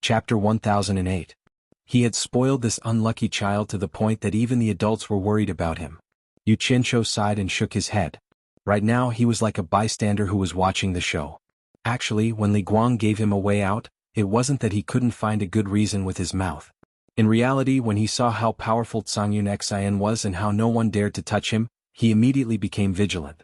Chapter 1008. He had spoiled this unlucky child to the point that even the adults were worried about him. Yu Qianzhou sighed and shook his head. Right now he was like a bystander who was watching the show. Actually, when Li Guang gave him a way out, it wasn't that he couldn't find a good reason with his mouth. In reality, when he saw how powerful Cangyun Xian was and how no one dared to touch him, he immediately became vigilant.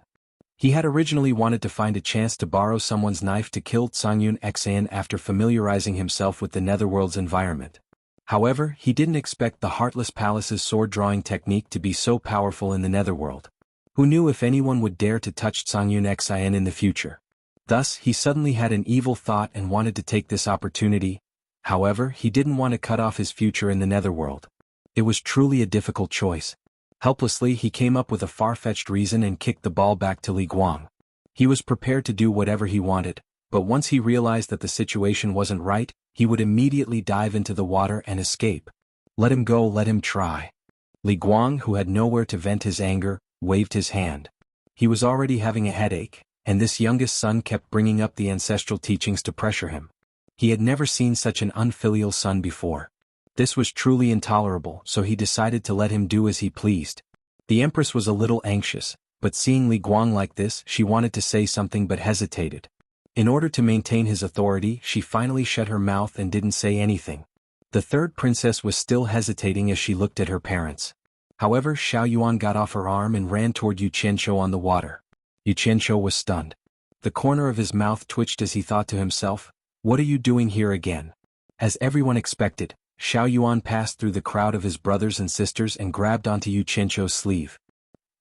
He had originally wanted to find a chance to borrow someone's knife to kill Cangyun Xian after familiarizing himself with the Netherworld's environment. However, he didn't expect the Heartless Palace's sword-drawing technique to be so powerful in the Netherworld. Who knew if anyone would dare to touch Cangyun Xian in the future? Thus, he suddenly had an evil thought and wanted to take this opportunity. However, he didn't want to cut off his future in the Netherworld. It was truly a difficult choice. Helplessly, he came up with a far-fetched reason and kicked the ball back to Li Guang. He was prepared to do whatever he wanted, but once he realized that the situation wasn't right, he would immediately dive into the water and escape. Let him go, let him try. Li Guang, who had nowhere to vent his anger, waved his hand. He was already having a headache, and this youngest son kept bringing up the ancestral teachings to pressure him. He had never seen such an unfilial son before. This was truly intolerable, so he decided to let him do as he pleased. The Empress was a little anxious, but seeing Li Guang like this, she wanted to say something but hesitated. In order to maintain his authority, she finally shut her mouth and didn't say anything. The third princess was still hesitating as she looked at her parents. However, Xiao Yuan got off her arm and ran toward Yu Qianzhou on the water. Yu Qianzhou was stunned. The corner of his mouth twitched as he thought to himself, "What are you doing here again?" As everyone expected, Xiao Yuan passed through the crowd of his brothers and sisters and grabbed onto Yu Qianzhou's sleeve.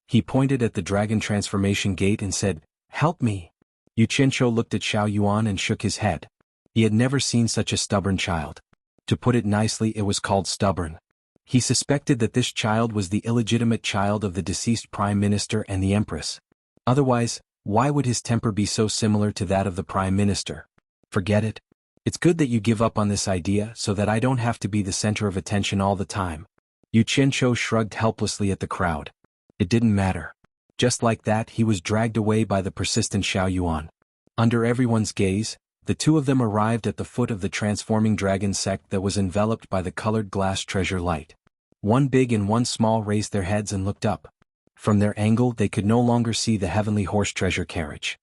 He pointed at the dragon transformation gate and said, "Help me." Yu Qianzhou looked at Xiao Yuan and shook his head. He had never seen such a stubborn child. To put it nicely, it was called stubborn. He suspected that this child was the illegitimate child of the deceased Prime Minister and the Empress. Otherwise, why would his temper be so similar to that of the Prime Minister? Forget it. It's good that you give up on this idea so that I don't have to be the center of attention all the time. Yu Qianzhou shrugged helplessly at the crowd. It didn't matter. Just like that, he was dragged away by the persistent Xiao Yuan. Under everyone's gaze, the two of them arrived at the foot of the transforming dragon sect that was enveloped by the colored glass treasure light. One big and one small raised their heads and looked up. From their angle, they could no longer see the heavenly horse treasure carriage.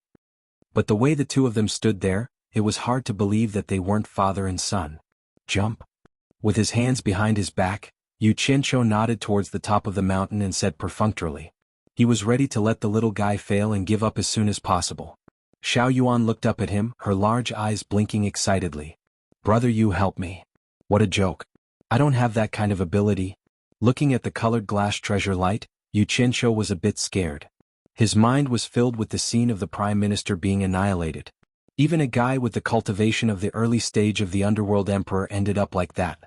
But the way the two of them stood there, it was hard to believe that they weren't father and son. Jump. With his hands behind his back, Yu Qianzhou nodded towards the top of the mountain and said perfunctorily. He was ready to let the little guy fail and give up as soon as possible. Xiao Yuan looked up at him, her large eyes blinking excitedly. "Brother, you help me." What a joke. I don't have that kind of ability. Looking at the colored glass treasure light, Yu Qianzhou was a bit scared. His mind was filled with the scene of the Prime Minister being annihilated. Even a guy with the cultivation of the early stage of the Underworld Emperor ended up like that.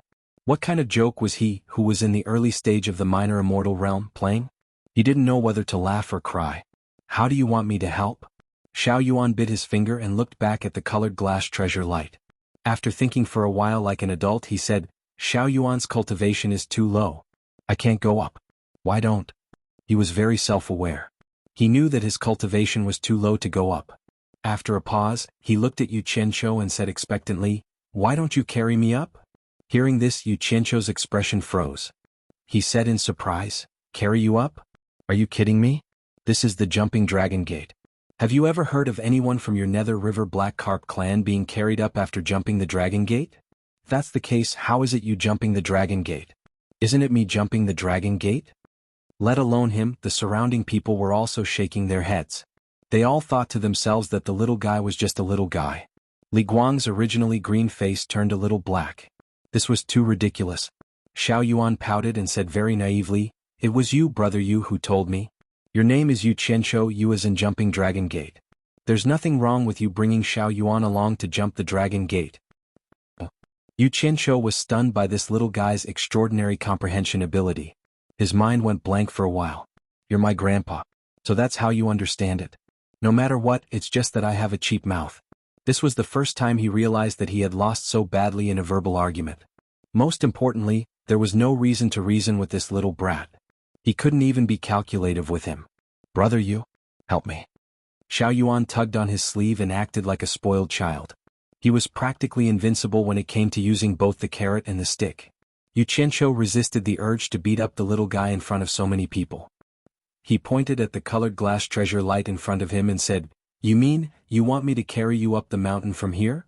What kind of joke was he, who was in the early stage of the minor immortal realm, playing? He didn't know whether to laugh or cry. "How do you want me to help?" Xiao Yuan bit his finger and looked back at the colored glass treasure light. After thinking for a while like an adult, he said, "Xiao Yuan's cultivation is too low. I can't go up." "Why don't?" He was very self-aware. He knew that his cultivation was too low to go up. After a pause, he looked at Yu Qianzhou and said expectantly, "Why don't you carry me up?" Hearing this, Yu Qianzhou's expression froze. He said in surprise, "Carry you up? Are you kidding me? This is the Jumping Dragon Gate. Have you ever heard of anyone from your Nether River Black Carp clan being carried up after jumping the Dragon Gate? If that's the case, how is it you jumping the Dragon Gate? Isn't it me jumping the Dragon Gate?" Let alone him, the surrounding people were also shaking their heads. They all thought to themselves that the little guy was just a little guy. Li Guang's originally green face turned a little black. This was too ridiculous. Xiao Yuan pouted and said very naively, "It was you, brother Yu, who told me. Your name is Yu Qianzhou, you as in Jumping Dragon Gate. There's nothing wrong with you bringing Xiao Yuan along to jump the Dragon Gate." Yu Qianzhou was stunned by this little guy's extraordinary comprehension ability. His mind went blank for a while. "You're my grandpa. So that's how you understand it. No matter what, it's just that I have a cheap mouth." This was the first time he realized that he had lost so badly in a verbal argument. Most importantly, there was no reason to reason with this little brat. He couldn't even be calculative with him. "Brother Yu, help me." Xiao Yuan tugged on his sleeve and acted like a spoiled child. He was practically invincible when it came to using both the carrot and the stick. Yu Qianqiu resisted the urge to beat up the little guy in front of so many people. He pointed at the colored glass treasure light in front of him and said, "You mean, you want me to carry you up the mountain from here?"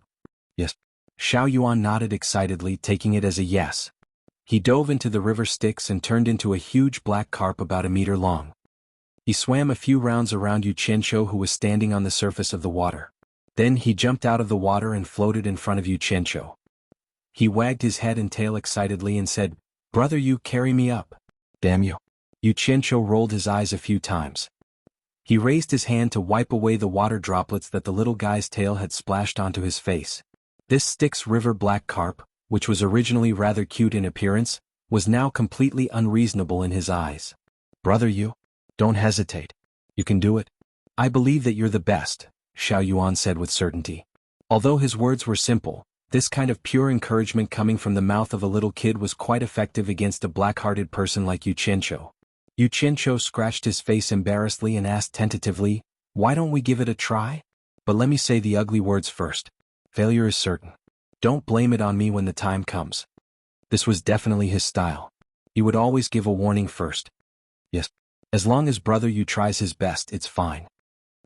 "Yes." Xiao Yuan nodded excitedly, taking it as a yes. He dove into the river Styx and turned into a huge black carp about a meter long. He swam a few rounds around Yu Qianqiu, who was standing on the surface of the water. Then he jumped out of the water and floated in front of Yu Qianqiu. He wagged his head and tail excitedly and said, "Brother, you carry me up." "Damn you." Yu Qianqiu rolled his eyes a few times. He raised his hand to wipe away the water droplets that the little guy's tail had splashed onto his face. This Styx River black carp, which was originally rather cute in appearance, was now completely unreasonable in his eyes. "Brother, you? Don't hesitate. You can do it. I believe that you're the best," Xiao Yuan said with certainty. Although his words were simple, this kind of pure encouragement coming from the mouth of a little kid was quite effective against a black-hearted person like Yu Qianqiu. Yu Qianqiu scratched his face embarrassedly and asked tentatively, "Why don't we give it a try? But let me say the ugly words first. Failure is certain. Don't blame it on me when the time comes." This was definitely his style. He would always give a warning first. "Yes. As long as brother Yu tries his best, it's fine."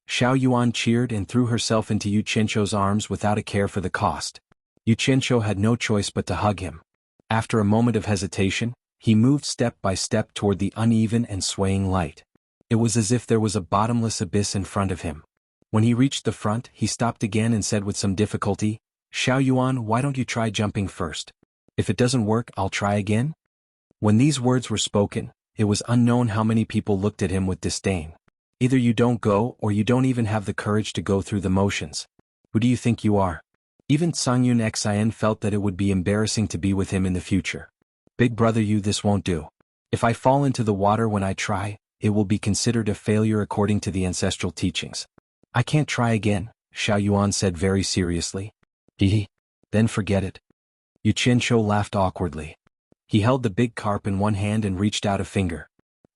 Xiao Yuan cheered and threw herself into Yu Qianqiu's arms without a care for the cost. Yu Qianqiu had no choice but to hug him. After a moment of hesitation, he moved step by step toward the uneven and swaying light. It was as if there was a bottomless abyss in front of him. When he reached the front, he stopped again and said with some difficulty, "Xiao Yuan, why don't you try jumping first? If it doesn't work, I'll try again." When these words were spoken, it was unknown how many people looked at him with disdain. Either you don't go or you don't even have the courage to go through the motions. Who do you think you are? Even Sangyun Xin felt that it would be embarrassing to be with him in the future. "Big brother Yu, this won't do. If I fall into the water when I try, it will be considered a failure according to the ancestral teachings. I can't try again," Xiao Yuan said very seriously. "Hee. Then forget it." Yu Qianqiu laughed awkwardly. He held the big carp in one hand and reached out a finger.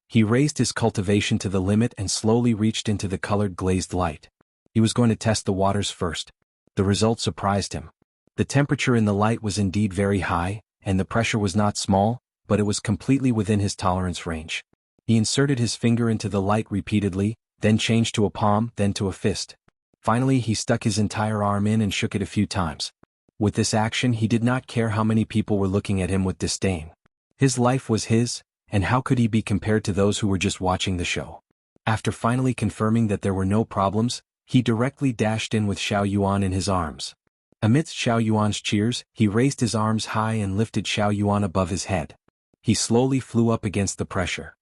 He raised his cultivation to the limit and slowly reached into the colored glazed light. He was going to test the waters first. The result surprised him. The temperature in the light was indeed very high, and the pressure was not small, but it was completely within his tolerance range. He inserted his finger into the light repeatedly, then changed to a palm, then to a fist. Finally, he stuck his entire arm in and shook it a few times. With this action, he did not care how many people were looking at him with disdain. His life was his, and how could he be compared to those who were just watching the show? After finally confirming that there were no problems, he directly dashed in with Xiao Yuan in his arms. Amidst Xiao Yuan's cheers, he raised his arms high and lifted Xiao Yuan above his head. He slowly flew up against the pressure.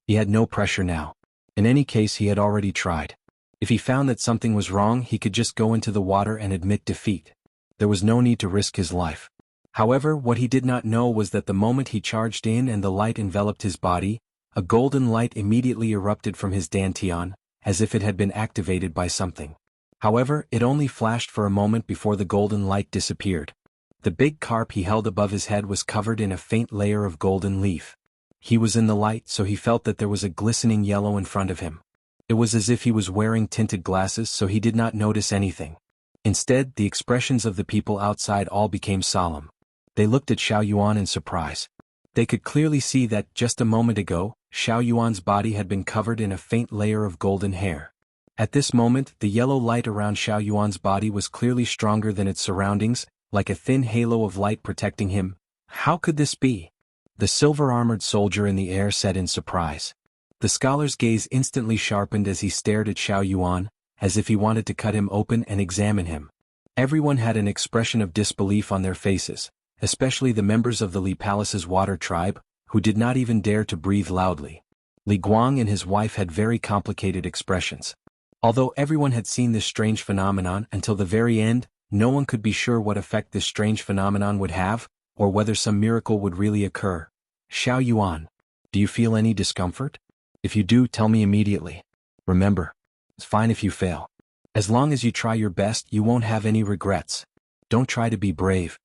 He had no pressure now. In any case, he had already tried. If he found that something was wrong, he could just go into the water and admit defeat. There was no need to risk his life. However, what he did not know was that the moment he charged in and the light enveloped his body, a golden light immediately erupted from his dantian, as if it had been activated by something. However, it only flashed for a moment before the golden light disappeared. The big carp he held above his head was covered in a faint layer of golden leaf. He was in the light, so he felt that there was a glistening yellow in front of him. It was as if he was wearing tinted glasses, so he did not notice anything. Instead, the expressions of the people outside all became solemn. They looked at Xiao Yuan in surprise. They could clearly see that, just a moment ago, Xiao Yuan's body had been covered in a faint layer of golden hair. At this moment, the yellow light around Xiao Yuan's body was clearly stronger than its surroundings, like a thin halo of light protecting him. How could this be? The silver-armored soldier in the air said in surprise. The scholar's gaze instantly sharpened as he stared at Xiao Yuan, as if he wanted to cut him open and examine him. Everyone had an expression of disbelief on their faces, especially the members of the Li Palace's water tribe, who did not even dare to breathe loudly. Li Guang and his wife had very complicated expressions. Although everyone had seen this strange phenomenon until the very end, no one could be sure what effect this strange phenomenon would have, or whether some miracle would really occur. "Xiao Yuan, do you feel any discomfort? If you do, tell me immediately. Remember, it's fine if you fail. As long as you try your best, you won't have any regrets. Don't try to be brave."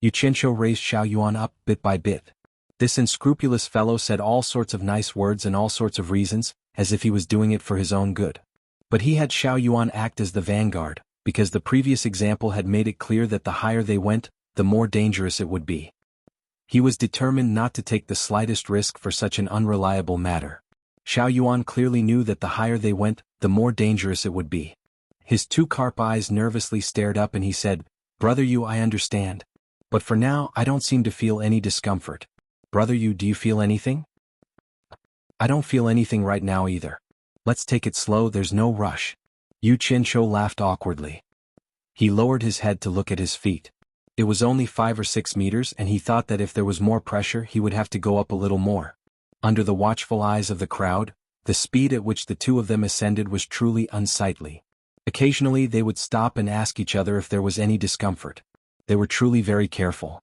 Yu Qianqiu raised Xiao Yuan up bit by bit. This unscrupulous fellow said all sorts of nice words and all sorts of reasons, as if he was doing it for his own good. But he had Xiao Yuan act as the vanguard, because the previous example had made it clear that the higher they went, the more dangerous it would be. He was determined not to take the slightest risk for such an unreliable matter. Xiao Yuan clearly knew that the higher they went, the more dangerous it would be. His two carp eyes nervously stared up and he said, "Brother Yu, I understand. But for now I don't seem to feel any discomfort. Brother Yu, do you feel anything?" "I don't feel anything right now either. Let's take it slow, there's no rush." Yu Qianqiu laughed awkwardly. He lowered his head to look at his feet. It was only 5 or 6 meters and he thought that if there was more pressure he would have to go up a little more. Under the watchful eyes of the crowd, the speed at which the two of them ascended was truly unsightly. Occasionally they would stop and ask each other if there was any discomfort. They were truly very careful.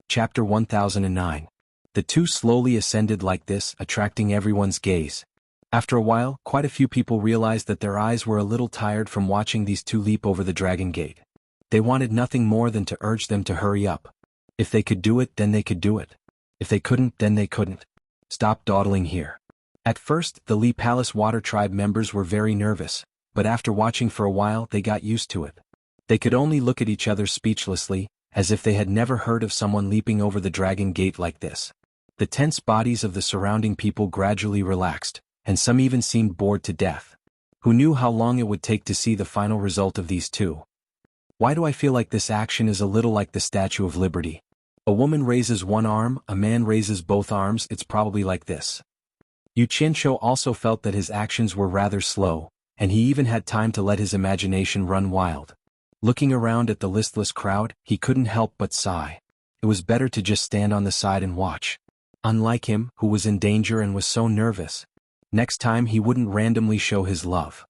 Chapter 1009. The two slowly ascended like this, attracting everyone's gaze. After a while, quite a few people realized that their eyes were a little tired from watching these two leap over the Dragon Gate. They wanted nothing more than to urge them to hurry up. If they could do it, then they could do it. If they couldn't, then they couldn't. Stop dawdling here. At first, the Li Palace Water Tribe members were very nervous, but after watching for a while they got used to it. They could only look at each other speechlessly, as if they had never heard of someone leaping over the Dragon Gate like this. The tense bodies of the surrounding people gradually relaxed, and some even seemed bored to death. Who knew how long it would take to see the final result of these two? Why do I feel like this action is a little like the Statue of Liberty? A woman raises one arm, a man raises both arms, it's probably like this. Yu Qianqiu also felt that his actions were rather slow, and he even had time to let his imagination run wild. Looking around at the listless crowd, he couldn't help but sigh. It was better to just stand on the side and watch. Unlike him, who was in danger and was so nervous. Next time he wouldn't randomly show his love.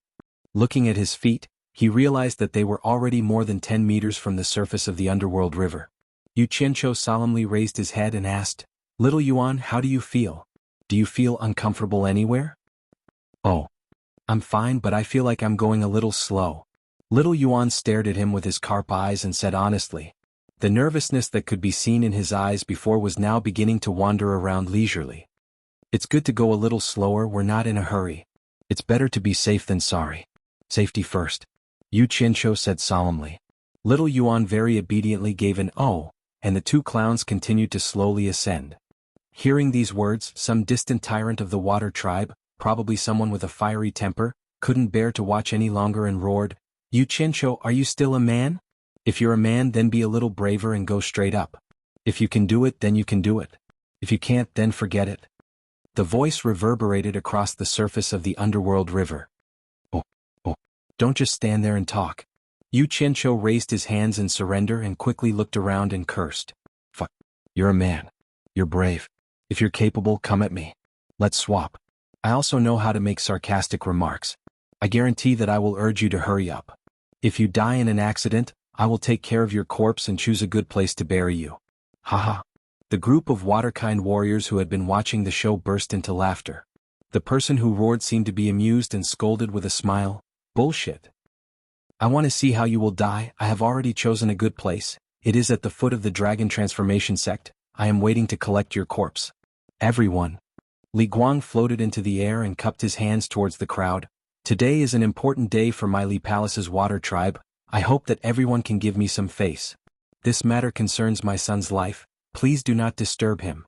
Looking at his feet, he realized that they were already more than 10 meters from the surface of the underworld river. Yu Qianqiu solemnly raised his head and asked, "Little Yuan, how do you feel? Do you feel uncomfortable anywhere?" "Oh, I'm fine, but I feel like I'm going a little slow." Little Yuan stared at him with his carp eyes and said honestly. The nervousness that could be seen in his eyes before was now beginning to wander around leisurely. "It's good to go a little slower, we're not in a hurry. It's better to be safe than sorry. Safety first," Yu Qianqiu said solemnly. Little Yuan very obediently gave an "oh," and the two clowns continued to slowly ascend. Hearing these words, some distant tyrant of the water tribe, probably someone with a fiery temper, couldn't bear to watch any longer and roared, "Yu Qianqiu, are you still a man? If you're a man, then be a little braver and go straight up. If you can do it, then you can do it. If you can't, then forget it." The voice reverberated across the surface of the underworld river. "Oh, oh, don't just stand there and talk." Yu Qianqiu raised his hands in surrender and quickly looked around and cursed. "Fuck. You're a man. You're brave. If you're capable, come at me. Let's swap. I also know how to make sarcastic remarks. I guarantee that I will urge you to hurry up. If you die in an accident, I will take care of your corpse and choose a good place to bury you." Haha. The group of water-kind warriors who had been watching the show burst into laughter. The person who roared seemed to be amused and scolded with a smile, "Bullshit. I want to see how you will die. I have already chosen a good place. It is at the foot of the dragon transformation sect. I am waiting to collect your corpse." Everyone. Li Guang floated into the air and cupped his hands towards the crowd. "Today is an important day for my Li Palace's water tribe. I hope that everyone can give me some face. This matter concerns my son's life. Please do not disturb him."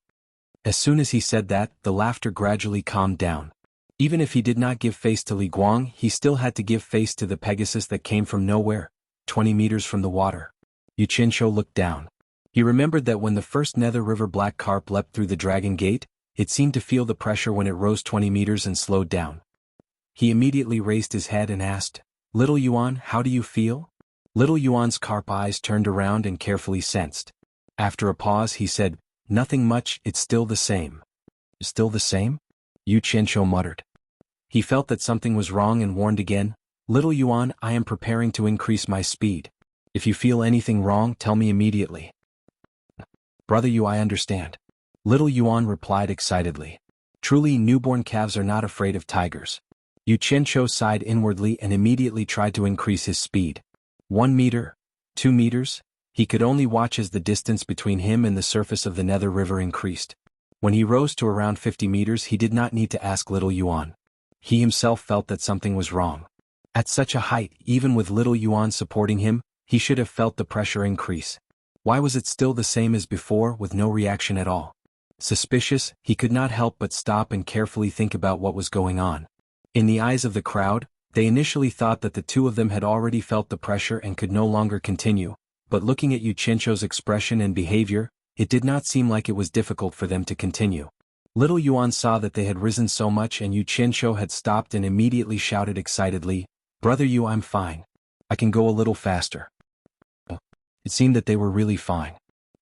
As soon as he said that, the laughter gradually calmed down. Even if he did not give face to Li Guang, he still had to give face to the Pegasus that came from nowhere, 20 meters from the water. Yu Qianqiu looked down. He remembered that when the first Nether River black carp leapt through the Dragon Gate, it seemed to feel the pressure when it rose 20 meters and slowed down. He immediately raised his head and asked, "Little Yuan, how do you feel?" Little Yuan's carp eyes turned around and carefully sensed. After a pause he said, "Nothing much, it's still the same." "Still the same?" Yu Qianqiu muttered. He felt that something was wrong and warned again, "Little Yuan, I am preparing to increase my speed. If you feel anything wrong, tell me immediately." "Brother Yu, I understand." Little Yuan replied excitedly. Truly, newborn calves are not afraid of tigers. Yu Qianqiu sighed inwardly and immediately tried to increase his speed. 1 meter, 2 meters, he could only watch as the distance between him and the surface of the Nether River increased. When he rose to around 50 meters he did not need to ask Little Yuan. He himself felt that something was wrong. At such a height, even with little Yuan supporting him, he should have felt the pressure increase. Why was it still the same as before, with no reaction at all? Suspicious, he could not help but stop and carefully think about what was going on. In the eyes of the crowd, they initially thought that the two of them had already felt the pressure and could no longer continue, but looking at Yu Qianzhou's expression and behavior, it did not seem like it was difficult for them to continue. Little Yuan saw that they had risen so much and Yu Qianzhou had stopped and immediately shouted excitedly, "Brother Yu, I'm fine. I can go a little faster." It seemed that they were really fine.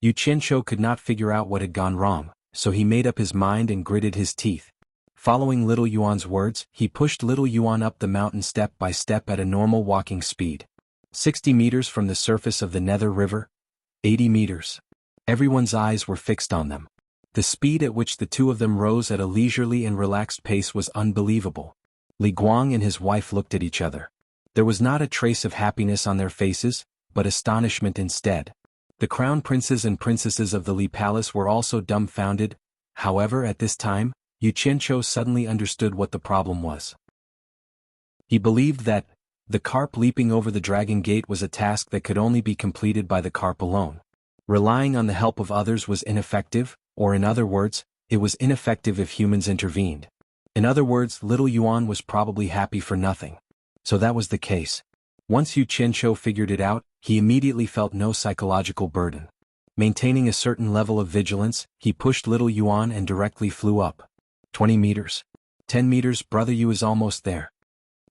Yu Qianzhou could not figure out what had gone wrong, so he made up his mind and gritted his teeth. Following little Yuan's words, he pushed little Yuan up the mountain step by step at a normal walking speed. 60 meters from the surface of the Nether River. 80 meters. Everyone's eyes were fixed on them. The speed at which the two of them rose at a leisurely and relaxed pace was unbelievable. Li Guang and his wife looked at each other. There was not a trace of happiness on their faces, but astonishment instead. The crown princes and princesses of the Li Palace were also dumbfounded. However, at this time, Yu Qianzhou suddenly understood what the problem was. He believed that the carp leaping over the dragon gate was a task that could only be completed by the carp alone. Relying on the help of others was ineffective, or in other words, it was ineffective if humans intervened. In other words, little Yuan was probably happy for nothing. So that was the case. Once Yu Qianzhou figured it out, he immediately felt no psychological burden. Maintaining a certain level of vigilance, he pushed little Yuan and directly flew up. 20 meters. 10 meters, brother Yu is almost there.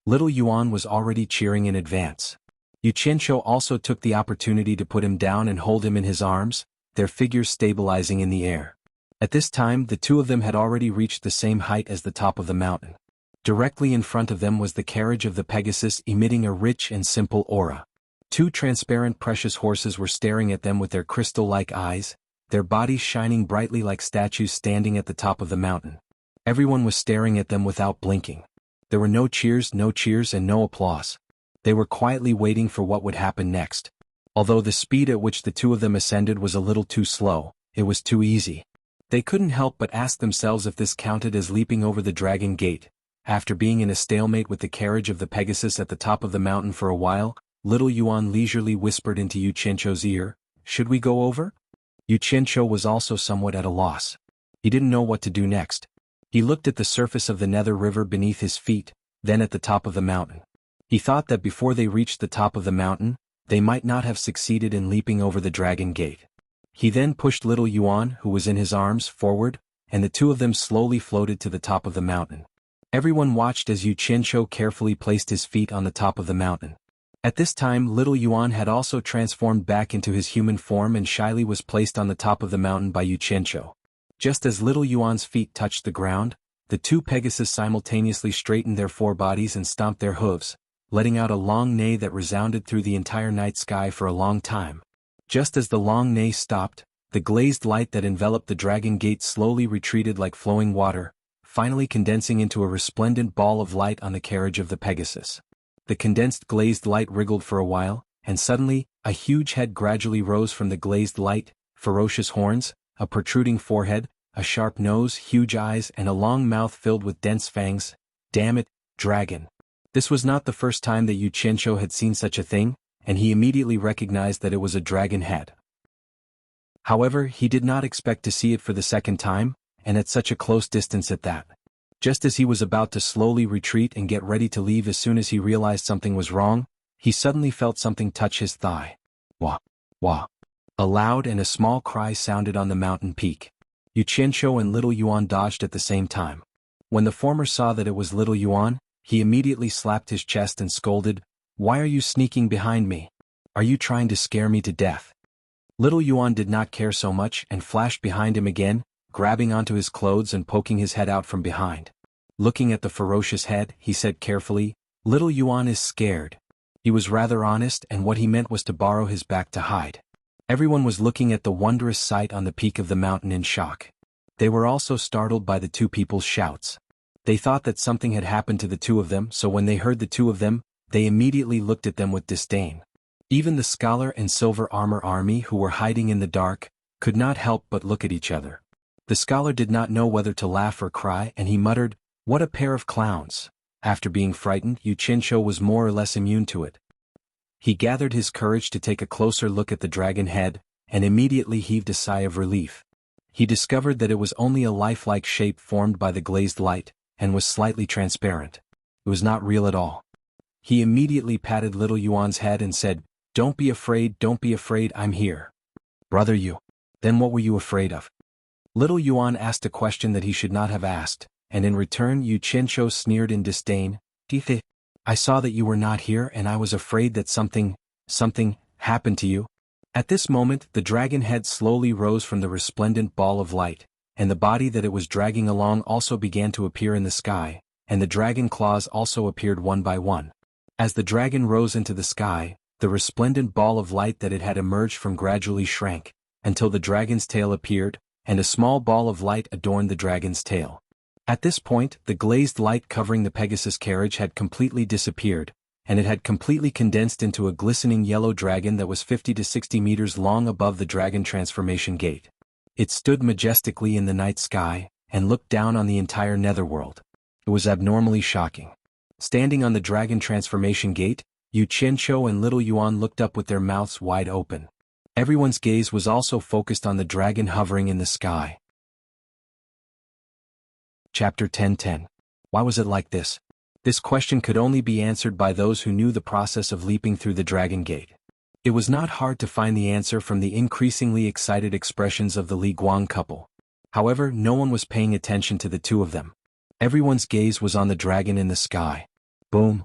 Little Yuan was already cheering in advance. Yu Qianzhou also took the opportunity to put him down and hold him in his arms, their figures stabilizing in the air. At this time, the two of them had already reached the same height as the top of the mountain. Directly in front of them was the carriage of the Pegasus, emitting a rich and simple aura. Two transparent precious horses were staring at them with their crystal-like eyes, their bodies shining brightly like statues standing at the top of the mountain. Everyone was staring at them without blinking. There were no cheers, and no applause. They were quietly waiting for what would happen next. Although the speed at which the two of them ascended was a little too slow, it was too easy. They couldn't help but ask themselves if this counted as leaping over the dragon gate. After being in a stalemate with the carriage of the Pegasus at the top of the mountain for a while, little Yuan leisurely whispered into Yu Qianzhou's ear, "Should we go over?" Yu Qianzhou was also somewhat at a loss. He didn't know what to do next. He looked at the surface of the Nether River beneath his feet, then at the top of the mountain. He thought that before they reached the top of the mountain, they might not have succeeded in leaping over the dragon gate. He then pushed little Yuan, who was in his arms, forward, and the two of them slowly floated to the top of the mountain. Everyone watched as Yu Qianzhou carefully placed his feet on the top of the mountain. At this time, little Yuan had also transformed back into his human form and shyly was placed on the top of the mountain by Yu Qianzhou. Just as little Yuan's feet touched the ground, the two Pegasus simultaneously straightened their forebodies and stomped their hooves, letting out a long neigh that resounded through the entire night sky for a long time. Just as the long neigh stopped, the glazed light that enveloped the dragon gate slowly retreated like flowing water, finally condensing into a resplendent ball of light on the carriage of the Pegasus. The condensed glazed light wriggled for a while, and suddenly, a huge head gradually rose from the glazed light, ferocious horns, a protruding forehead, a sharp nose, huge eyes, and a long mouth filled with dense fangs. Damn it, dragon. This was not the first time that Yu Qianzhou had seen such a thing, and he immediately recognized that it was a dragon head. However, he did not expect to see it for the second time, and at such a close distance at that. Just as he was about to slowly retreat and get ready to leave as soon as he realized something was wrong, he suddenly felt something touch his thigh. Wah! Wah! A loud and a small cry sounded on the mountain peak. Yu Qianzhou and little Yuan dodged at the same time. When the former saw that it was little Yuan, he immediately slapped his chest and scolded, "Why are you sneaking behind me? Are you trying to scare me to death?" Little Yuan did not care so much and flashed behind him again, grabbing onto his clothes and poking his head out from behind. Looking at the ferocious head, he said carefully, "Little Yuan is scared." He was rather honest, and what he meant was to borrow his back to hide. Everyone was looking at the wondrous sight on the peak of the mountain in shock. They were also startled by the two people's shouts. They thought that something had happened to the two of them, so when they heard the two of them, they immediately looked at them with disdain. Even the scholar and silver armor army, who were hiding in the dark, could not help but look at each other. The scholar did not know whether to laugh or cry, and he muttered, "What a pair of clowns. After being frightened, Yu Qinshu was more or less immune to it. He gathered his courage to take a closer look at the dragon head, and immediately heaved a sigh of relief. He discovered that it was only a lifelike shape formed by the glazed light, and was slightly transparent. It was not real at all. He immediately patted little Yuan's head and said, don't be afraid, I'm here. Brother Yu. Then what were you afraid of? Little Yuan asked a question that he should not have asked, and in return Yu Qinshu sneered in disdain, Tithe. I saw that you were not here and I was afraid that something happened to you. At this moment the dragon head slowly rose from the resplendent ball of light, and the body that it was dragging along also began to appear in the sky, and the dragon claws also appeared one by one. As the dragon rose into the sky, the resplendent ball of light that it had emerged from gradually shrank, until the dragon's tail appeared, and a small ball of light adorned the dragon's tail. At this point, the glazed light covering the Pegasus carriage had completely disappeared, and it had completely condensed into a glistening yellow dragon that was 50 to 60 meters long above the dragon transformation gate. It stood majestically in the night sky, and looked down on the entire netherworld. It was abnormally shocking. Standing on the dragon transformation gate, Yu Qinshu and little Yuan looked up with their mouths wide open. Everyone's gaze was also focused on the dragon hovering in the sky. Chapter 10:10. Why was it like this? This question could only be answered by those who knew the process of leaping through the dragon gate. It was not hard to find the answer from the increasingly excited expressions of the Li Guang couple. However, no one was paying attention to the two of them. Everyone's gaze was on the dragon in the sky. Boom!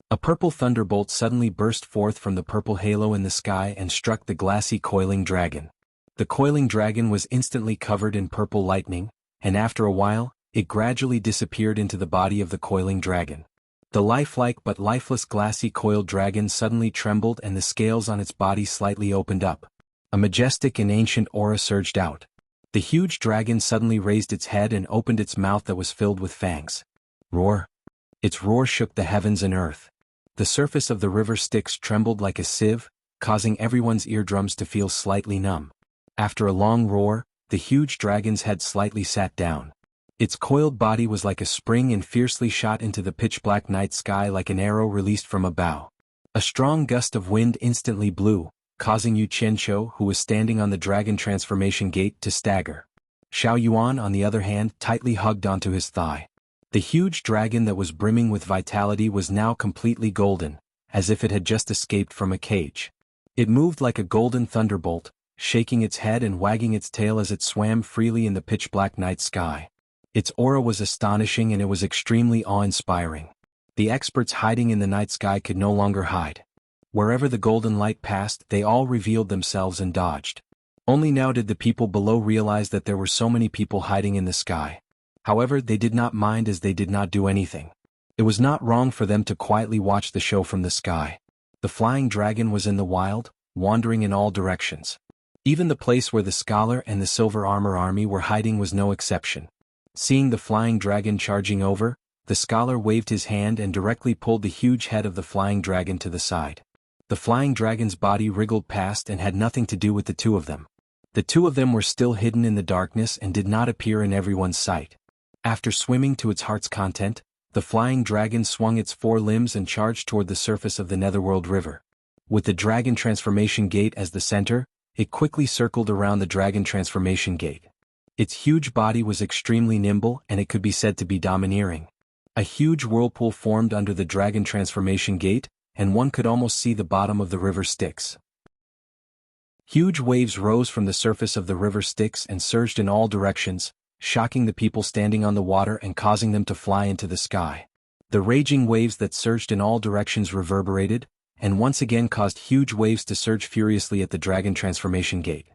A purple thunderbolt suddenly burst forth from the purple halo in the sky and struck the glassy coiling dragon. The coiling dragon was instantly covered in purple lightning, and after a while, it gradually disappeared into the body of the coiling dragon. The lifelike but lifeless glassy coiled dragon suddenly trembled and the scales on its body slightly opened up. A majestic and ancient aura surged out. The huge dragon suddenly raised its head and opened its mouth that was filled with fangs. Roar! Its roar shook the heavens and earth. The surface of the river Styx trembled like a sieve, causing everyone's eardrums to feel slightly numb. After a long roar, the huge dragon's head slightly sat down. Its coiled body was like a spring and fiercely shot into the pitch-black night sky like an arrow released from a bow. A strong gust of wind instantly blew, causing Yu Qinshu, who was standing on the dragon transformation gate, to stagger. Xiao Yuan, on the other hand, tightly hugged onto his thigh. The huge dragon that was brimming with vitality was now completely golden, as if it had just escaped from a cage. It moved like a golden thunderbolt, shaking its head and wagging its tail as it swam freely in the pitch-black night sky. Its aura was astonishing and it was extremely awe-inspiring. The experts hiding in the night sky could no longer hide. Wherever the golden light passed, they all revealed themselves and dodged. Only now did the people below realize that there were so many people hiding in the sky. However, they did not mind as they did not do anything. It was not wrong for them to quietly watch the show from the sky. The flying dragon was in the wild, wandering in all directions. Even the place where the scholar and the silver armor army were hiding was no exception. Seeing the flying dragon charging over, the scholar waved his hand and directly pulled the huge head of the flying dragon to the side. The flying dragon's body wriggled past and had nothing to do with the two of them. The two of them were still hidden in the darkness and did not appear in everyone's sight. After swimming to its heart's content, the flying dragon swung its four limbs and charged toward the surface of the Netherworld River. With the dragon transformation gate as the center, it quickly circled around the dragon transformation gate. Its huge body was extremely nimble and it could be said to be domineering. A huge whirlpool formed under the dragon transformation gate, and one could almost see the bottom of the river Styx. Huge waves rose from the surface of the river Styx and surged in all directions, shocking the people standing on the water and causing them to fly into the sky. The raging waves that surged in all directions reverberated, and once again caused huge waves to surge furiously at the dragon transformation gate.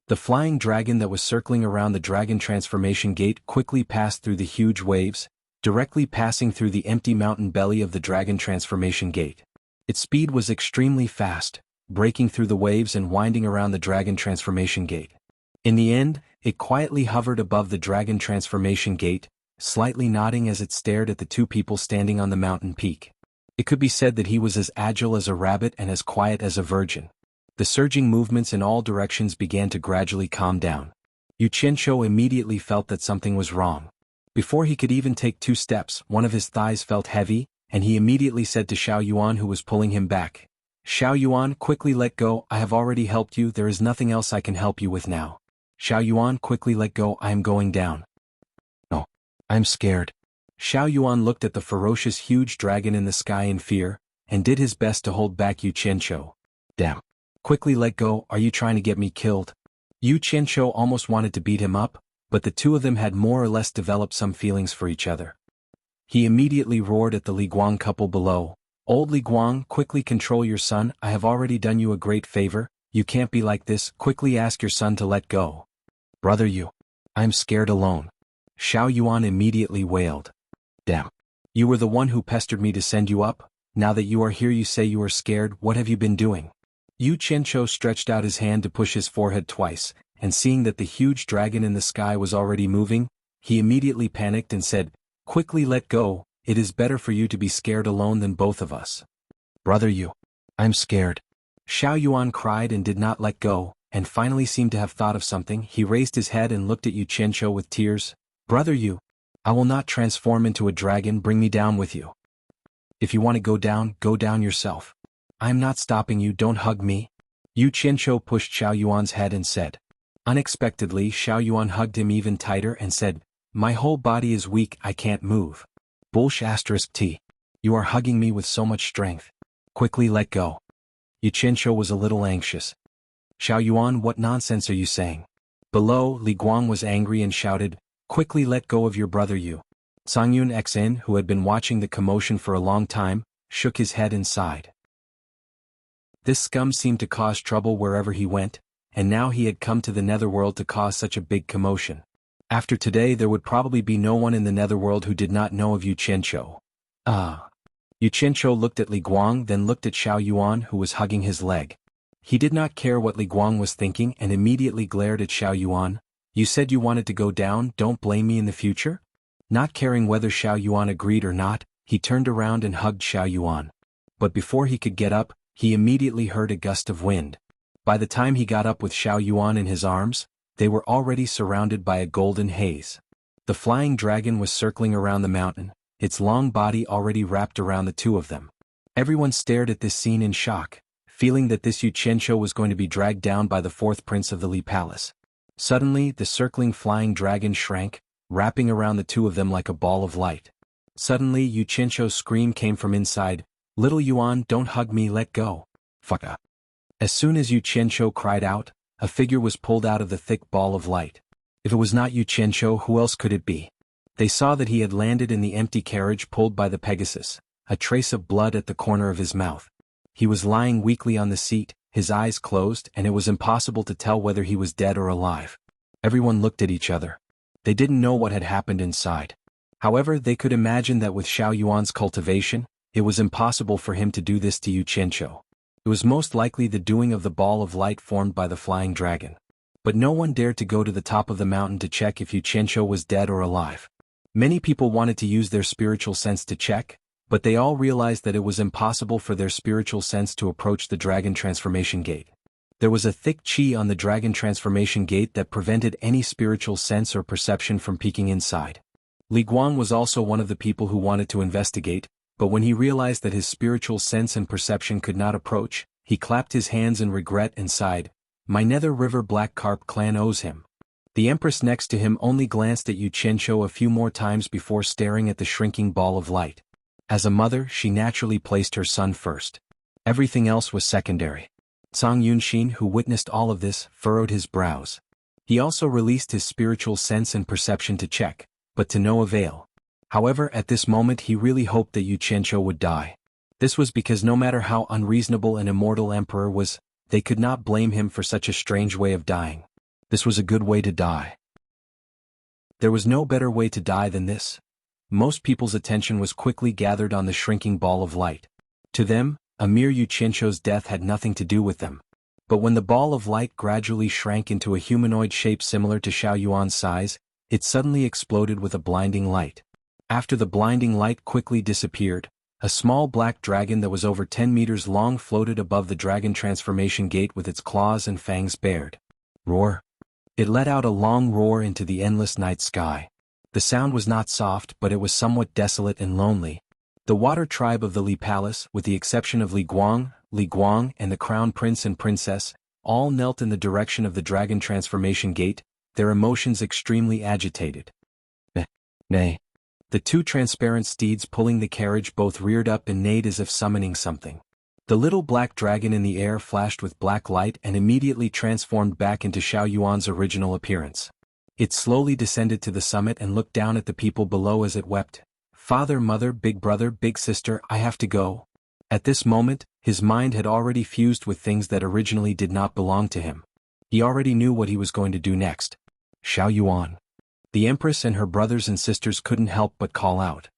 The flying dragon that was circling around the dragon transformation gate quickly passed through the huge waves, directly passing through the empty mountain belly of the dragon transformation gate. Its speed was extremely fast, breaking through the waves and winding around the dragon transformation gate. In the end, it quietly hovered above the dragon transformation gate, slightly nodding as it stared at the two people standing on the mountain peak. It could be said that he was as agile as a rabbit and as quiet as a virgin. The surging movements in all directions began to gradually calm down. Yu Qinshu immediately felt that something was wrong. Before he could even take 2 steps, one of his thighs felt heavy, and he immediately said to Xiao Yuan who was pulling him back, "Xiao Yuan, quickly let go, I have already helped you, there is nothing else I can help you with now. Xiao Yuan, quickly let go, I am going down." "No. I'm scared." Xiao Yuan looked at the ferocious huge dragon in the sky in fear, and did his best to hold back Yu Qianqiu. "Damn. Quickly let go, are you trying to get me killed?" Yu Qianqiu almost wanted to beat him up, but the two of them had more or less developed some feelings for each other. He immediately roared at the Li Guang couple below, "Old Li Guang, quickly control your son, I have already done you a great favor, you can't be like this, quickly ask your son to let go." "Brother Yu. I'm scared alone." Xiao Yuan immediately wailed. "Damn. You were the one who pestered me to send you up, now that you are here you say you are scared, what have you been doing?" Yu Qianqiu stretched out his hand to push his forehead twice, and seeing that the huge dragon in the sky was already moving, he immediately panicked and said, "Quickly let go, it is better for you to be scared alone than both of us." "Brother Yu. I'm scared." Xiao Yuan cried and did not let go, and finally seemed to have thought of something. He raised his head and looked at Yu Qianqiu with tears. "Brother Yu. I will not transform into a dragon, bring me down with you. If you want to go down yourself. I'm not stopping you, don't hug me." Yu Qianqiu pushed Xiao Yuan's head and said. Unexpectedly Xiao Yuan hugged him even tighter and said, "My whole body is weak, I can't move." T. You are hugging me with so much strength. Quickly let go. Yu Qianqiu was a little anxious. "Xiao Yuan, what nonsense are you saying?" Below, Li Guang was angry and shouted, "Quickly let go of your brother Yu." Songyun Xin, who had been watching the commotion for a long time, shook his head and sighed. This scum seemed to cause trouble wherever he went, and now he had come to the netherworld to cause such a big commotion. After today there would probably be no one in the netherworld who did not know of Yu Qianqiu. Yu Qianqiu looked at Li Guang, then looked at Xiao Yuan who was hugging his leg. He did not care what Li Guang was thinking and immediately glared at Xiao Yuan. "You said you wanted to go down, don't blame me in the future?" Not caring whether Xiao Yuan agreed or not, he turned around and hugged Xiao Yuan. But before he could get up, he immediately heard a gust of wind. By the time he got up with Xiao Yuan in his arms, they were already surrounded by a golden haze. The flying dragon was circling around the mountain, its long body already wrapped around the two of them. Everyone stared at this scene in shock, feeling that this Yu Qianqiu was going to be dragged down by the fourth prince of the Li Palace. Suddenly, the circling flying dragon shrank, wrapping around the two of them like a ball of light. Suddenly Yu Qianqiu's scream came from inside, "Little Yuan, don't hug me, let go." Fuck up. As soon as Yu Qianqiu cried out, a figure was pulled out of the thick ball of light. If it was not Yu Qianqiu, who else could it be? They saw that he had landed in the empty carriage pulled by the Pegasus, a trace of blood at the corner of his mouth. He was lying weakly on the seat, his eyes closed, and it was impossible to tell whether he was dead or alive. Everyone looked at each other. They didn't know what had happened inside. However, they could imagine that with Xiao Yuan's cultivation, it was impossible for him to do this to Yu Qianqiu. It was most likely the doing of the ball of light formed by the flying dragon. But no one dared to go to the top of the mountain to check if Yu Qianqiu was dead or alive. Many people wanted to use their spiritual sense to check, but they all realized that it was impossible for their spiritual sense to approach the dragon transformation gate. There was a thick qi on the dragon transformation gate that prevented any spiritual sense or perception from peeking inside. Li Guang was also one of the people who wanted to investigate, but when he realized that his spiritual sense and perception could not approach, he clapped his hands in regret and sighed, "My Nether River Black Carp clan owes him." The empress next to him only glanced at Yu Qianqiu a few more times before staring at the shrinking ball of light. As a mother, she naturally placed her son first. Everything else was secondary. Zhang Yunxin, who witnessed all of this, furrowed his brows. He also released his spiritual sense and perception to check, but to no avail. However, at this moment he really hoped that Yu Qianqiu would die. This was because no matter how unreasonable an immortal emperor was, they could not blame him for such a strange way of dying. This was a good way to die. There was no better way to die than this. Most people's attention was quickly gathered on the shrinking ball of light. To them, a mere Yu Qianqiu's death had nothing to do with them. But when the ball of light gradually shrank into a humanoid shape similar to Xiao Yuan's size, it suddenly exploded with a blinding light. After the blinding light quickly disappeared, a small black dragon that was over 10 meters long floated above the dragon transformation gate with its claws and fangs bared. Roar! It let out a long roar into the endless night sky. The sound was not soft, but it was somewhat desolate and lonely. The water tribe of the Li Palace, with the exception of Li Guang, and the crown prince and princess, all knelt in the direction of the dragon transformation gate, their emotions extremely agitated. Nay. The two transparent steeds pulling the carriage both reared up and neighed as if summoning something. The little black dragon in the air flashed with black light and immediately transformed back into Xiao Yuan's original appearance. It slowly descended to the summit and looked down at the people below as it wept. Father, mother, big brother, big sister, I have to go. At this moment, his mind had already fused with things that originally did not belong to him. He already knew what he was going to do next. Xiao Yuan. The empress and her brothers and sisters couldn't help but call out.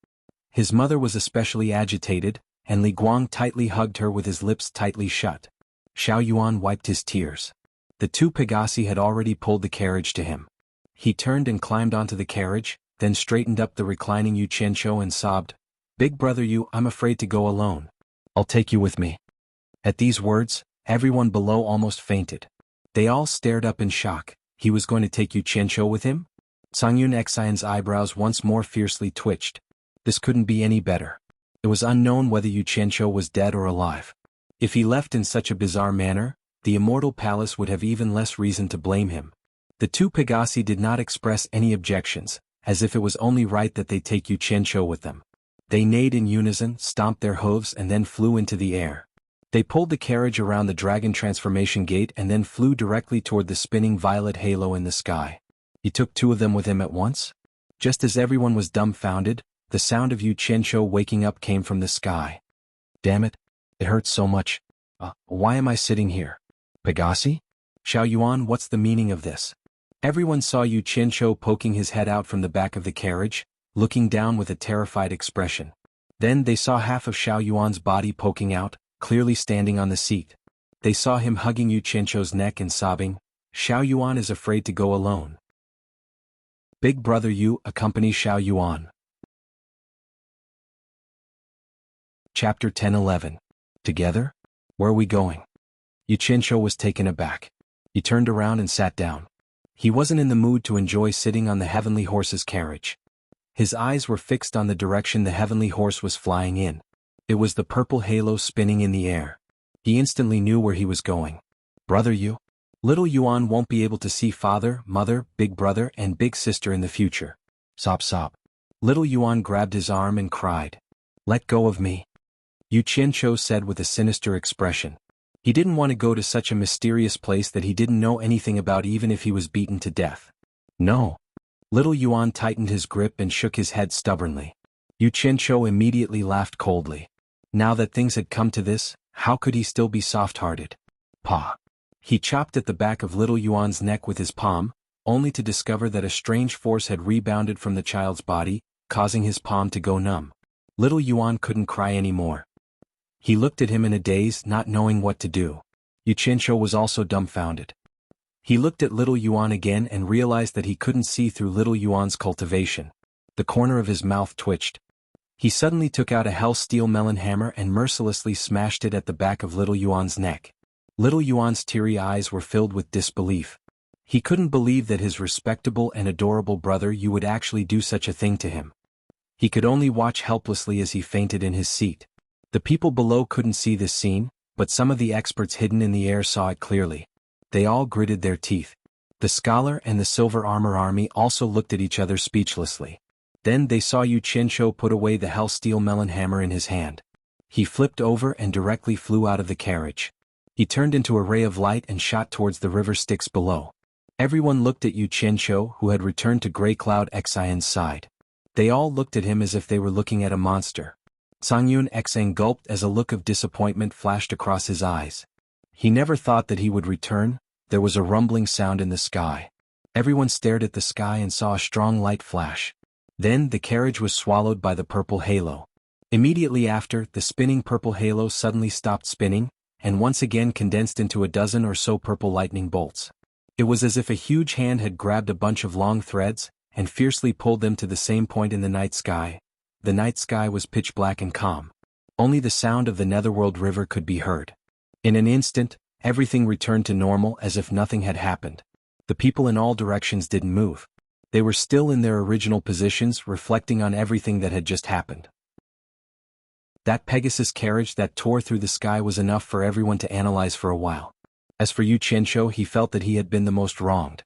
His mother was especially agitated, and Li Guang tightly hugged her with his lips tightly shut. Xiao Yuan wiped his tears. The two Pegasi had already pulled the carriage to him. He turned and climbed onto the carriage, then straightened up the reclining Yu Qianqiu and sobbed, "Big brother Yu, I'm afraid to go alone. I'll take you with me." At these words, everyone below almost fainted. They all stared up in shock. He was going to take Yu Qianqiu with him? Songyun Xian's eyebrows once more fiercely twitched. This couldn't be any better. It was unknown whether Yu Qianqiu was dead or alive. If he left in such a bizarre manner, the immortal palace would have even less reason to blame him. The two Pegasi did not express any objections, as if it was only right that they take Yu Qianqiu with them. They neighed in unison, stomped their hooves and then flew into the air. They pulled the carriage around the dragon transformation gate and then flew directly toward the spinning violet halo in the sky. He took two of them with him at once? Just as everyone was dumbfounded, the sound of Yu Qianqiu waking up came from the sky. Damn it. It hurts so much. Why am I sitting here? Pegasi? Xiao Yuan, what's the meaning of this? Everyone saw Yu Qianqiu poking his head out from the back of the carriage, looking down with a terrified expression. Then they saw half of Xiao Yuan's body poking out, clearly standing on the seat. They saw him hugging Yu Qianqiu's neck and sobbing, "Xiao Yuan is afraid to go alone. Big brother Yu, accompany Xiao Yuan." Chapter 10-11. Together? Where are we going? Yu Qianqiu was taken aback. He turned around and sat down. He wasn't in the mood to enjoy sitting on the heavenly horse's carriage. His eyes were fixed on the direction the heavenly horse was flying in. It was the purple halo spinning in the air. He instantly knew where he was going. Brother Yu? Little Yuan won't be able to see father, mother, big brother, and big sister in the future. Sob sob. Little Yuan grabbed his arm and cried. Let go of me. Yu Qianqiu said with a sinister expression. He didn't want to go to such a mysterious place that he didn't know anything about even if he was beaten to death. No. Little Yuan tightened his grip and shook his head stubbornly. Yu Qianqiu immediately laughed coldly. Now that things had come to this, how could he still be soft-hearted? Pa. He chopped at the back of little Yuan's neck with his palm, only to discover that a strange force had rebounded from the child's body, causing his palm to go numb. Little Yuan couldn't cry anymore. He looked at him in a daze, not knowing what to do. Yu Qianqiu was also dumbfounded. He looked at little Yuan again and realized that he couldn't see through little Yuan's cultivation. The corner of his mouth twitched. He suddenly took out a hell steel melon hammer and mercilessly smashed it at the back of little Yuan's neck. Little Yuan's teary eyes were filled with disbelief. He couldn't believe that his respectable and adorable brother Yu would actually do such a thing to him. He could only watch helplessly as he fainted in his seat. The people below couldn't see this scene, but some of the experts hidden in the air saw it clearly. They all gritted their teeth. The scholar and the silver armor army also looked at each other speechlessly. Then they saw Yu Qianqiu put away the hell steel melon hammer in his hand. He flipped over and directly flew out of the carriage. He turned into a ray of light and shot towards the river Styx below. Everyone looked at Yu Qianqiu, who had returned to Grey Cloud Xian's side. They all looked at him as if they were looking at a monster. Songyun Xian gulped as a look of disappointment flashed across his eyes. He never thought that he would return. There was a rumbling sound in the sky. Everyone stared at the sky and saw a strong light flash. Then the carriage was swallowed by the purple halo. Immediately after, the spinning purple halo suddenly stopped spinning, and once again condensed into a dozen or so purple lightning bolts. It was as if a huge hand had grabbed a bunch of long threads, and fiercely pulled them to the same point in the night sky. The night sky was pitch black and calm. Only the sound of the netherworld river could be heard. In an instant, everything returned to normal as if nothing had happened. The people in all directions didn't move. They were still in their original positions, reflecting on everything that had just happened. That Pegasus carriage that tore through the sky was enough for everyone to analyze for a while. As for Yu Qianqiu, he felt that he had been the most wronged.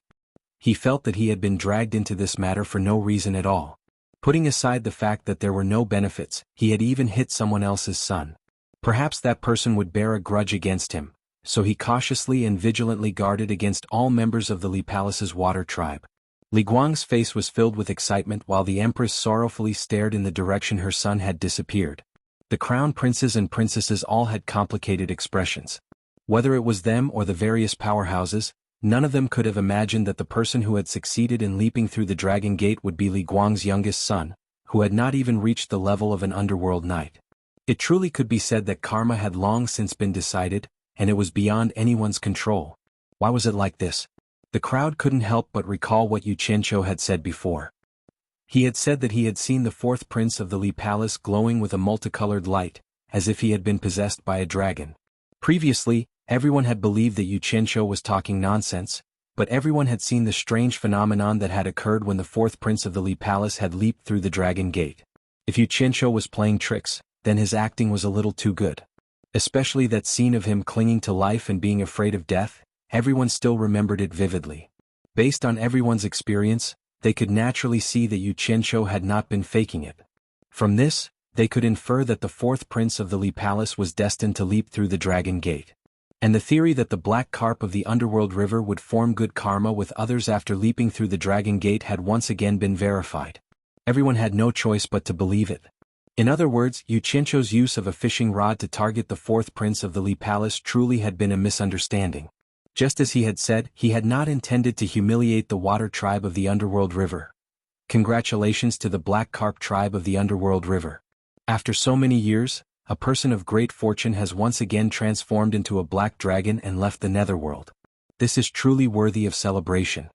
He felt that he had been dragged into this matter for no reason at all. Putting aside the fact that there were no benefits, he had even hit someone else's son. Perhaps that person would bear a grudge against him, so he cautiously and vigilantly guarded against all members of the Li Palace's water tribe. Li Guang's face was filled with excitement while the Empress sorrowfully stared in the direction her son had disappeared. The crown princes and princesses all had complicated expressions. Whether it was them or the various powerhouses, none of them could have imagined that the person who had succeeded in leaping through the Dragon Gate would be Li Guang's youngest son, who had not even reached the level of an underworld knight. It truly could be said that karma had long since been decided, and it was beyond anyone's control. Why was it like this? The crowd couldn't help but recall what Yu Qianqiu had said before. He had said that he had seen the fourth prince of the Li Palace glowing with a multicolored light, as if he had been possessed by a dragon. Previously, everyone had believed that Yu Qianqiu was talking nonsense, but everyone had seen the strange phenomenon that had occurred when the fourth prince of the Li Palace had leaped through the Dragon Gate. If Yu Qianqiu was playing tricks, then his acting was a little too good. Especially that scene of him clinging to life and being afraid of death, everyone still remembered it vividly. Based on everyone's experience, they could naturally see that Yu Qianqiu had not been faking it. From this, they could infer that the fourth prince of the Li Palace was destined to leap through the Dragon Gate. And the theory that the black carp of the underworld river would form good karma with others after leaping through the Dragon Gate had once again been verified. Everyone had no choice but to believe it. In other words, Yu Qianqiu's use of a fishing rod to target the fourth prince of the Li Palace truly had been a misunderstanding. Just as he had said, he had not intended to humiliate the water tribe of the underworld river. Congratulations to the black carp tribe of the underworld river. After so many years, a person of great fortune has once again transformed into a black dragon and left the netherworld. This is truly worthy of celebration.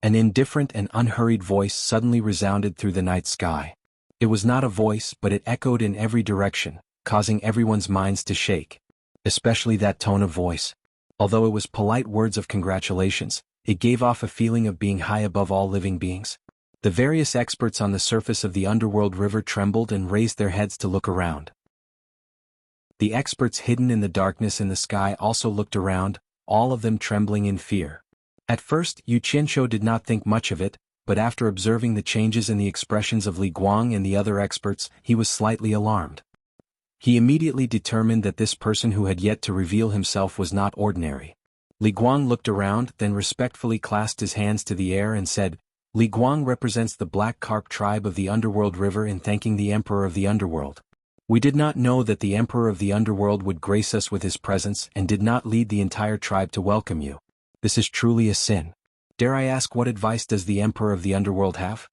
An indifferent and unhurried voice suddenly resounded through the night sky. It was not a voice, but it echoed in every direction, causing everyone's minds to shake. Especially that tone of voice. Although it was polite words of congratulations, it gave off a feeling of being high above all living beings. The various experts on the surface of the underworld river trembled and raised their heads to look around. The experts hidden in the darkness in the sky also looked around, all of them trembling in fear. At first, Yu Qianqiu did not think much of it, but after observing the changes in the expressions of Li Guang and the other experts, he was slightly alarmed. He immediately determined that this person who had yet to reveal himself was not ordinary. Li Guang looked around, then respectfully clasped his hands to the air and said, "Li Guang represents the black carp tribe of the underworld river in thanking the Emperor of the underworld. We did not know that the Emperor of the underworld would grace us with his presence and did not lead the entire tribe to welcome you. This is truly a sin. Dare I ask, what advice does the Emperor of the underworld have?"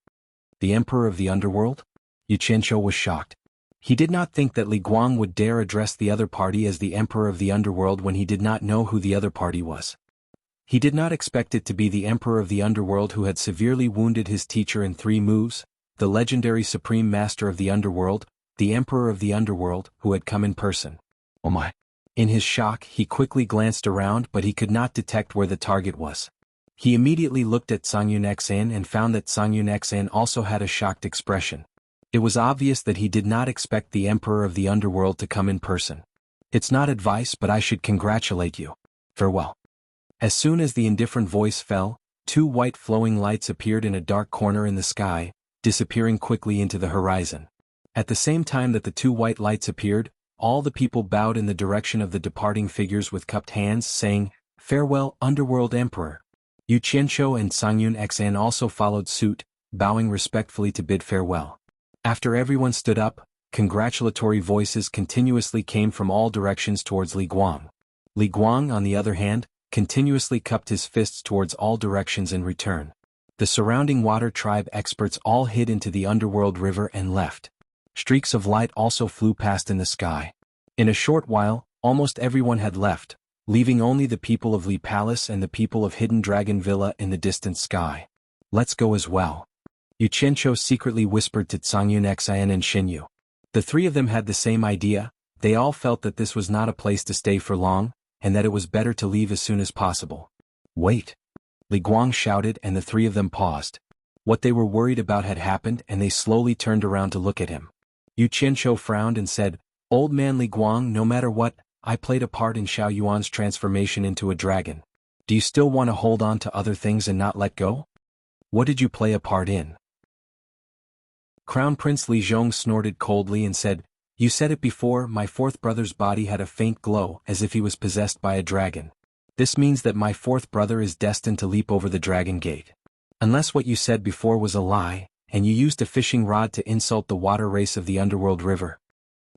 The Emperor of the underworld? Yu Qianqiu was shocked. He did not think that Li Guang would dare address the other party as the Emperor of the underworld when he did not know who the other party was. He did not expect it to be the Emperor of the underworld who had severely wounded his teacher in 3 moves, the legendary Supreme Master of the underworld, the Emperor of the underworld, who had come in person. Oh my! In his shock, he quickly glanced around, but he could not detect where the target was. He immediately looked at Songyun Xan and found that Songyun Xan also had a shocked expression. It was obvious that he did not expect the Emperor of the underworld to come in person. "It's not advice, but I should congratulate you. Farewell." As soon as the indifferent voice fell, 2 white flowing lights appeared in a dark corner in the sky, disappearing quickly into the horizon. At the same time that the 2 white lights appeared, all the people bowed in the direction of the departing figures with cupped hands, saying, "Farewell, Underworld Emperor." Yu Qianqiu and Songyun Xan also followed suit, bowing respectfully to bid farewell. After everyone stood up, congratulatory voices continuously came from all directions towards Li Guang. Li Guang, on the other hand, continuously cupped his fists towards all directions in return. The surrounding water tribe experts all hid into the underworld river and left. Streaks of light also flew past in the sky. In a short while, almost everyone had left, leaving only the people of Li Palace and the people of Hidden Dragon Villa in the distant sky. "Let's go as well," Yu Qianqiu secretly whispered to Songyun Xan and Xinyu. The 3 of them had the same idea. They all felt that this was not a place to stay for long, and that it was better to leave as soon as possible. "Wait!" Li Guang shouted, and the 3 of them paused. What they were worried about had happened and they slowly turned around to look at him. Yu Qianzhou frowned and said, "Old man Li Guang, no matter what, I played a part in Xiao Yuan's transformation into a dragon. Do you still want to hold on to other things and not let go? What did you play a part in?" Crown Prince Li Zhong snorted coldly and said, "You said it before, my fourth brother's body had a faint glow as if he was possessed by a dragon. This means that my fourth brother is destined to leap over the dragon gate. Unless what you said before was a lie, and you used a fishing rod to insult the water race of the underworld river."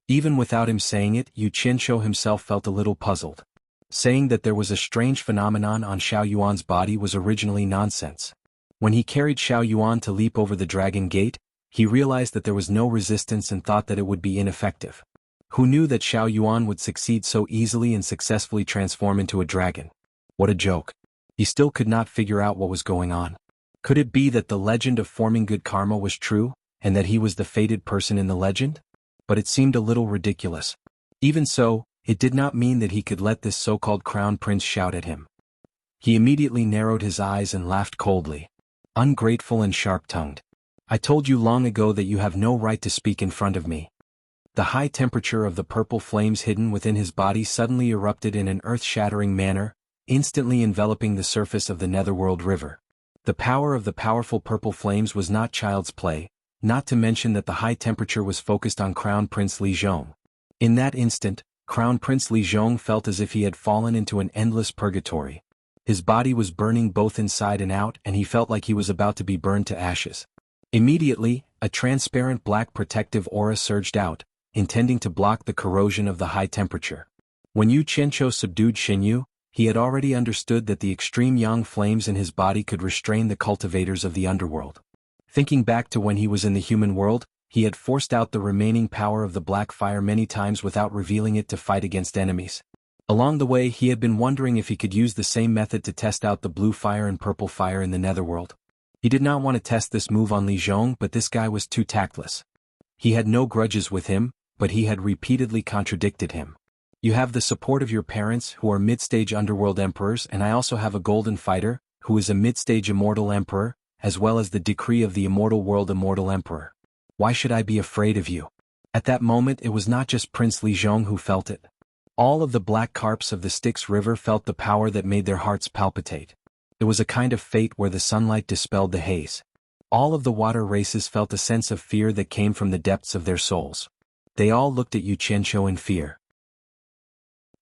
Even without him saying it, Yu Qianzhou himself felt a little puzzled. Saying that there was a strange phenomenon on Xiao Yuan's body was originally nonsense. When he carried Xiao Yuan to leap over the dragon gate, he realized that there was no resistance and thought that it would be ineffective. Who knew that Xiao Yuan would succeed so easily and successfully transform into a dragon? What a joke. He still could not figure out what was going on. Could it be that the legend of forming good karma was true, and that he was the fated person in the legend? But it seemed a little ridiculous. Even so, it did not mean that he could let this so-called crown prince shout at him. He immediately narrowed his eyes and laughed coldly. Ungrateful and sharp-tongued. I told you long ago that you have no right to speak in front of me. The high temperature of the purple flames hidden within his body suddenly erupted in an earth-shattering manner, instantly enveloping the surface of the netherworld river. The power of the powerful purple flames was not child's play, not to mention that the high temperature was focused on Crown Prince Li Zhong. In that instant, Crown Prince Li Zhong felt as if he had fallen into an endless purgatory. His body was burning both inside and out and he felt like he was about to be burned to ashes. Immediately, a transparent black protective aura surged out, intending to block the corrosion of the high temperature. When Yu Qianzhou subdued Xinyu, he had already understood that the extreme yang flames in his body could restrain the cultivators of the underworld. Thinking back to when he was in the human world, he had forced out the remaining power of the black fire many times without revealing it to fight against enemies. Along the way he had been wondering if he could use the same method to test out the blue fire and purple fire in the netherworld. He did not want to test this move on Li Zhong, but this guy was too tactless. He had no grudges with him, but he had repeatedly contradicted him. You have the support of your parents who are mid-stage underworld emperors, and I also have a golden fighter, who is a mid-stage immortal emperor, as well as the decree of the immortal world immortal emperor. Why should I be afraid of you? At that moment it was not just Prince Li Zhong who felt it. All of the black carps of the Styx River felt the power that made their hearts palpitate. It was a kind of fate where the sunlight dispelled the haze. All of the water races felt a sense of fear that came from the depths of their souls. They all looked at Yu Qianzhou in fear.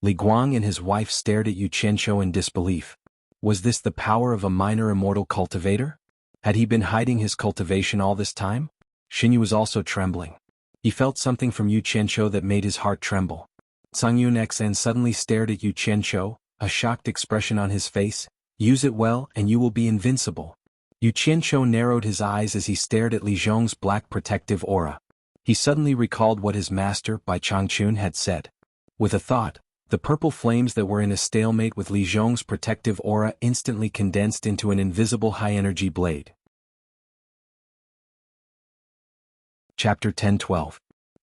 Li Guang and his wife stared at Yu Qianzhou in disbelief. Was this the power of a minor immortal cultivator? Had he been hiding his cultivation all this time? Xinyu was also trembling. He felt something from Yu Qianzhou that made his heart tremble. Cangyun Xen suddenly stared at Yu Qianzhou, a shocked expression on his face. Use it well and you will be invincible. Yu Qianzhou narrowed his eyes as he stared at Li Zhong's black protective aura. He suddenly recalled what his master, Bai Changchun, had said. With a thought, the purple flames that were in a stalemate with Li Zhong's protective aura instantly condensed into an invisible high-energy blade. Chapter 10-12.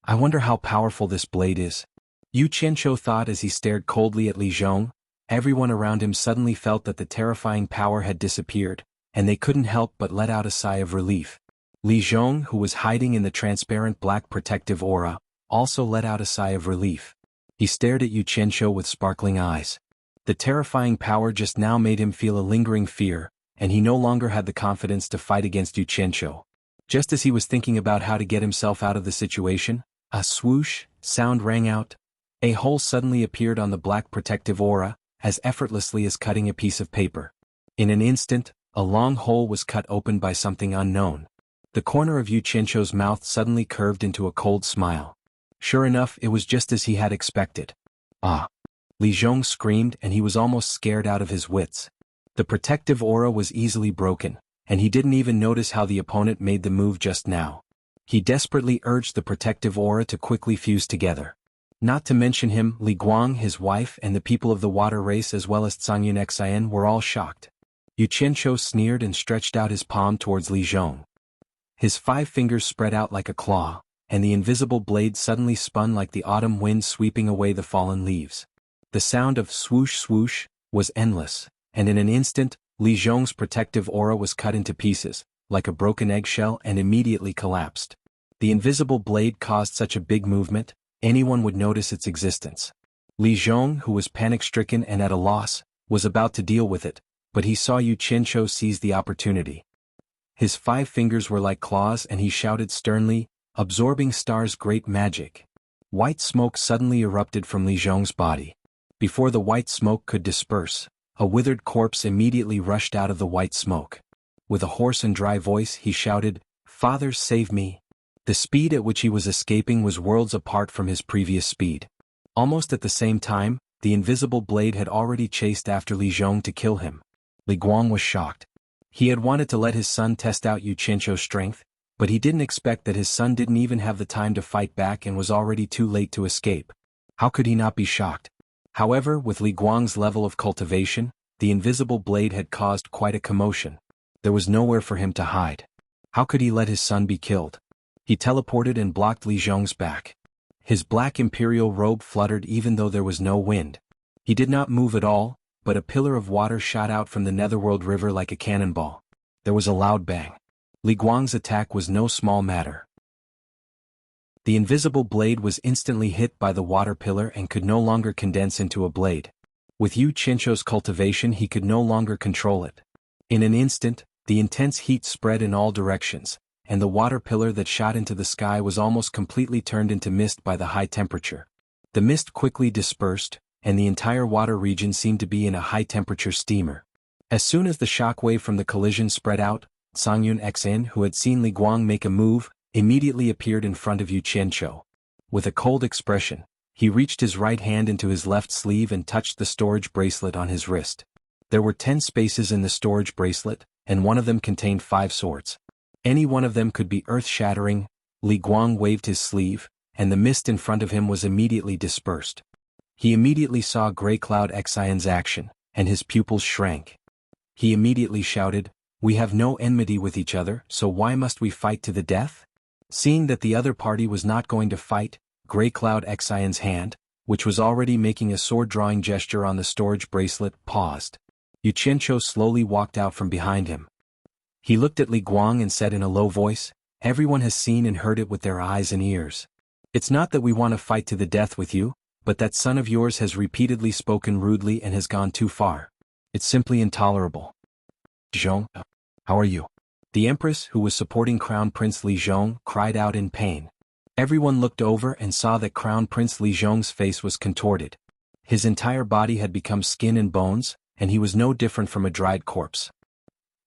I wonder how powerful this blade is. Yu Qianzhou thought as he stared coldly at Li Zhong. Everyone around him suddenly felt that the terrifying power had disappeared, and they couldn't help but let out a sigh of relief. Li Zhong, who was hiding in the transparent black protective aura, also let out a sigh of relief. He stared at Yu Qianzhou with sparkling eyes. The terrifying power just now made him feel a lingering fear, and he no longer had the confidence to fight against Yu Qianzhou. Just as he was thinking about how to get himself out of the situation, a swoosh sound rang out. A hole suddenly appeared on the black protective aura, as effortlessly as cutting a piece of paper. In an instant, a long hole was cut open by something unknown. The corner of Yu Qianzhou's mouth suddenly curved into a cold smile. Sure enough, it was just as he had expected. Ah! Li Zhong screamed and he was almost scared out of his wits. The protective aura was easily broken, and he didn't even notice how the opponent made the move just now. He desperately urged the protective aura to quickly fuse together. Not to mention him, Li Guang, his wife, and the people of the water race as well as Cangyun Xen were all shocked. Yu Qianzhou sneered and stretched out his palm towards Li Zhong. His 5 fingers spread out like a claw, and the invisible blade suddenly spun like the autumn wind sweeping away the fallen leaves. The sound of swoosh swoosh was endless, and in an instant, Li Zhong's protective aura was cut into pieces, like a broken eggshell, and immediately collapsed. The invisible blade caused such a big movement, anyone would notice its existence. Li Zhong, who was panic-stricken and at a loss, was about to deal with it, but he saw Yu Qianqiu seize the opportunity. His 5 fingers were like claws and he shouted sternly, "Absorbing Star's great magic." White smoke suddenly erupted from Li Zhong's body. Before the white smoke could disperse, a withered corpse immediately rushed out of the white smoke. With a hoarse and dry voice he shouted, "Father, save me." The speed at which he was escaping was worlds apart from his previous speed. Almost at the same time, the invisible blade had already chased after Li Zhong to kill him. Li Guang was shocked. He had wanted to let his son test out Yu Qianqiu's strength, but he didn't expect that his son didn't even have the time to fight back and was already too late to escape. How could he not be shocked? However, with Li Guang's level of cultivation, the invisible blade had caused quite a commotion. There was nowhere for him to hide. How could he let his son be killed? He teleported and blocked Li Zhong's back. His black imperial robe fluttered even though there was no wind. He did not move at all, but a pillar of water shot out from the Netherworld River like a cannonball. There was a loud bang. Li Guang's attack was no small matter. The invisible blade was instantly hit by the water pillar and could no longer condense into a blade. With Yu Qianqiu's cultivation he could no longer control it. In an instant, the intense heat spread in all directions, and the water pillar that shot into the sky was almost completely turned into mist by the high temperature. The mist quickly dispersed, and the entire water region seemed to be in a high-temperature steamer. As soon as the shockwave from the collision spread out, Songyun Xin, who had seen Li Guang make a move, immediately appeared in front of Yu Qianqiu. With a cold expression, he reached his right hand into his left sleeve and touched the storage bracelet on his wrist. There were 10 spaces in the storage bracelet, and one of them contained 5 swords. Any one of them could be earth-shattering. Li Guang waved his sleeve, and the mist in front of him was immediately dispersed. He immediately saw Grey Cloud Xion's action, and his pupils shrank. He immediately shouted, "We have no enmity with each other, so why must we fight to the death?" Seeing that the other party was not going to fight, Grey Cloud Xion's hand, which was already making a sword-drawing gesture on the storage bracelet, paused. Yu Qianqiu slowly walked out from behind him. He looked at Li Guang and said in a low voice, "Everyone has seen and heard it with their eyes and ears. It's not that we want to fight to the death with you, but that son of yours has repeatedly spoken rudely and has gone too far. It's simply intolerable." "Zhong, how are you?" The Empress, who was supporting Crown Prince Li Zhong, cried out in pain. Everyone looked over and saw that Crown Prince Li Zhong's face was contorted. His entire body had become skin and bones, and he was no different from a dried corpse.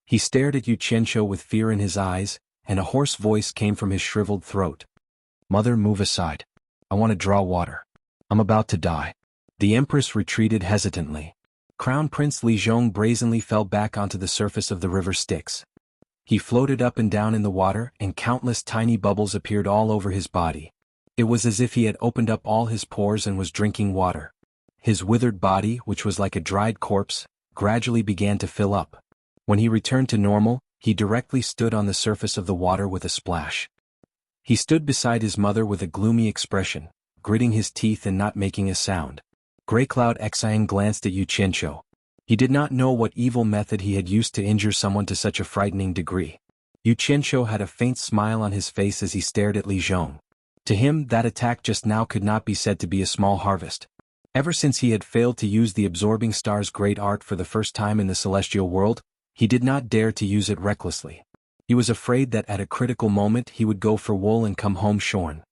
He stared at Yu Qianqiu with fear in his eyes, and a hoarse voice came from his shriveled throat. "Mother, move aside. I want to draw water. I'm about to die." The Empress retreated hesitantly. Crown Prince Li Zhong brazenly fell back onto the surface of the river Styx. He floated up and down in the water, and countless tiny bubbles appeared all over his body. It was as if he had opened up all his pores and was drinking water. His withered body, which was like a dried corpse, gradually began to fill up. When he returned to normal, he directly stood on the surface of the water with a splash. He stood beside his mother with a gloomy expression, gritting his teeth and not making a sound. Grey Cloud Xian glanced at Yu Qianqiu. He did not know what evil method he had used to injure someone to such a frightening degree. Yu Qianqiu had a faint smile on his face as he stared at Li Zhong. To him, that attack just now could not be said to be a small harvest. Ever since he had failed to use the Absorbing Star's great art for the first time in the celestial world, he did not dare to use it recklessly. He was afraid that at a critical moment he would go for wool and come home shorn.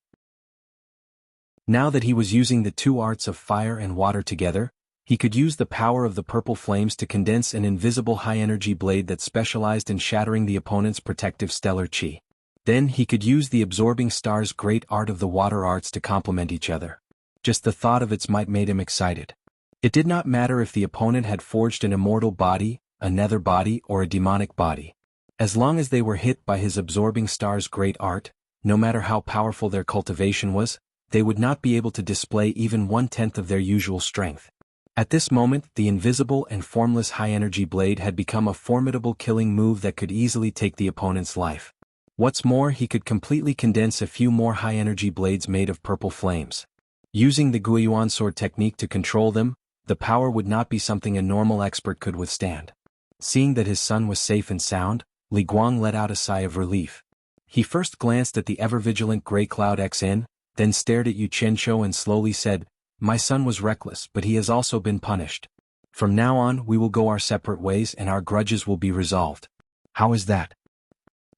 Now that he was using the 2 arts of fire and water together, he could use the power of the purple flames to condense an invisible high-energy blade that specialized in shattering the opponent's protective stellar chi. Then he could use the Absorbing Star's great art of the water arts to complement each other. Just the thought of its might made him excited. It did not matter if the opponent had forged an immortal body, a nether body, or a demonic body. As long as they were hit by his Absorbing Star's great art, no matter how powerful their cultivation was, they would not be able to display even 1/10 of their usual strength. At this moment, the invisible and formless high-energy blade had become a formidable killing move that could easily take the opponent's life. What's more, he could completely condense a few more high-energy blades made of purple flames. Using the Guiyuan sword technique to control them, the power would not be something a normal expert could withstand. Seeing that his son was safe and sound, Li Guang let out a sigh of relief. He first glanced at the ever-vigilant gray cloud XN, then stared at Yu Qianzhou and slowly said, "My son was reckless, but he has also been punished. From now on we will go our separate ways and our grudges will be resolved." "How is that?"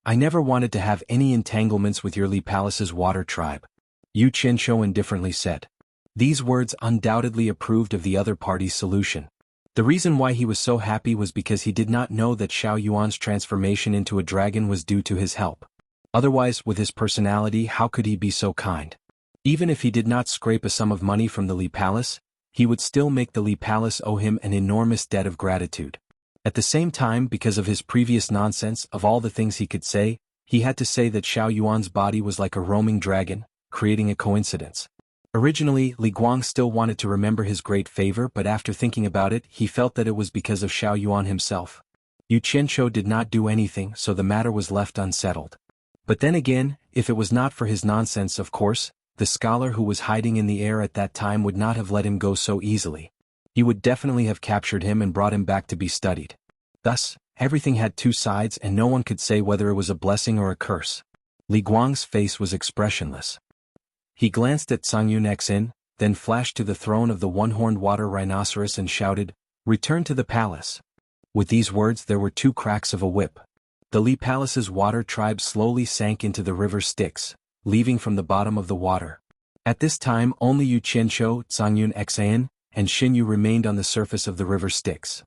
"I never wanted to have any entanglements with your Li Palace's water tribe," Yu Qianzhou indifferently said. These words undoubtedly approved of the other party's solution. The reason why he was so happy was because he did not know that Xiao Yuan's transformation into a dragon was due to his help. Otherwise, with his personality, how could he be so kind? Even if he did not scrape a sum of money from the Li Palace, he would still make the Li Palace owe him an enormous debt of gratitude. At the same time, because of his previous nonsense, of all the things he could say, he had to say that Xiao Yuan's body was like a roaming dragon, creating a coincidence. Originally, Li Guang still wanted to remember his great favor, but after thinking about it, he felt that it was because of Xiao Yuan himself. Yu Qianzhou did not do anything, so the matter was left unsettled. But then again, if it was not for his nonsense, of course, the scholar who was hiding in the air at that time would not have let him go so easily. He would definitely have captured him and brought him back to be studied. Thus, everything had two sides and no one could say whether it was a blessing or a curse. Li Guang's face was expressionless. He glanced at Songyun Xin, then flashed to the throne of the one-horned water rhinoceros and shouted, "Return to the palace." With these words there were two cracks of a whip. The Li Palace's water tribe slowly sank into the river Styx, leaving from the bottom of the water. At this time only Yu Qianzhou, Songyun Xin, and Xinyu remained on the surface of the river Styx.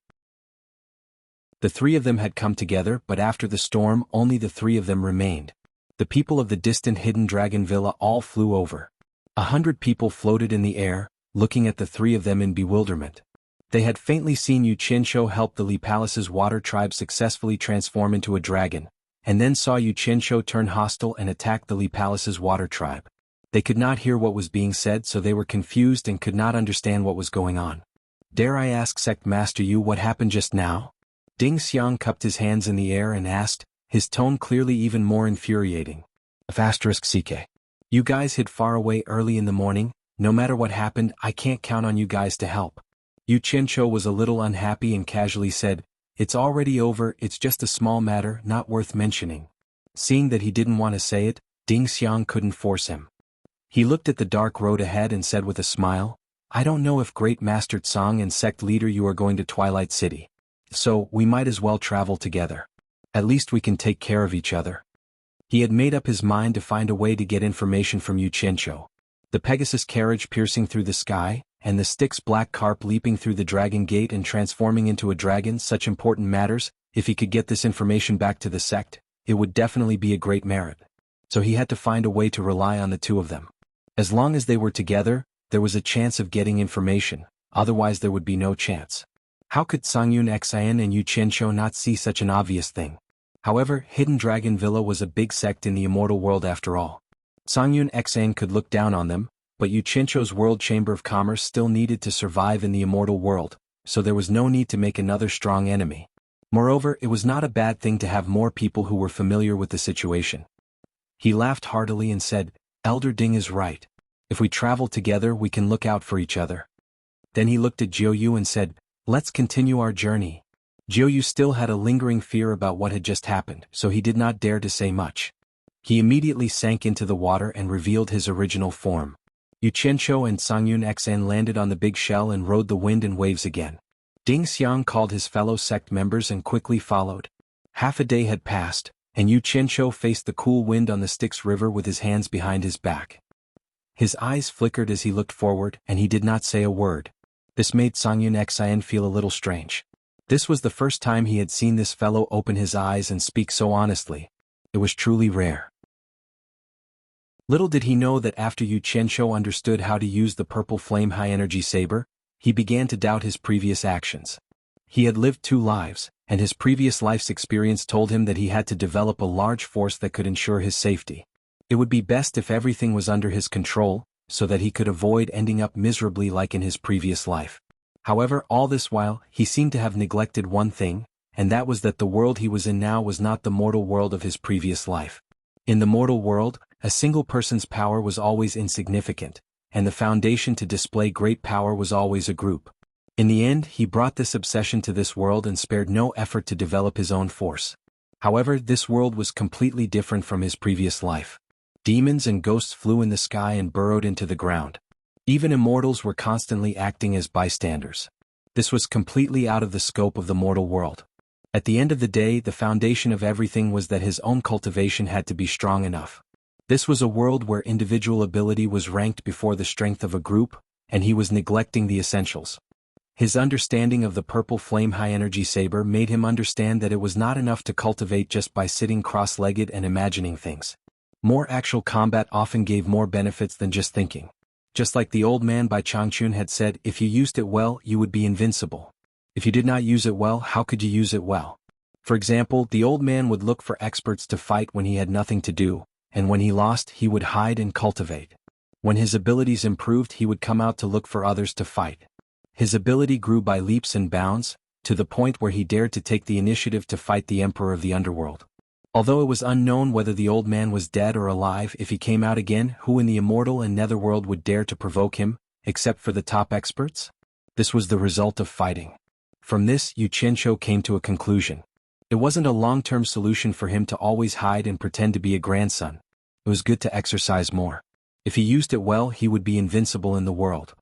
The three of them had come together, but after the storm only the three of them remained. The people of the distant hidden dragon villa all flew over. 100 people floated in the air, looking at the three of them in bewilderment. They had faintly seen Yu Qianzhou help the Li Palace's water tribe successfully transform into a dragon, and then saw Yu Qianzhou turn hostile and attack the Li Palace's water tribe. They could not hear what was being said, so they were confused and could not understand what was going on. "Dare I ask, Sect Master Yu, what happened just now?" Ding Xiang cupped his hands in the air and asked, his tone clearly even more infuriating. "CK. You guys hid far away early in the morning. No matter what happened, I can't count on you guys to help." Yu Qianzhou was a little unhappy and casually said, "It's already over, it's just a small matter, not worth mentioning." Seeing that he didn't want to say it, Ding Xiang couldn't force him. He looked at the dark road ahead and said with a smile, "I don't know if Great Master Tsang and Sect Leader you are going to Twilight City. So, we might as well travel together. At least we can take care of each other." He had made up his mind to find a way to get information from Yu Qianzhou. The Pegasus carriage piercing through the sky, and the Styx black carp leaping through the dragon gate and transforming into a dragon, such important matters. If he could get this information back to the sect, it would definitely be a great merit. So he had to find a way to rely on the two of them. As long as they were together, there was a chance of getting information, otherwise there would be no chance. How could Songyun Xin and Yu Qianzhou not see such an obvious thing? However, Hidden Dragon Villa was a big sect in the immortal world after all. Songyun Xin could look down on them, but Yu Qianzhou's World Chamber of Commerce still needed to survive in the immortal world, so there was no need to make another strong enemy. Moreover, it was not a bad thing to have more people who were familiar with the situation. He laughed heartily and said, "Elder Ding is right. If we travel together we can look out for each other." Then he looked at Jiuyu and said, "Let's continue our journey." Jiuyu still had a lingering fear about what had just happened, so he did not dare to say much. He immediately sank into the water and revealed his original form. Yu Qianzhou and Songyun Xin landed on the big shell and rode the wind and waves again. Ding Xiang called his fellow sect members and quickly followed. Half a day had passed, and Yu Qianzhou faced the cool wind on the Styx River with his hands behind his back. His eyes flickered as he looked forward, and he did not say a word. This made Songyun Xin feel a little strange. This was the first time he had seen this fellow open his eyes and speak so honestly. It was truly rare. Little did he know that after Yu Qianzhou understood how to use the purple flame high-energy saber, he began to doubt his previous actions. He had lived 2 lives, and his previous life's experience told him that he had to develop a large force that could ensure his safety. It would be best if everything was under his control, so that he could avoid ending up miserably like in his previous life. However, all this while, he seemed to have neglected one thing, and that was that the world he was in now was not the mortal world of his previous life. In the mortal world, a single person's power was always insignificant, and the foundation to display great power was always a group. In the end, he brought this obsession to this world and spared no effort to develop his own force. However, this world was completely different from his previous life. Demons and ghosts flew in the sky and burrowed into the ground. Even immortals were constantly acting as bystanders. This was completely out of the scope of the mortal world. At the end of the day, the foundation of everything was that his own cultivation had to be strong enough. This was a world where individual ability was ranked before the strength of a group, and he was neglecting the essentials. His understanding of the purple flame high-energy saber made him understand that it was not enough to cultivate just by sitting cross-legged and imagining things. More actual combat often gave more benefits than just thinking. Just like the old man by Changchun had said, if you used it well, you would be invincible. If you did not use it well, how could you use it well? For example, the old man would look for experts to fight when he had nothing to do, and when he lost, he would hide and cultivate. When his abilities improved, he would come out to look for others to fight. His ability grew by leaps and bounds, to the point where he dared to take the initiative to fight the emperor of the underworld. Although it was unknown whether the old man was dead or alive, if he came out again, who in the immortal and netherworld would dare to provoke him, except for the top experts? This was the result of fighting. From this, Yu Qianqiu came to a conclusion. It wasn't a long-term solution for him to always hide and pretend to be a grandson. It was good to exercise more. If he used it well, he would be invincible in the world.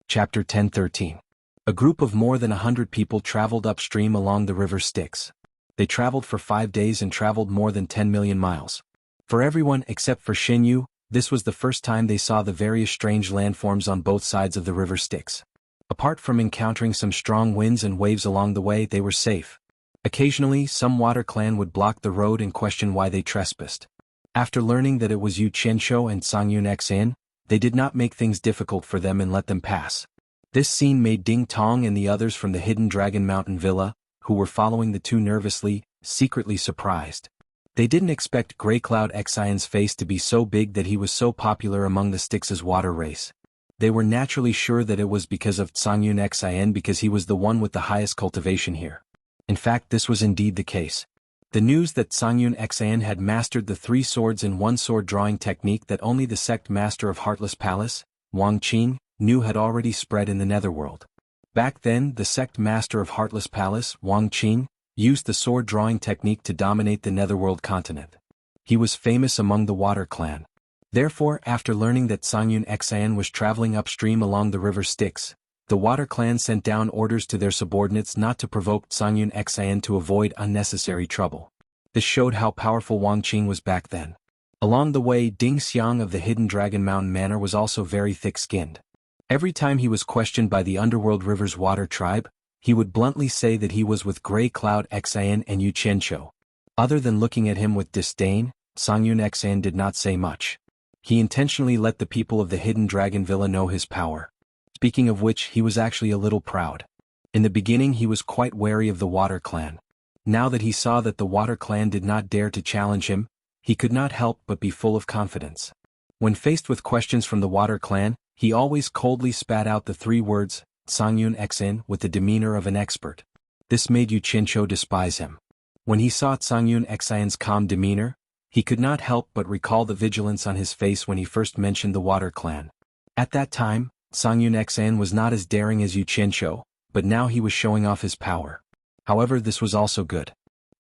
Chapter 10:13. A group of more than 100 people traveled upstream along the river Styx. They traveled for 5 days and traveled more than 10 million miles. For everyone except for Xinyu, this was the first time they saw the various strange landforms on both sides of the river Styx. Apart from encountering some strong winds and waves along the way, they were safe. Occasionally, some water clan would block the road and question why they trespassed. After learning that it was Yu Qianqiu and Songyun Xin, they did not make things difficult for them and let them pass. This scene made Ding Tong and the others from the Hidden Dragon Mountain Villa, who were following the two nervously, secretly surprised. They didn't expect Grey Cloud Xian's face to be so big that he was so popular among the Styx's water race. They were naturally sure that it was because of Songyun Xin because he was the one with the highest cultivation here. In fact, this was indeed the case. The news that Songyun Xin had mastered the 3 swords in 1 sword drawing technique that only the sect master of Heartless Palace, Wang Qing, knew had already spread in the netherworld. Back then, the sect master of Heartless Palace, Wang Qing, used the sword drawing technique to dominate the netherworld continent. He was famous among the water clan. Therefore, after learning that Songyun Xin was traveling upstream along the river Styx, the water clan sent down orders to their subordinates not to provoke Songyun Xin to avoid unnecessary trouble. This showed how powerful Wang Qing was back then. Along the way, Ding Xiang of the Hidden Dragon Mountain Manor was also very thick-skinned. Every time he was questioned by the Underworld River's water tribe, he would bluntly say that he was with Grey Cloud Xin and Yu Qianqiu. Other than looking at him with disdain, Songyun Xin did not say much. He intentionally let the people of the Hidden Dragon Villa know his power. Speaking of which, he was actually a little proud. In the beginning he was quite wary of the water clan. Now that he saw that the water clan did not dare to challenge him, he could not help but be full of confidence. When faced with questions from the water clan, he always coldly spat out the 3 words, Songyun Xin, with the demeanor of an expert. This made Yu Qianqiu despise him. When he saw Songyun Xin's calm demeanor, he could not help but recall the vigilance on his face when he first mentioned the water clan. At that time, Songyun Xin was not as daring as Yu Qianqiu, but now he was showing off his power. However, this was also good.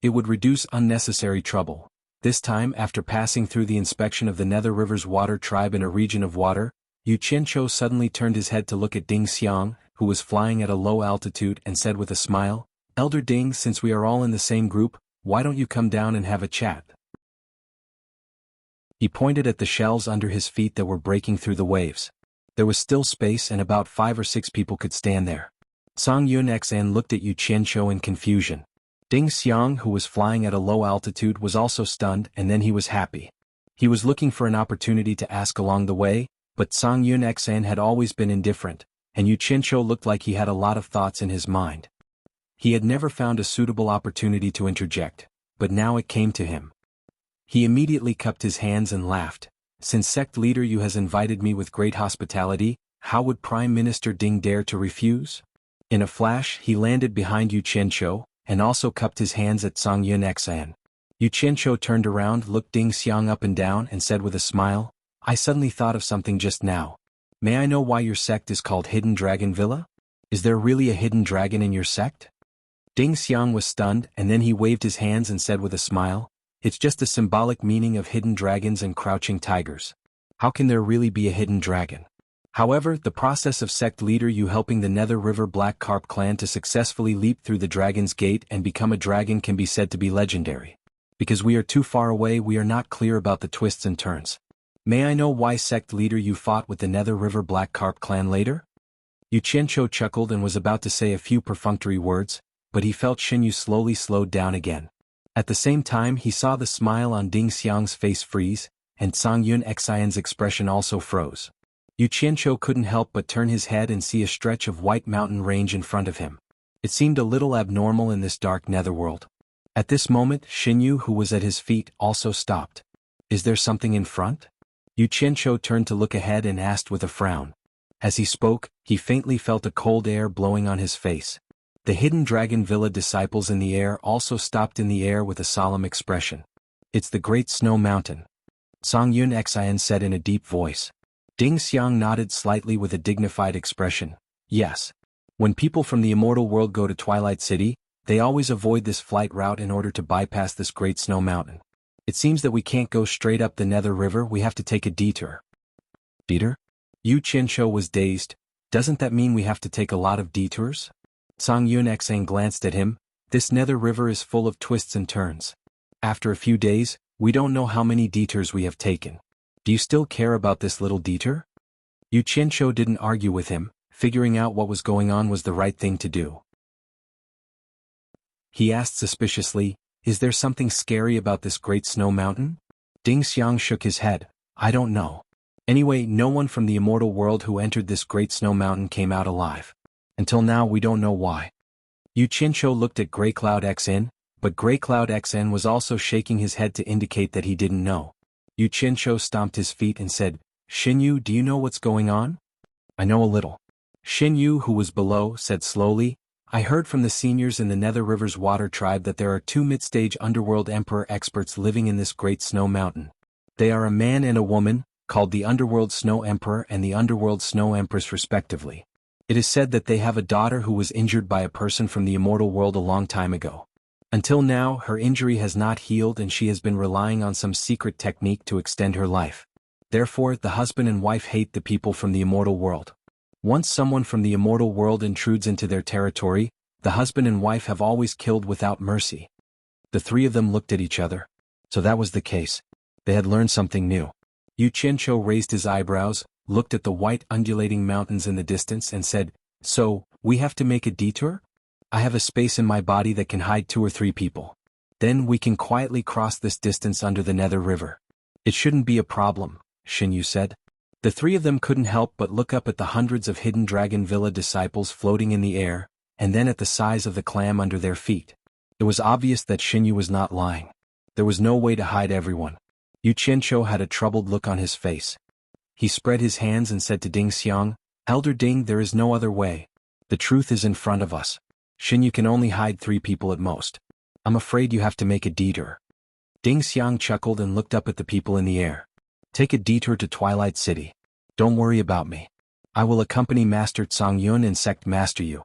It would reduce unnecessary trouble. This time, after passing through the inspection of the Nether River's water tribe in a region of water, Yu Qianqiu suddenly turned his head to look at Ding Xiang, who was flying at a low altitude, and said with a smile, "Elder Ding, since we are all in the same group, why don't you come down and have a chat?" He pointed at the shells under his feet that were breaking through the waves. There was still space and about 5 or 6 people could stand there. Songyun Xin looked at Yu Qianqiu in confusion. Ding Xiang, who was flying at a low altitude, was also stunned, and then he was happy. He was looking for an opportunity to ask along the way, but Songyun Xin had always been indifferent, and Yu Qianqiu looked like he had a lot of thoughts in his mind. He had never found a suitable opportunity to interject, but now it came to him. He immediately cupped his hands and laughed. "Since sect leader Yu has invited me with great hospitality, how would Prime Minister Ding dare to refuse?" In a flash, he landed behind Yu Qianqiu, and also cupped his hands at Songyun Xin. Yu Qianqiu turned around, looked Ding Xiang up and down, and said with a smile, "I suddenly thought of something just now. May I know why your sect is called Hidden Dragon Villa? Is there really a hidden dragon in your sect?" Ding Xiang was stunned, and then he waved his hands and said with a smile, "It's just a symbolic meaning of hidden dragons and crouching tigers. How can there really be a hidden dragon?" However, the process of sect leader Yu helping the Nether River Black Carp clan to successfully leap through the Dragon's Gate and become a dragon can be said to be legendary. Because we are too far away, we are not clear about the twists and turns. May I know why sect leader Yu fought with the Nether River Black Carp clan later? Yu Qianqiu chuckled and was about to say a few perfunctory words, but he felt Xinyu slowly slowed down again. At the same time, he saw the smile on Ding Xiang's face freeze, and Cang Yun Xian's expression also froze. Yu Qianqiu couldn't help but turn his head and see a stretch of white mountain range in front of him. It seemed a little abnormal in this dark netherworld. At this moment, Xinyu, who was at his feet, also stopped. Is there something in front? Yu Qianqiu turned to look ahead and asked with a frown. As he spoke, he faintly felt a cold air blowing on his face. The hidden Dragon Villa disciples in the air also stopped in the air with a solemn expression. It's the Great Snow Mountain. Cang Yun Xian said in a deep voice. Ding Xiang nodded slightly with a dignified expression. Yes. When people from the immortal world go to Twilight City, they always avoid this flight route in order to bypass this Great Snow Mountain. It seems that we can't go straight up the Nether River, we have to take a detour. Detour? Yu Qianqiu was dazed. Doesn't that mean we have to take a lot of detours? Cang Yun Xian glanced at him. This Nether River is full of twists and turns. After a few days, we don't know how many detours we have taken. Do you still care about this little detour? Yu Qianqiu didn't argue with him. Figuring out what was going on was the right thing to do. He asked suspiciously, is there something scary about this Great Snow Mountain? Ding Xiang shook his head. I don't know. Anyway, no one from the immortal world who entered this Great Snow Mountain came out alive. Until now we don't know why. Yu Qianqiu looked at Grey Cloud Xin, but Grey Cloud Xin was also shaking his head to indicate that he didn't know. Yu Qianqiu stomped his feet and said, Xinyu, do you know what's going on? I know a little. Xinyu, who was below, said slowly, I heard from the seniors in the Nether River's water tribe that there are 2 mid-stage underworld emperor experts living in this Great Snow Mountain. They are a man and a woman, called the Underworld Snow Emperor and the Underworld Snow Empress respectively. It is said that they have a daughter who was injured by a person from the immortal world a long time ago. Until now, her injury has not healed and she has been relying on some secret technique to extend her life. Therefore, the husband and wife hate the people from the immortal world. Once someone from the immortal world intrudes into their territory, the husband and wife have always killed without mercy. The 3 of them looked at each other. So that was the case. They had learned something new. Yu Qianqiu raised his eyebrows, looked at the white undulating mountains in the distance and said, So, we have to make a detour? I have a space in my body that can hide 2 or 3 people. Then we can quietly cross this distance under the Nether River. It shouldn't be a problem, Xinyu said. The 3 of them couldn't help but look up at the hundreds of hidden Dragon Villa disciples floating in the air, and then at the size of the clam under their feet. It was obvious that Xinyu was not lying. There was no way to hide everyone. Yu Qianqiu had a troubled look on his face. He spread his hands and said to Ding Xiang, Elder Ding, there is no other way. The truth is in front of us. Xinyu can only hide 3 people at most. I'm afraid you have to make a detour. Ding Xiang chuckled and looked up at the people in the air. Take a detour to Twilight City. Don't worry about me. I will accompany Master Cang Yun and Sect Master Yu.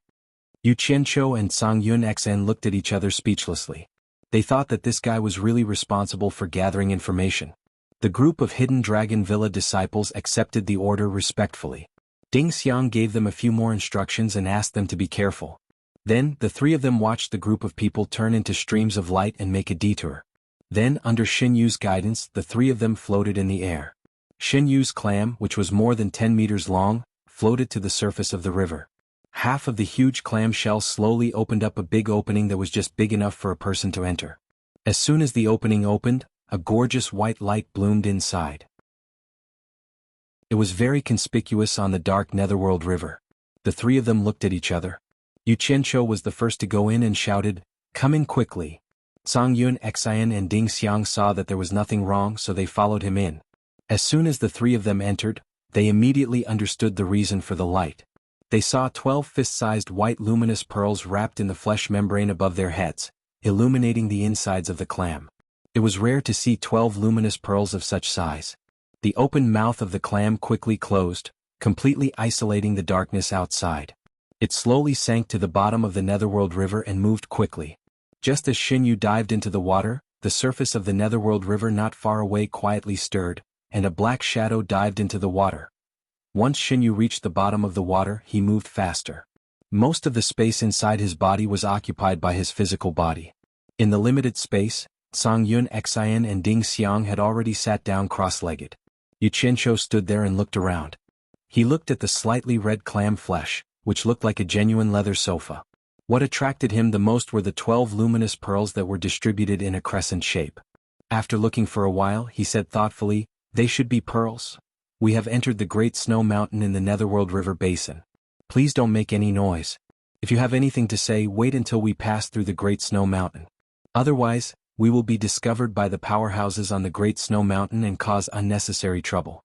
Yu Qianqiu and Cang Yun Xian looked at each other speechlessly. They thought that this guy was really responsible for gathering information. The group of hidden Dragon Villa disciples accepted the order respectfully. Ding Xiang gave them a few more instructions and asked them to be careful. Then, the 3 of them watched the group of people turn into streams of light and make a detour. Then, under Xinyu's guidance, the 3 of them floated in the air. Xinyu's clam, which was more than 10 meters long, floated to the surface of the river. Half of the huge clam shell slowly opened up a big opening that was just big enough for a person to enter. As soon as the opening opened, a gorgeous white light bloomed inside. It was very conspicuous on the dark netherworld river. The 3 of them looked at each other. Yu Qianqiu was the first to go in and shouted, Come in quickly. Cang Yun Xian and Ding Xiang saw that there was nothing wrong, so they followed him in. As soon as the 3 of them entered, they immediately understood the reason for the light. They saw 12 fist-sized white luminous pearls wrapped in the flesh membrane above their heads, illuminating the insides of the clam. It was rare to see 12 luminous pearls of such size. The open mouth of the clam quickly closed, completely isolating the darkness outside. It slowly sank to the bottom of the Netherworld River and moved quickly. Just as Xinyu dived into the water, the surface of the Netherworld River not far away quietly stirred, and a black shadow dived into the water. Once Xinyu reached the bottom of the water, he moved faster. Most of the space inside his body was occupied by his physical body. In the limited space, Song Yun Xian and Ding Xiang had already sat down cross-legged. Yu Qianzhou stood there and looked around. He looked at the slightly red clam flesh, which looked like a genuine leather sofa. What attracted him the most were the 12 luminous pearls that were distributed in a crescent shape. After looking for a while, he said thoughtfully, "They should be pearls. We have entered the Great Snow Mountain in the Netherworld River Basin. Please don't make any noise. If you have anything to say, wait until we pass through the Great Snow Mountain. Otherwise, we will be discovered by the powerhouses on the Great Snow Mountain and cause unnecessary trouble."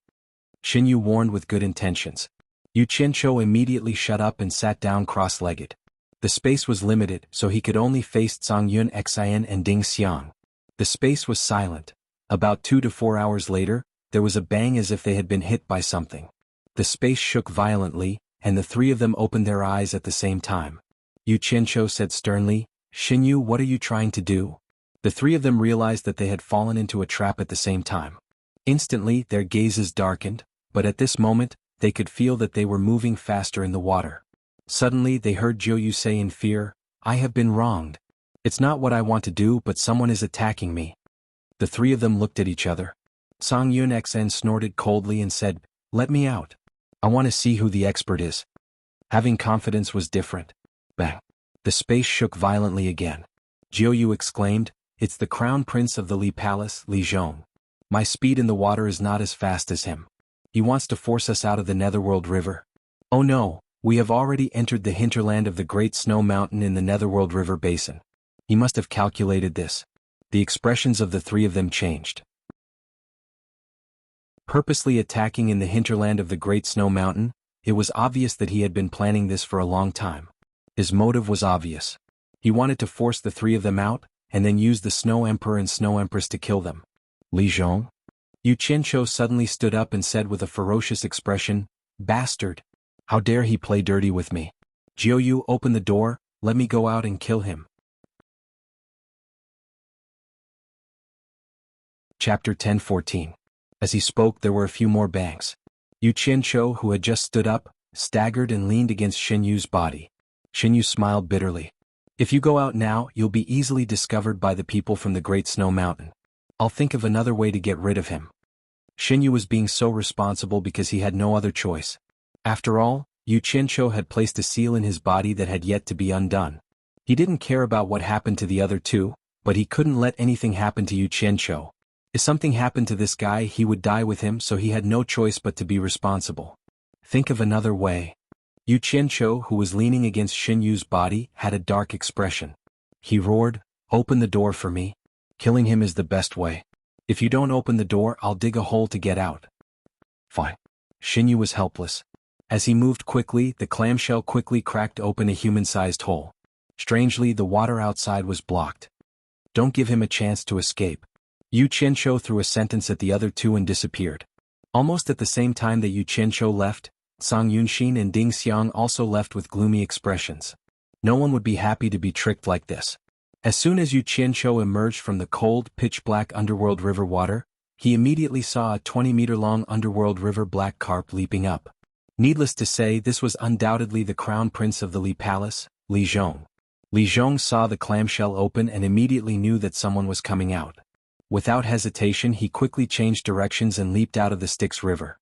Xinyu warned with good intentions. Yu Qianzhou immediately shut up and sat down cross-legged. The space was limited, so he could only face Song Yun Xian and Ding Xiang. The space was silent. About 2 to 4 hours later, there was a bang as if they had been hit by something. The space shook violently, and the three of them opened their eyes at the same time. Yu Qianzhou said sternly, "Xinyu, what are you trying to do?" The three of them realized that they had fallen into a trap at the same time. Instantly, their gazes darkened, but at this moment, they could feel that they were moving faster in the water. Suddenly they heard Jiuyu say in fear, "I have been wronged. It's not what I want to do, but someone is attacking me." The three of them looked at each other. Song Yun Xen snorted coldly and said, "Let me out. I want to see who the expert is." Having confidence was different. Bang. The space shook violently again. Jiuyu exclaimed, "It's the crown prince of the Li Palace, Li Zhong. My speed in the water is not as fast as him. He wants to force us out of the Netherworld River. Oh no, we have already entered the hinterland of the Great Snow Mountain in the Netherworld River Basin. He must have calculated this." The expressions of the three of them changed. Purposely attacking in the hinterland of the Great Snow Mountain, it was obvious that he had been planning this for a long time. His motive was obvious. He wanted to force the three of them out, and then use the Snow Emperor and Snow Empress to kill them. Li Zhong? Yu Qianzhou suddenly stood up and said with a ferocious expression, "Bastard! How dare he play dirty with me? Jiuyu, open the door, let me go out and kill him." Chapter 10:14. As he spoke, there were a few more bangs. Yu Qianzhou, who had just stood up, staggered and leaned against Xinyu's body. Xinyu smiled bitterly. "If you go out now, you'll be easily discovered by the people from the Great Snow Mountain. I'll think of another way to get rid of him." Xinyu was being so responsible because he had no other choice. After all, Yu Qianzhou had placed a seal in his body that had yet to be undone. He didn't care about what happened to the other two, but he couldn't let anything happen to Yu Qianzhou. If something happened to this guy, he would die with him, so he had no choice but to be responsible. Think of another way. Yu Qianzhou, who was leaning against Xinyu's body, had a dark expression. He roared, "Open the door for me. Killing him is the best way. If you don't open the door, I'll dig a hole to get out." Fine. Xinyu was helpless. As he moved quickly, the clamshell quickly cracked open a human-sized hole. Strangely, the water outside was blocked. "Don't give him a chance to escape." Yu Qianzhou threw a sentence at the other two and disappeared. Almost at the same time that Yu Qianzhou left, Song Yunxin and Ding Xiang also left with gloomy expressions. No one would be happy to be tricked like this. As soon as Yu Qianzhou emerged from the cold, pitch-black underworld river water, he immediately saw a 20-meter-long underworld river black carp leaping up. Needless to say, this was undoubtedly the crown prince of the Li Palace, Li Zhong. Li Zhong saw the clamshell open and immediately knew that someone was coming out. Without hesitation, he quickly changed directions and leaped out of the Styx River.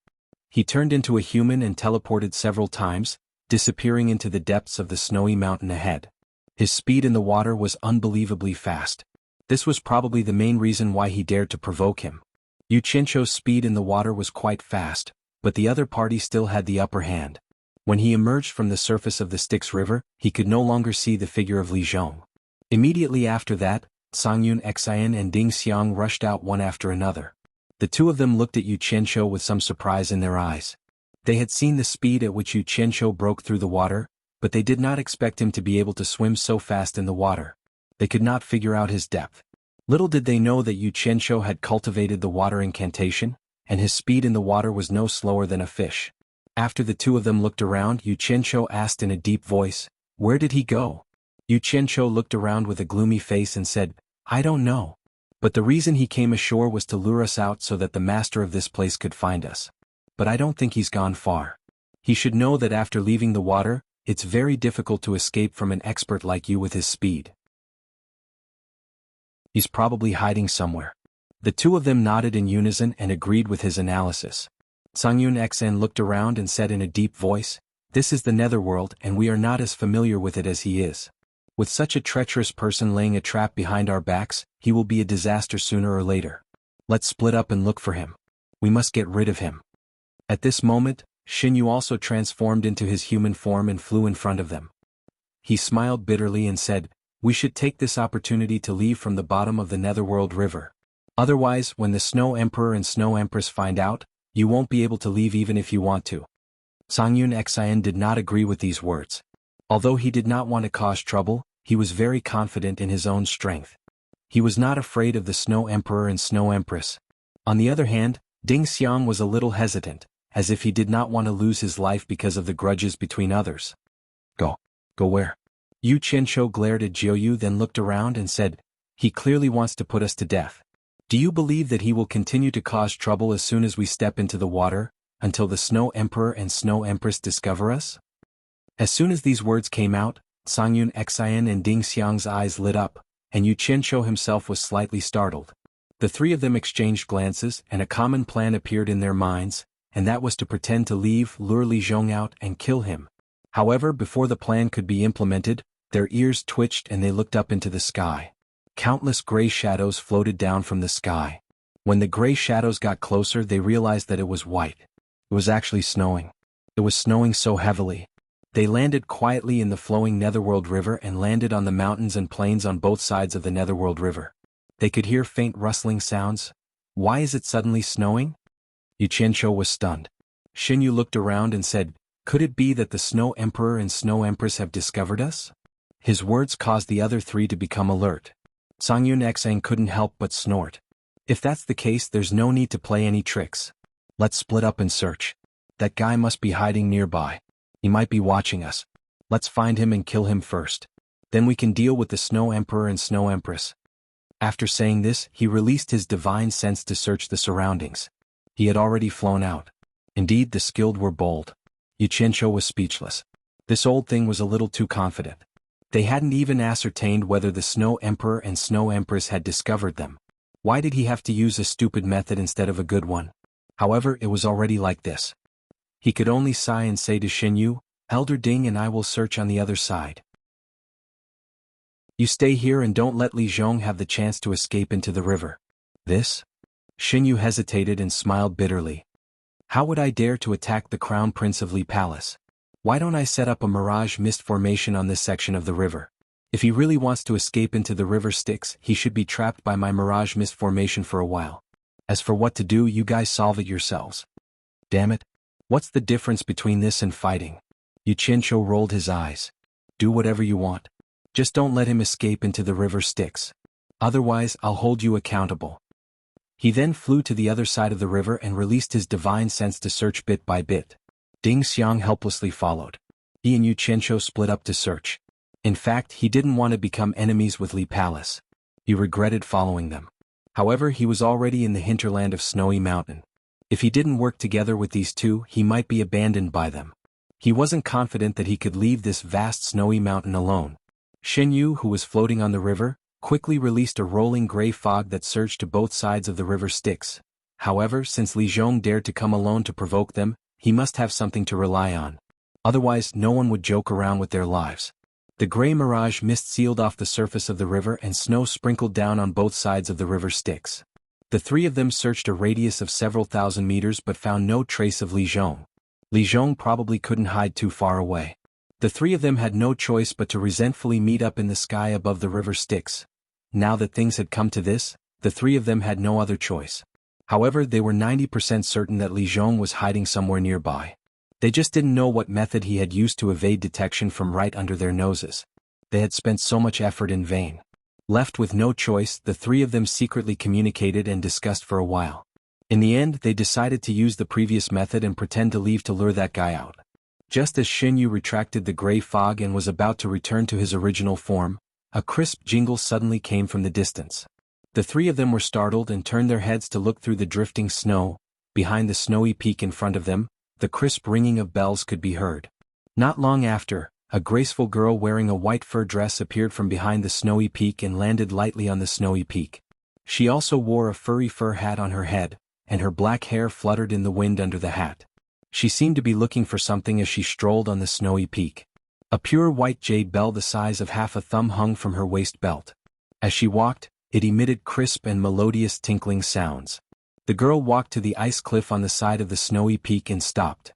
He turned into a human and teleported several times, disappearing into the depths of the snowy mountain ahead. His speed in the water was unbelievably fast. This was probably the main reason why he dared to provoke him. Yu Qianzhou's speed in the water was quite fast, but the other party still had the upper hand. When he emerged from the surface of the Styx River, he could no longer see the figure of Li Zhong. Immediately after that, Song Yun Xian and Ding Xiang rushed out one after another. The two of them looked at Yu Qianzhou with some surprise in their eyes. They had seen the speed at which Yu Qianzhou broke through the water, but they did not expect him to be able to swim so fast in the water. They could not figure out his depth. Little did they know that Yu Qianzhou had cultivated the water incantation, and his speed in the water was no slower than a fish. After the two of them looked around, Yu Qianqiu asked in a deep voice, "Where did he go?" Yu Qianqiu looked around with a gloomy face and said, "I don't know. But the reason he came ashore was to lure us out so that the master of this place could find us. But I don't think he's gone far. He should know that after leaving the water, it's very difficult to escape from an expert like you with his speed. He's probably hiding somewhere." The two of them nodded in unison and agreed with his analysis. Sangyun Xen looked around and said in a deep voice, "This is the netherworld and we are not as familiar with it as he is. With such a treacherous person laying a trap behind our backs, he will be a disaster sooner or later. Let's split up and look for him. We must get rid of him." At this moment, Xinyu also transformed into his human form and flew in front of them. He smiled bitterly and said, "We should take this opportunity to leave from the bottom of the Netherworld River. Otherwise, when the Snow Emperor and Snow Empress find out, you won't be able to leave even if you want to." Sangyun Xian did not agree with these words. Although he did not want to cause trouble, he was very confident in his own strength. He was not afraid of the Snow Emperor and Snow Empress. On the other hand, Ding Xiang was a little hesitant, as if he did not want to lose his life because of the grudges between others. Go where?" Yu Qianqiu glared at Jiuyu, then looked around and said, "He clearly wants to put us to death. Do you believe that he will continue to cause trouble as soon as we step into the water, until the Snow Emperor and Snow Empress discover us?" As soon as these words came out, Sangyun Xian and Ding Xiang's eyes lit up, and Yu Qianqiu himself was slightly startled. The three of them exchanged glances and a common plan appeared in their minds, and that was to pretend to leave, lure Li Zhong out and kill him. However, before the plan could be implemented, their ears twitched and they looked up into the sky. Countless gray shadows floated down from the sky. When the gray shadows got closer, they realized that it was white. It was actually snowing. It was snowing so heavily. They landed quietly in the flowing Netherworld River and landed on the mountains and plains on both sides of the Netherworld River. They could hear faint rustling sounds. "Why is it suddenly snowing?" Yu Qianqiu was stunned. Xinyu looked around and said, "Could it be that the Snow Emperor and Snow Empress have discovered us?" His words caused the other three to become alert. Sangyun Xang couldn't help but snort. "If that's the case, there's no need to play any tricks. Let's split up and search. That guy must be hiding nearby. He might be watching us. Let's find him and kill him first. Then we can deal with the Snow Emperor and Snow Empress." After saying this, he released his divine sense to search the surroundings. He had already flown out. Indeed, the skilled were bold. Yu Qianqiu was speechless. This old thing was a little too confident. They hadn't even ascertained whether the Snow Emperor and Snow Empress had discovered them. Why did he have to use a stupid method instead of a good one? However, it was already like this. He could only sigh and say to Xinyu, "Elder Ding and I will search on the other side. You stay here and don't let Li Zhong have the chance to escape into the river." "This?" Xinyu hesitated and smiled bitterly. "How would I dare to attack the Crown Prince of Li Palace? Why don't I set up a mirage mist formation on this section of the river? If he really wants to escape into the river Styx, he should be trapped by my mirage mist formation for a while. As for what to do, you guys solve it yourselves." "Damn it. What's the difference between this and fighting?" Yu Qianqiu rolled his eyes. "Do whatever you want. Just don't let him escape into the river Styx. Otherwise, I'll hold you accountable." He then flew to the other side of the river and released his divine sense to search bit by bit. Ding Xiang helplessly followed. He and Yu Qianqiu split up to search. In fact, he didn't want to become enemies with Li Palace. He regretted following them. However, he was already in the hinterland of Snowy Mountain. If he didn't work together with these two, he might be abandoned by them. He wasn't confident that he could leave this vast snowy mountain alone. Xinyu, who was floating on the river, quickly released a rolling gray fog that surged to both sides of the river Styx. However, since Li Zhong dared to come alone to provoke them, he must have something to rely on. Otherwise, no one would joke around with their lives. The gray mirage mist sealed off the surface of the river and snow sprinkled down on both sides of the river Styx. The three of them searched a radius of several thousand meters but found no trace of Li Zhong. Li Zhong probably couldn't hide too far away. The three of them had no choice but to resentfully meet up in the sky above the river Styx. Now that things had come to this, the three of them had no other choice. However, they were 90% certain that Li Zhong was hiding somewhere nearby. They just didn't know what method he had used to evade detection from right under their noses. They had spent so much effort in vain. Left with no choice, the three of them secretly communicated and discussed for a while. In the end, they decided to use the previous method and pretend to leave to lure that guy out. Just as Xinyu retracted the gray fog and was about to return to his original form, a crisp jingle suddenly came from the distance. The three of them were startled and turned their heads to look through the drifting snow. Behind the snowy peak in front of them, the crisp ringing of bells could be heard. Not long after, a graceful girl wearing a white fur dress appeared from behind the snowy peak and landed lightly on the snowy peak. She also wore a furry fur hat on her head, and her black hair fluttered in the wind under the hat. She seemed to be looking for something as she strolled on the snowy peak. A pure white jade bell the size of half a thumb hung from her waist belt. As she walked, it emitted crisp and melodious tinkling sounds. The girl walked to the ice cliff on the side of the snowy peak and stopped.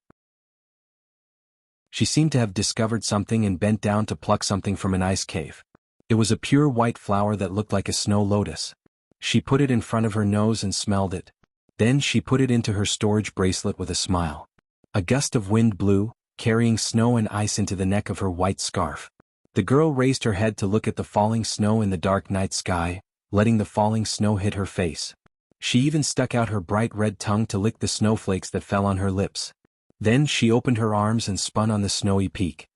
She seemed to have discovered something and bent down to pluck something from an ice cave. It was a pure white flower that looked like a snow lotus. She put it in front of her nose and smelled it. Then she put it into her storage bracelet with a smile. A gust of wind blew, carrying snow and ice into the neck of her white scarf. The girl raised her head to look at the falling snow in the dark night sky, letting the falling snow hit her face. She even stuck out her bright red tongue to lick the snowflakes that fell on her lips. Then she opened her arms and spun on the snowy peak.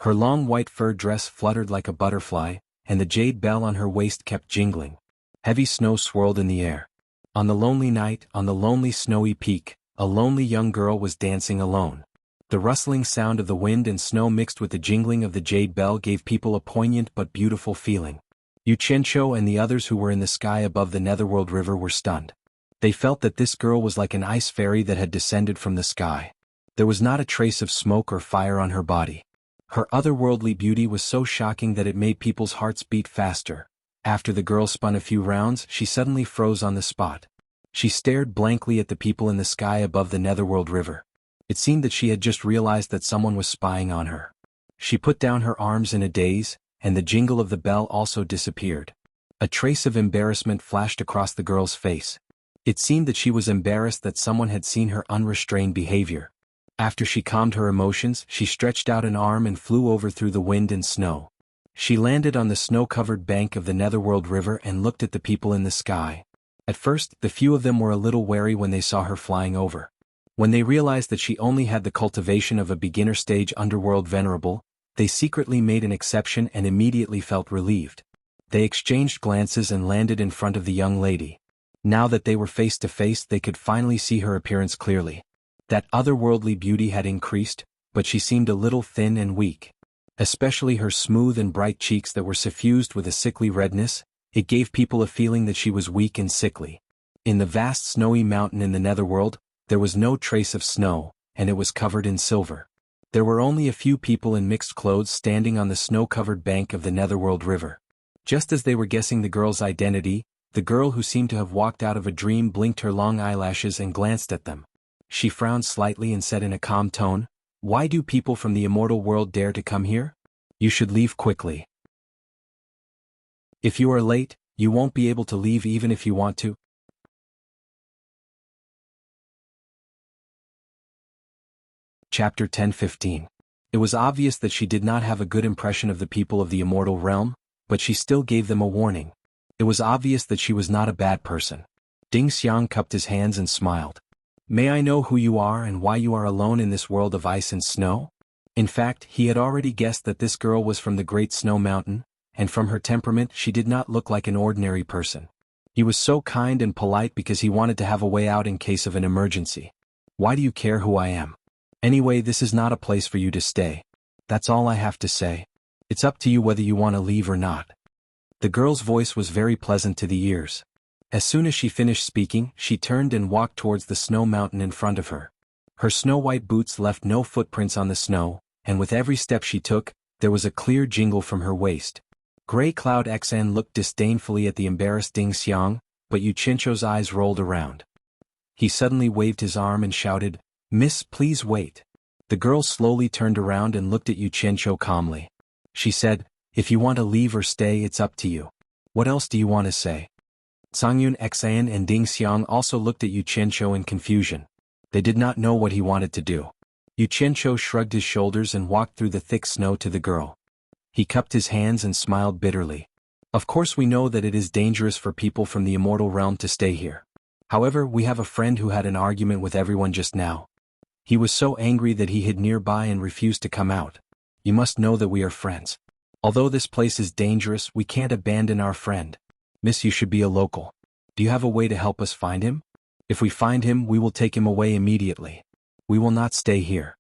Her long white fur dress fluttered like a butterfly, and the jade bell on her waist kept jingling. Heavy snow swirled in the air. On the lonely night, on the lonely snowy peak, a lonely young girl was dancing alone. The rustling sound of the wind and snow mixed with the jingling of the jade bell gave people a poignant but beautiful feeling. Yu Qianqiu and the others who were in the sky above the Netherworld River were stunned. They felt that this girl was like an ice fairy that had descended from the sky. There was not a trace of smoke or fire on her body. Her otherworldly beauty was so shocking that it made people's hearts beat faster. After the girl spun a few rounds, she suddenly froze on the spot. She stared blankly at the people in the sky above the Netherworld River. It seemed that she had just realized that someone was spying on her. She put down her arms in a daze, and the jingle of the bell also disappeared. A trace of embarrassment flashed across the girl's face. It seemed that she was embarrassed that someone had seen her unrestrained behavior. After she calmed her emotions, she stretched out an arm and flew over through the wind and snow. She landed on the snow-covered bank of the Netherworld River and looked at the people in the sky. At first, the few of them were a little wary when they saw her flying over. When they realized that she only had the cultivation of a beginner-stage underworld venerable, they secretly made an exception and immediately felt relieved. They exchanged glances and landed in front of the young lady. Now that they were face to face, they could finally see her appearance clearly. That otherworldly beauty had increased, but she seemed a little thin and weak. Especially her smooth and bright cheeks that were suffused with a sickly redness, it gave people a feeling that she was weak and sickly. In the vast snowy mountain in the Netherworld, there was no trace of snow, and it was covered in silver. There were only a few people in mixed clothes standing on the snow-covered bank of the Netherworld River. Just as they were guessing the girl's identity, the girl who seemed to have walked out of a dream blinked her long eyelashes and glanced at them. She frowned slightly and said in a calm tone, "Why do people from the immortal world dare to come here? You should leave quickly. If you are late, you won't be able to leave even if you want to." Chapter 10:15. It was obvious that she did not have a good impression of the people of the immortal realm, but she still gave them a warning. It was obvious that she was not a bad person. Ding Xiang cupped his hands and smiled. "May I know who you are and why you are alone in this world of ice and snow?" In fact, he had already guessed that this girl was from the Great Snow Mountain, and from her temperament she did not look like an ordinary person. He was so kind and polite because he wanted to have a way out in case of an emergency. "Why do you care who I am? Anyway, this is not a place for you to stay. That's all I have to say. It's up to you whether you want to leave or not." The girl's voice was very pleasant to the ears. As soon as she finished speaking, she turned and walked towards the snow mountain in front of her. Her snow-white boots left no footprints on the snow, and with every step she took, there was a clear jingle from her waist. Gray Cloud XN looked disdainfully at the embarrassed Ding Xiang, but Yu Qianqiu's eyes rolled around. He suddenly waved his arm and shouted, "Miss, please wait." The girl slowly turned around and looked at Yu Qianqiu calmly. She said, "If you want to leave or stay, it's up to you. What else do you want to say?" Cangyun Xan and Ding Xiang also looked at Yu Qianqiu in confusion. They did not know what he wanted to do. Yu Qianqiu shrugged his shoulders and walked through the thick snow to the girl. He cupped his hands and smiled bitterly. "Of course we know that it is dangerous for people from the immortal realm to stay here. However, we have a friend who had an argument with everyone just now. He was so angry that he hid nearby and refused to come out. You must know that we are friends. Although this place is dangerous, we can't abandon our friend. Miss, you should be a local. Do you have a way to help us find him? If we find him, we will take him away immediately. We will not stay here."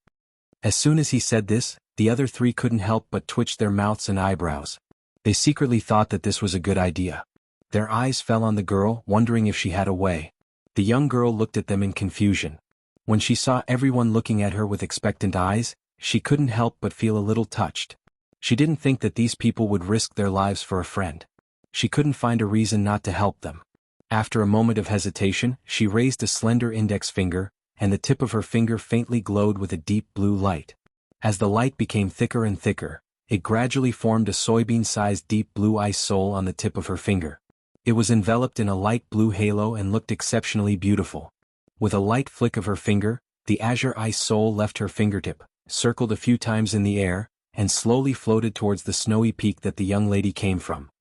As soon as he said this, the other three couldn't help but twitch their mouths and eyebrows. They secretly thought that this was a good idea. Their eyes fell on the girl, wondering if she had a way. The young girl looked at them in confusion. When she saw everyone looking at her with expectant eyes, she couldn't help but feel a little touched. She didn't think that these people would risk their lives for a friend. She couldn't find a reason not to help them. After a moment of hesitation, she raised a slender index finger, and the tip of her finger faintly glowed with a deep blue light. As the light became thicker and thicker, it gradually formed a soybean-sized deep blue ice soul on the tip of her finger. It was enveloped in a light blue halo and looked exceptionally beautiful. With a light flick of her finger, the azure ice soul left her fingertip, circled a few times in the air, and slowly floated towards the snowy peak that the young lady came from.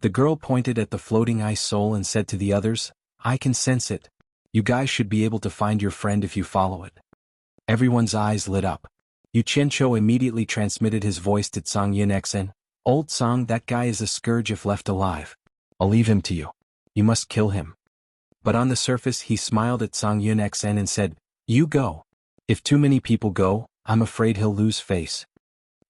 The girl pointed at the floating ice soul and said to the others, "I can sense it. You guys should be able to find your friend if you follow it." Everyone's eyes lit up. Yu Qianqiu immediately transmitted his voice to Zhang Yunxin. "Old Zhang, that guy is a scourge if left alive. I'll leave him to you. You must kill him." But on the surface he smiled at Zhang Yunxin and said, "You go. If too many people go, I'm afraid he'll lose face."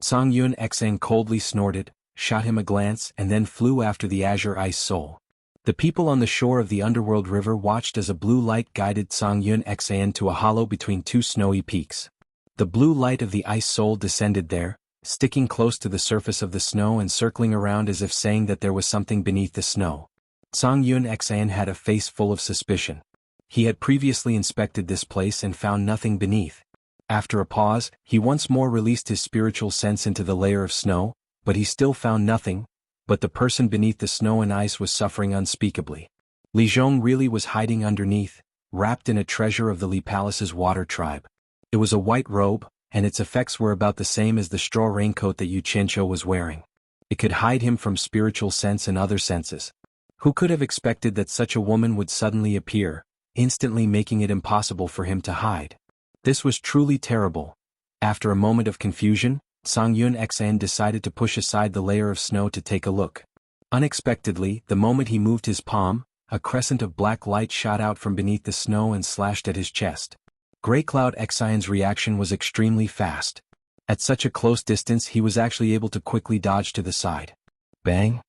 Zhang Yunxin coldly snorted, shot him a glance and then flew after the azure ice soul. The people on the shore of the underworld river watched as a blue light guided Zhang Yunxin to a hollow between two snowy peaks. The blue light of the ice soul descended there, sticking close to the surface of the snow and circling around as if saying that there was something beneath the snow. Zhang Yunxin had a face full of suspicion. He had previously inspected this place and found nothing beneath. After a pause, he once more released his spiritual sense into the layer of snow, but he still found nothing, but the person beneath the snow and ice was suffering unspeakably. Li Zhong really was hiding underneath, wrapped in a treasure of the Li Palace's water tribe. It was a white robe, and its effects were about the same as the straw raincoat that Yu Qianqiu was wearing. It could hide him from spiritual sense and other senses. Who could have expected that such a woman would suddenly appear, instantly making it impossible for him to hide? This was truly terrible. After a moment of confusion, Zhang Yunxin decided to push aside the layer of snow to take a look. Unexpectedly, the moment he moved his palm, a crescent of black light shot out from beneath the snow and slashed at his chest. Grey Cloud Xion's reaction was extremely fast. At such a close distance he was actually able to quickly dodge to the side. Bang!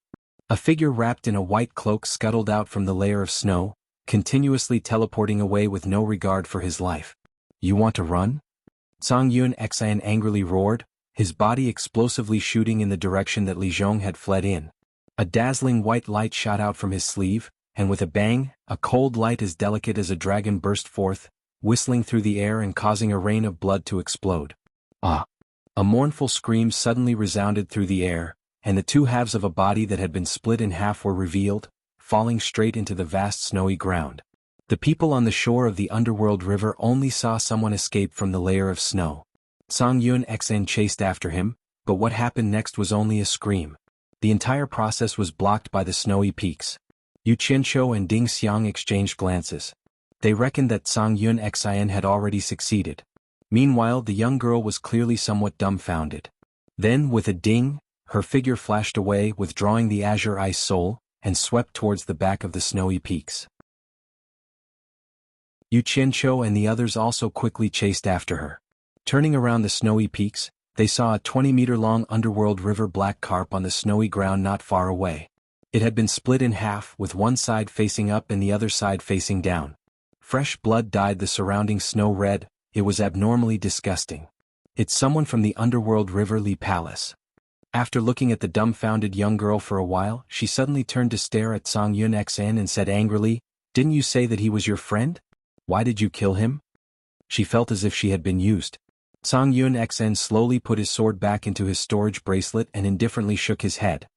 A figure wrapped in a white cloak scuttled out from the layer of snow, continuously teleporting away with no regard for his life. "You want to run?" Zhang Yunxin angrily roared, his body explosively shooting in the direction that Li Zhong had fled in. A dazzling white light shot out from his sleeve, and with a bang, a cold light as delicate as a dragon burst forth, whistling through the air and causing a rain of blood to explode. Ah! A mournful scream suddenly resounded through the air, and the two halves of a body that had been split in half were revealed, falling straight into the vast snowy ground. The people on the shore of the underworld river only saw someone escape from the layer of snow. Zhang Yunxin chased after him, but what happened next was only a scream. The entire process was blocked by the snowy peaks. Yu Qianqiu and Ding Xiang exchanged glances. They reckoned that Zhang Yunxin had already succeeded. Meanwhile, the young girl was clearly somewhat dumbfounded. Then, with a ding, her figure flashed away, withdrawing the azure ice soul, and swept towards the back of the snowy peaks. Yu Qianqiu and the others also quickly chased after her. Turning around the snowy peaks, they saw a 20-meter-long underworld river black carp on the snowy ground not far away. It had been split in half, with one side facing up and the other side facing down. Fresh blood dyed the surrounding snow red. It was abnormally disgusting. "It's someone from the underworld river Li Palace." After looking at the dumbfounded young girl for a while, she suddenly turned to stare at Zhang Yunxin and said angrily, "Didn't you say that he was your friend? Why did you kill him?" She felt as if she had been used. Zhang Yunxin slowly put his sword back into his storage bracelet and indifferently shook his head.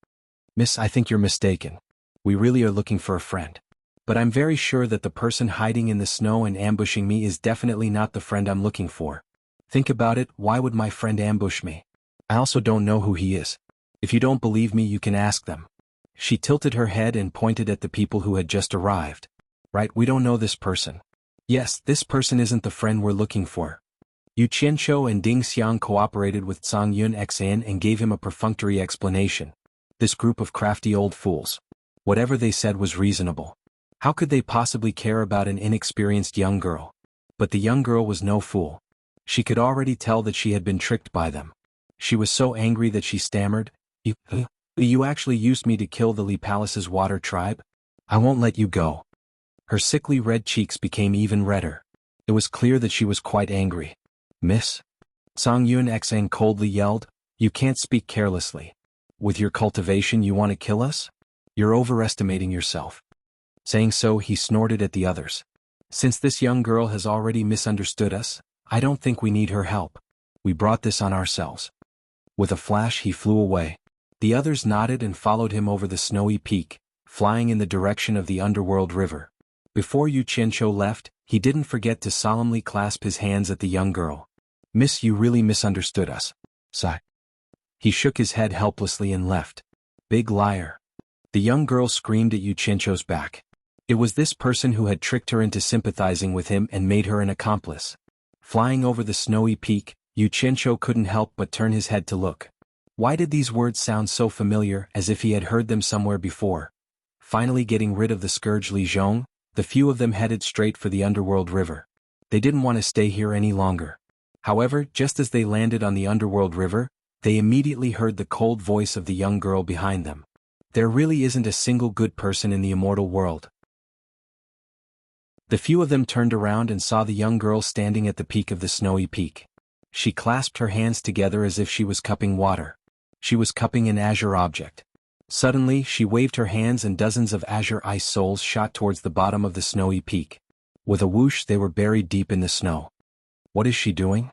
"Miss, I think you're mistaken. We really are looking for a friend. But I'm very sure that the person hiding in the snow and ambushing me is definitely not the friend I'm looking for. Think about it, why would my friend ambush me? I also don't know who he is. If you don't believe me, you can ask them." She tilted her head and pointed at the people who had just arrived. Right, we don't know this person. Yes, this person isn't the friend we're looking for. Yu Qianqiu and Ding Xiang cooperated with Zhang Yun Xan and gave him a perfunctory explanation. This group of crafty old fools. Whatever they said was reasonable. How could they possibly care about an inexperienced young girl? But the young girl was no fool. She could already tell that she had been tricked by them. She was so angry that she stammered, You actually used me to kill the Li Palace's water tribe? I won't let you go. Her sickly red cheeks became even redder. It was clear that she was quite angry. Miss? Zhang Yun Xan coldly yelled, You can't speak carelessly. With your cultivation you want to kill us? You're overestimating yourself. Saying so, he snorted at the others. Since this young girl has already misunderstood us, I don't think we need her help. We brought this on ourselves. With a flash he flew away. The others nodded and followed him over the snowy peak, flying in the direction of the underworld river. Before Yu Qianqiu left, he didn't forget to solemnly clasp his hands at the young girl. Miss, you really misunderstood us. Sigh. He shook his head helplessly and left. Big liar. The young girl screamed at Yu Qianqiu's back. It was this person who had tricked her into sympathizing with him and made her an accomplice. Flying over the snowy peak, Yu Qianqiu couldn't help but turn his head to look. Why did these words sound so familiar, as if he had heard them somewhere before? Finally getting rid of the scourge Li Zhong, the few of them headed straight for the underworld river. They didn't want to stay here any longer. However, just as they landed on the underworld river, they immediately heard the cold voice of the young girl behind them. There really isn't a single good person in the immortal world. The few of them turned around and saw the young girl standing at the peak of the snowy peak. She clasped her hands together as if she was cupping water. She was cupping an azure object. Suddenly, she waved her hands and dozens of azure ice souls shot towards the bottom of the snowy peak. With a whoosh, they were buried deep in the snow. What is she doing?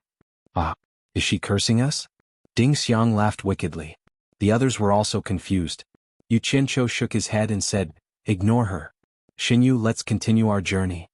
Is she cursing us? Ding Xiang laughed wickedly. The others were also confused. Yu Qianqiu shook his head and said, Ignore her. Xinyu, let's continue our journey.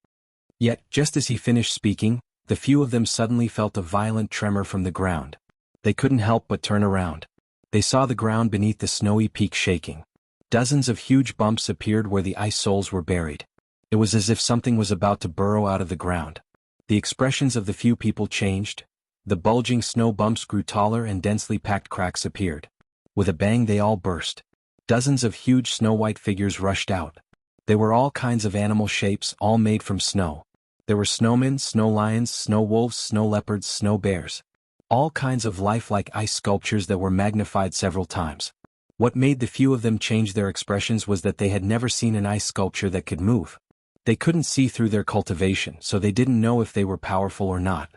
Yet, just as he finished speaking, the few of them suddenly felt a violent tremor from the ground. They couldn't help but turn around. They saw the ground beneath the snowy peak shaking. Dozens of huge bumps appeared where the ice souls were buried. It was as if something was about to burrow out of the ground. The expressions of the few people changed. The bulging snow bumps grew taller and densely packed cracks appeared. With a bang they all burst. Dozens of huge snow-white figures rushed out. They were all kinds of animal shapes, all made from snow. There were snowmen, snow lions, snow wolves, snow leopards, snow bears. All kinds of lifelike ice sculptures that were magnified several times. What made the few of them change their expressions was that they had never seen an ice sculpture that could move. They couldn't see through their cultivation, so they didn't know if they were powerful or not.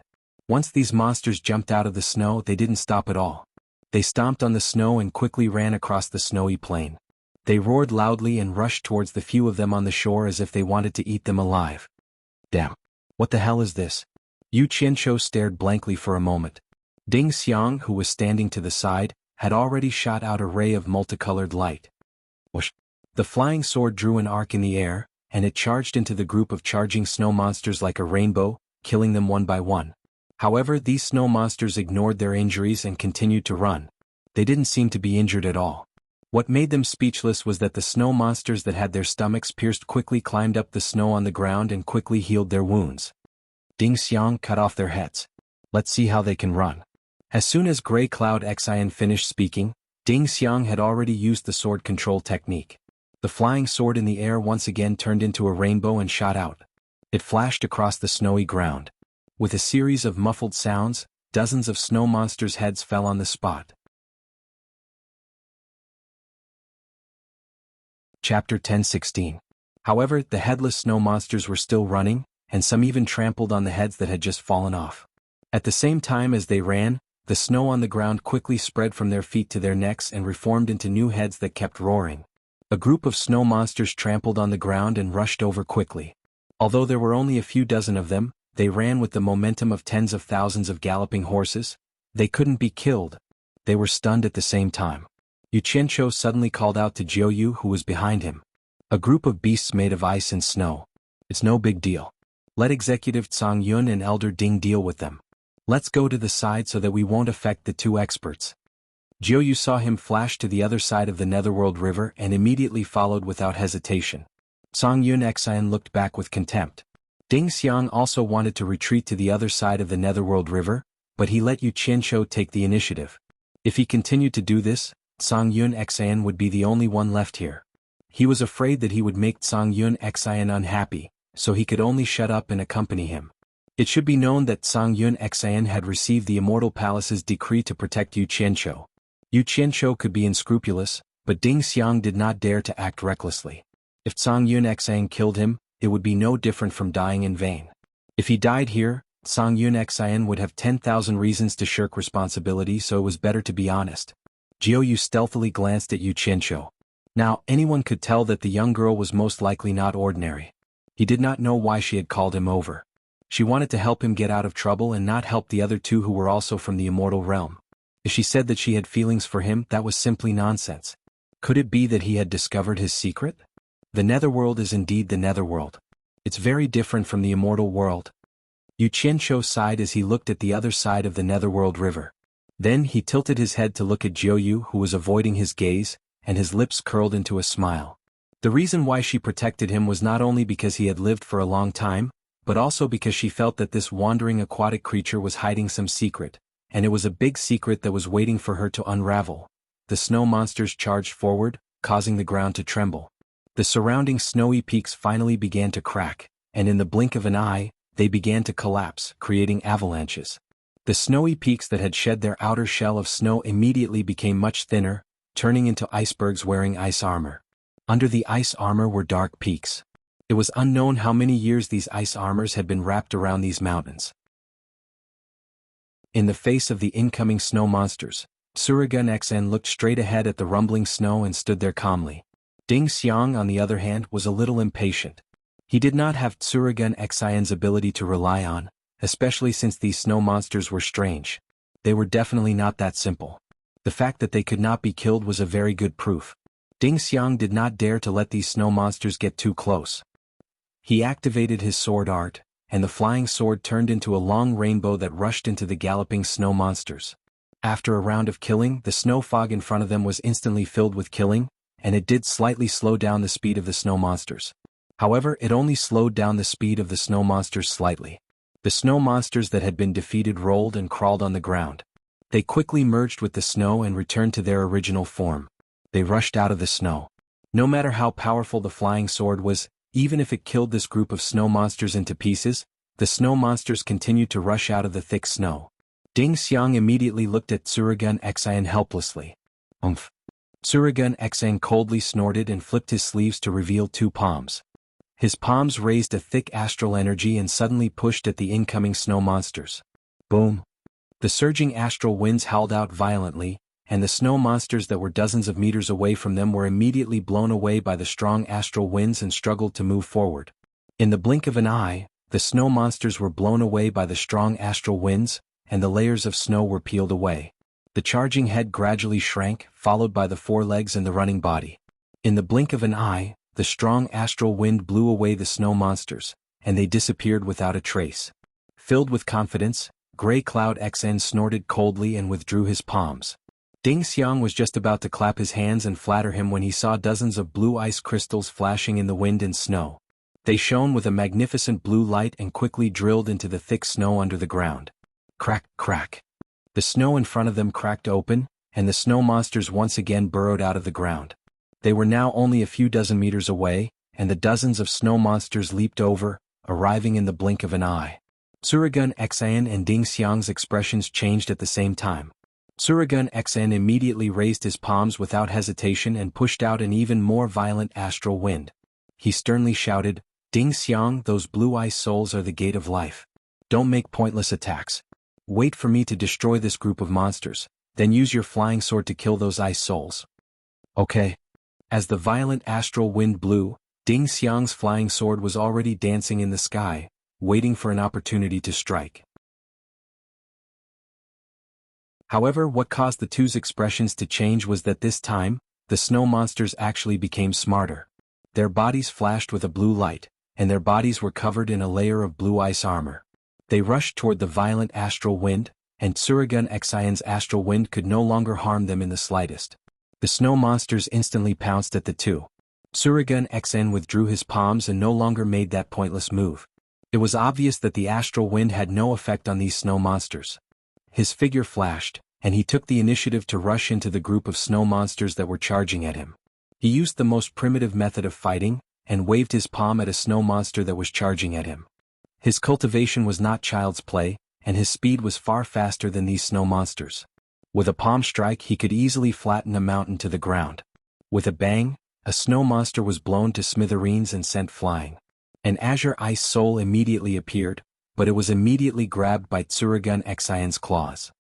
Once these monsters jumped out of the snow, they didn't stop at all. They stomped on the snow and quickly ran across the snowy plain. They roared loudly and rushed towards the few of them on the shore as if they wanted to eat them alive. Damn. What the hell is this? Yu Qianqiu stared blankly for a moment. Ding Xiang, who was standing to the side, had already shot out a ray of multicolored light. Whoosh! The flying sword drew an arc in the air, and it charged into the group of charging snow monsters like a rainbow, killing them one by one. However, these snow monsters ignored their injuries and continued to run. They didn't seem to be injured at all. What made them speechless was that the snow monsters that had their stomachs pierced quickly climbed up the snow on the ground and quickly healed their wounds. Ding Xiang cut off their heads. Let's see how they can run. As soon as Grey Cloud Xian finished speaking, Ding Xiang had already used the sword control technique. The flying sword in the air once again turned into a rainbow and shot out. It flashed across the snowy ground. With a series of muffled sounds, dozens of snow monsters' heads fell on the spot. Chapter 10:16. However, the headless snow monsters were still running, and some even trampled on the heads that had just fallen off. At the same time as they ran, the snow on the ground quickly spread from their feet to their necks and reformed into new heads that kept roaring. A group of snow monsters trampled on the ground and rushed over quickly. Although there were only a few dozen of them, they ran with the momentum of tens of thousands of galloping horses. They couldn't be killed. They were stunned at the same time. Yu Qianqiu suddenly called out to Jiuyu, who was behind him. A group of beasts made of ice and snow. It's no big deal. Let Executive Zhang Yun and Elder Ding deal with them. Let's go to the side so that we won't affect the two experts. Jiu saw him flash to the other side of the Netherworld River and immediately followed without hesitation. Song Yun Xian looked back with contempt. Ding Xiang also wanted to retreat to the other side of the Netherworld River, but he let Yu Qianzhou take the initiative. If he continued to do this, Song Yun Xian would be the only one left here. He was afraid that he would make Song Yun Xian unhappy, so he could only shut up and accompany him. It should be known that Song Yun Xian had received the Immortal Palace's decree to protect Yu Qianzhou. Yu Qianzhou could be unscrupulous, but Ding Xiang did not dare to act recklessly. If Song Yun Xian killed him, it would be no different from dying in vain. If he died here, Song Yun Xian would have 10,000 reasons to shirk responsibility, so it was better to be honest. Jiu stealthily glanced at Yu Qianzhou. Now, anyone could tell that the young girl was most likely not ordinary. He did not know why she had called him over. She wanted to help him get out of trouble and not help the other two who were also from the immortal realm. If she said that she had feelings for him, that was simply nonsense. Could it be that he had discovered his secret? The Netherworld is indeed the Netherworld. It's very different from the immortal world. Yu Qianzhou sighed as he looked at the other side of the Netherworld River. Then he tilted his head to look at Jiu, who was avoiding his gaze, and his lips curled into a smile. The reason why she protected him was not only because he had lived for a long time, but also because she felt that this wandering aquatic creature was hiding some secret, and it was a big secret that was waiting for her to unravel. The snow monsters charged forward, causing the ground to tremble. The surrounding snowy peaks finally began to crack, and in the blink of an eye, they began to collapse, creating avalanches. The snowy peaks that had shed their outer shell of snow immediately became much thinner, turning into icebergs wearing ice armor. Under the ice armor were dark peaks. It was unknown how many years these ice armors had been wrapped around these mountains. In the face of the incoming snow monsters, Surigun Xen looked straight ahead at the rumbling snow and stood there calmly. Ding Xiang, on the other hand, was a little impatient. He did not have Surigun Xian's ability to rely on, especially since these snow monsters were strange. They were definitely not that simple. The fact that they could not be killed was a very good proof. Ding Xiang did not dare to let these snow monsters get too close. He activated his sword art, and the flying sword turned into a long rainbow that rushed into the galloping snow monsters. After a round of killing, the snow fog in front of them was instantly filled with killing, and it did slightly slow down the speed of the snow monsters. However, it only slowed down the speed of the snow monsters slightly. The snow monsters that had been defeated rolled and crawled on the ground. They quickly merged with the snow and returned to their original form. They rushed out of the snow. No matter how powerful the flying sword was, even if it killed this group of snow monsters into pieces, the snow monsters continued to rush out of the thick snow. Ding Xiang immediately looked at Surigun Xian helplessly. Umph. Surigun Xian coldly snorted and flipped his sleeves to reveal two palms. His palms raised a thick astral energy and suddenly pushed at the incoming snow monsters. Boom. The surging astral winds howled out violently, and the snow monsters that were dozens of meters away from them were immediately blown away by the strong astral winds and struggled to move forward. In the blink of an eye, the snow monsters were blown away by the strong astral winds, and the layers of snow were peeled away. The charging head gradually shrank, followed by the forelegs and the running body. In the blink of an eye, the strong astral wind blew away the snow monsters, and they disappeared without a trace. Filled with confidence, Grey Cloud Xn snorted coldly and withdrew his palms. Ding Xiang was just about to clap his hands and flatter him when he saw dozens of blue ice crystals flashing in the wind and snow. They shone with a magnificent blue light and quickly drilled into the thick snow under the ground. Crack, crack. The snow in front of them cracked open, and the snow monsters once again burrowed out of the ground. They were now only a few dozen meters away, and the dozens of snow monsters leaped over, arriving in the blink of an eye. Surigun Xan and Ding Xiang's expressions changed at the same time. Surigun Xn immediately raised his palms without hesitation and pushed out an even more violent astral wind. He sternly shouted, "Ding Xiang, those blue ice souls are the gate of life. Don't make pointless attacks. Wait for me to destroy this group of monsters, then use your flying sword to kill those ice souls." Okay. As the violent astral wind blew, Ding Xiang's flying sword was already dancing in the sky, waiting for an opportunity to strike. However, what caused the two's expressions to change was that this time, the snow monsters actually became smarter. Their bodies flashed with a blue light, and their bodies were covered in a layer of blue ice armor. They rushed toward the violent astral wind, and Tsurugun Xian's astral wind could no longer harm them in the slightest. The snow monsters instantly pounced at the two. Tsurugun Xian withdrew his palms and no longer made that pointless move. It was obvious that the astral wind had no effect on these snow monsters. His figure flashed, and he took the initiative to rush into the group of snow monsters that were charging at him. He used the most primitive method of fighting, and waved his palm at a snow monster that was charging at him. His cultivation was not child's play, and his speed was far faster than these snow monsters. With a palm strike he could easily flatten a mountain to the ground. With a bang, a snow monster was blown to smithereens and sent flying. An azure ice soul immediately appeared, but it was immediately grabbed by Tsurugun Xian's claws.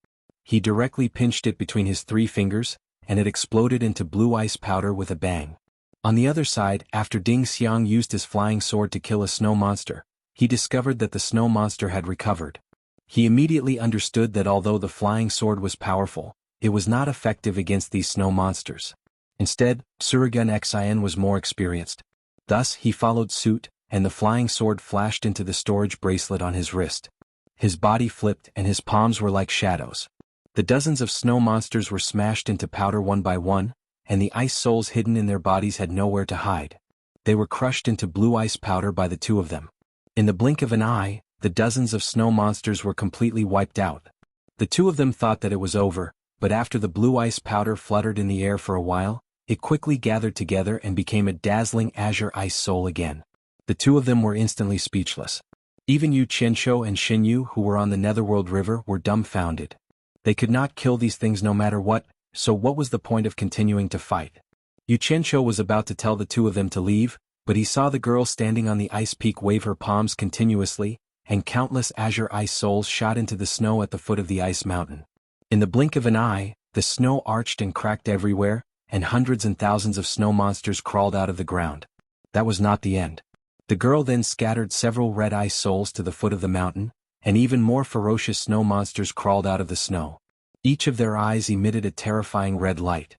He directly pinched it between his 3 fingers, and it exploded into blue ice powder with a bang. On the other side, after Ding Xiang used his flying sword to kill a snow monster, he discovered that the snow monster had recovered. He immediately understood that although the flying sword was powerful, it was not effective against these snow monsters. Instead, Tsurugun Xian was more experienced. Thus he followed suit, and the flying sword flashed into the storage bracelet on his wrist. His body flipped and his palms were like shadows. The dozens of snow monsters were smashed into powder one by one, and the ice souls hidden in their bodies had nowhere to hide. They were crushed into blue ice powder by the 2 of them. In the blink of an eye, the dozens of snow monsters were completely wiped out. The 2 of them thought that it was over, but after the blue ice powder fluttered in the air for a while, it quickly gathered together and became a dazzling azure ice soul again. The 2 of them were instantly speechless. Even Yu Qianqiu and Xin Yu, who were on the Netherworld River, were dumbfounded. They could not kill these things no matter what, so what was the point of continuing to fight? Yu Qianqiu was about to tell the 2 of them to leave, but he saw the girl standing on the ice peak wave her palms continuously, and countless azure ice souls shot into the snow at the foot of the ice mountain. In the blink of an eye, the snow arched and cracked everywhere, and hundreds and thousands of snow monsters crawled out of the ground. That was not the end. The girl then scattered several red ice souls to the foot of the mountain, and even more ferocious snow monsters crawled out of the snow. Each of their eyes emitted a terrifying red light.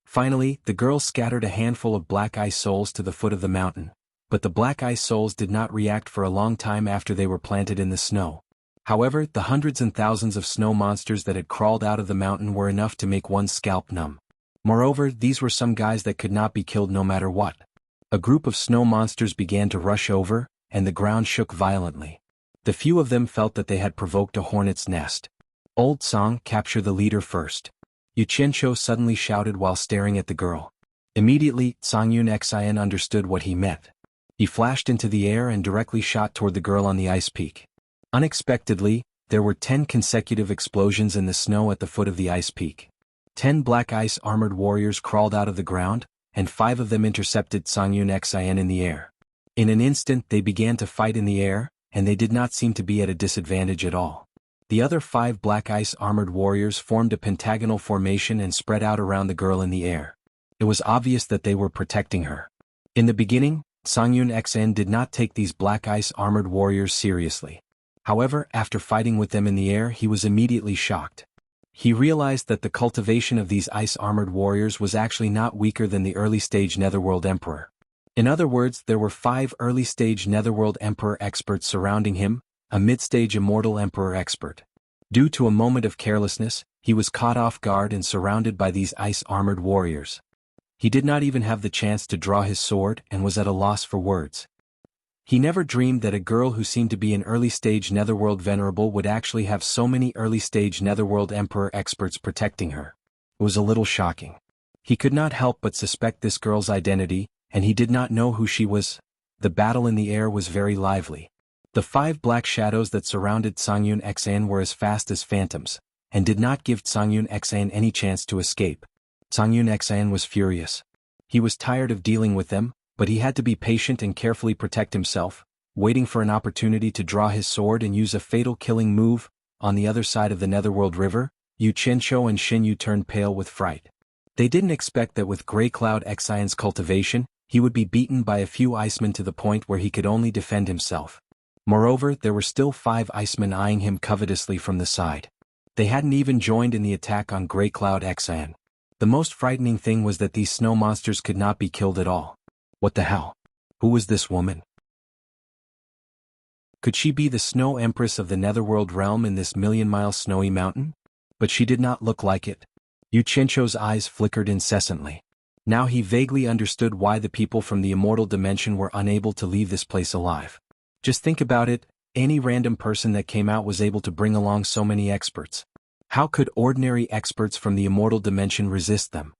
Finally, the girl scattered a handful of black ice souls to the foot of the mountain, but the black ice souls did not react for a long time after they were planted in the snow. However, the hundreds and thousands of snow monsters that had crawled out of the mountain were enough to make one's scalp numb. Moreover, these were some guys that could not be killed no matter what. A group of snow monsters began to rush over, and the ground shook violently. The few of them felt that they had provoked a hornet's nest. Old Song, capture the leader first. Yu Qianqiu suddenly shouted while staring at the girl. Immediately, Songyun Xian understood what he meant. He flashed into the air and directly shot toward the girl on the ice peak. Unexpectedly, there were 10 consecutive explosions in the snow at the foot of the ice peak. 10 black ice armored warriors crawled out of the ground, and 5 of them intercepted Songyun Xian in the air. In an instant they began to fight in the air, and they did not seem to be at a disadvantage at all. The other 5 black ice armored warriors formed a pentagonal formation and spread out around the girl in the air. It was obvious that they were protecting her. In the beginning, Songyun Xian did not take these black ice armored warriors seriously. However, after fighting with them in the air, he was immediately shocked. He realized that the cultivation of these ice-armored warriors was actually not weaker than the early-stage Netherworld Emperor. In other words, there were 5 early-stage Netherworld Emperor experts surrounding him, a mid-stage Immortal Emperor expert. Due to a moment of carelessness, he was caught off guard and surrounded by these ice-armored warriors. He did not even have the chance to draw his sword and was at a loss for words. He never dreamed that a girl who seemed to be an early-stage Netherworld Venerable would actually have so many early-stage Netherworld Emperor experts protecting her. It was a little shocking. He could not help but suspect this girl's identity, and he did not know who she was. The battle in the air was very lively. The 5 black shadows that surrounded Songyun Xian were as fast as phantoms, and did not give Songyun Xian any chance to escape. Songyun Xian was furious. He was tired of dealing with them, but he had to be patient and carefully protect himself, waiting for an opportunity to draw his sword and use a fatal killing move. On the other side of the Netherworld River, Yu Qianqiu and Xin Yu turned pale with fright. They didn't expect that with Grey Cloud Xian's cultivation, he would be beaten by a few icemen to the point where he could only defend himself. Moreover, there were still 5 icemen eyeing him covetously from the side. They hadn't even joined in the attack on Grey Cloud Xian. The most frightening thing was that these snow monsters could not be killed at all. What the hell? Who was this woman? Could she be the Snow Empress of the Netherworld realm in this million-mile snowy mountain? But she did not look like it. Yu Qianzhou's eyes flickered incessantly. Now he vaguely understood why the people from the immortal dimension were unable to leave this place alive. Just think about it, any random person that came out was able to bring along so many experts. How could ordinary experts from the immortal dimension resist them?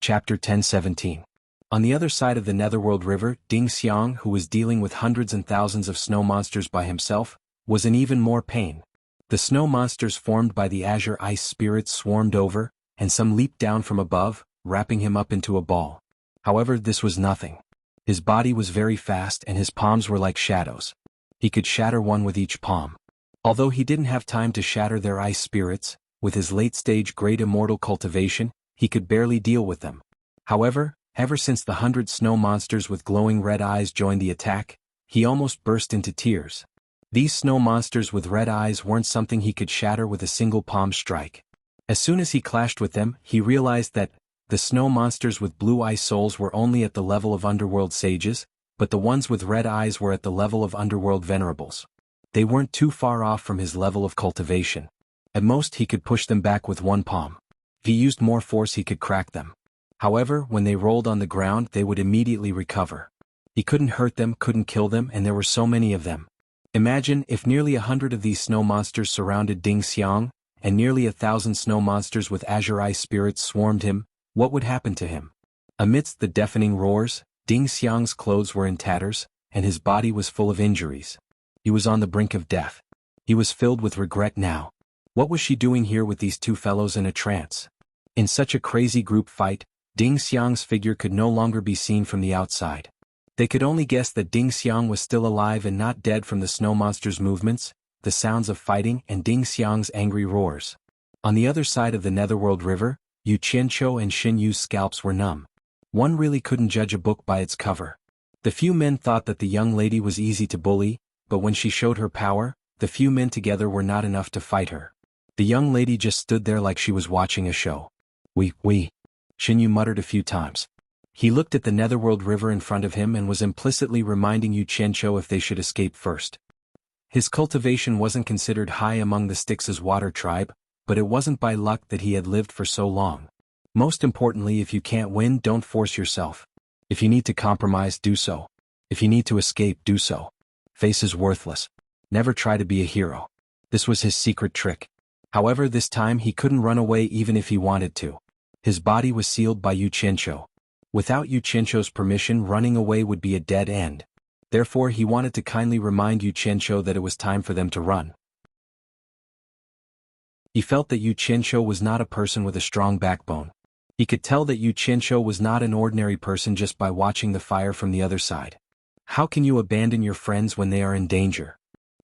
Chapter 10:17. On the other side of the Netherworld River, Ding Xiang, who was dealing with hundreds and thousands of snow monsters by himself, was in even more pain. The snow monsters formed by the azure ice spirits swarmed over, and some leaped down from above, wrapping him up into a ball. However, this was nothing. His body was very fast and his palms were like shadows. He could shatter one with each palm. Although he didn't have time to shatter their ice spirits, with his late-stage great immortal cultivation, he could barely deal with them. However, ever since the 100 snow monsters with glowing red eyes joined the attack, he almost burst into tears. These snow monsters with red eyes weren't something he could shatter with a single palm strike. As soon as he clashed with them, he realized that the snow monsters with blue eye souls were only at the level of underworld sages, but the ones with red eyes were at the level of underworld venerables. They weren't too far off from his level of cultivation. At most he could push them back with one palm. If he used more force he could crack them. However, when they rolled on the ground they would immediately recover. He couldn't hurt them, couldn't kill them, and there were so many of them. Imagine if nearly 100 of these snow monsters surrounded Ding Xiang, and nearly 1,000 snow monsters with azure ice spirits swarmed him, what would happen to him? Amidst the deafening roars, Ding Xiang's clothes were in tatters, and his body was full of injuries. He was on the brink of death. He was filled with regret now. What was she doing here with these two fellows in a trance? In such a crazy group fight, Ding Xiang's figure could no longer be seen from the outside. They could only guess that Ding Xiang was still alive and not dead from the snow monster's movements, the sounds of fighting, and Ding Xiang's angry roars. On the other side of the Netherworld River, Yu Qianzhou and Xin Yu's scalps were numb. One really couldn't judge a book by its cover. The few men thought that the young lady was easy to bully, but when she showed her power, the few men together were not enough to fight her. The young lady just stood there like she was watching a show. We, Xin Yu muttered a few times. He looked at the Netherworld River in front of him and was implicitly reminding Yu Qianzhou if they should escape first. His cultivation wasn't considered high among the Styx's water tribe, but it wasn't by luck that he had lived for so long. Most importantly, if you can't win, don't force yourself. If you need to compromise, do so. If you need to escape, do so. Face is worthless. Never try to be a hero. This was his secret trick. However, this time he couldn't run away even if he wanted to. His body was sealed by Yu Qianzhou. Without Yu Qianzhou's permission, running away would be a dead end. Therefore, he wanted to kindly remind Yu Qianzhou that it was time for them to run. He felt that Yu Qianzhou was not a person with a strong backbone. He could tell that Yu Qianzhou was not an ordinary person just by watching the fire from the other side. How can you abandon your friends when they are in danger?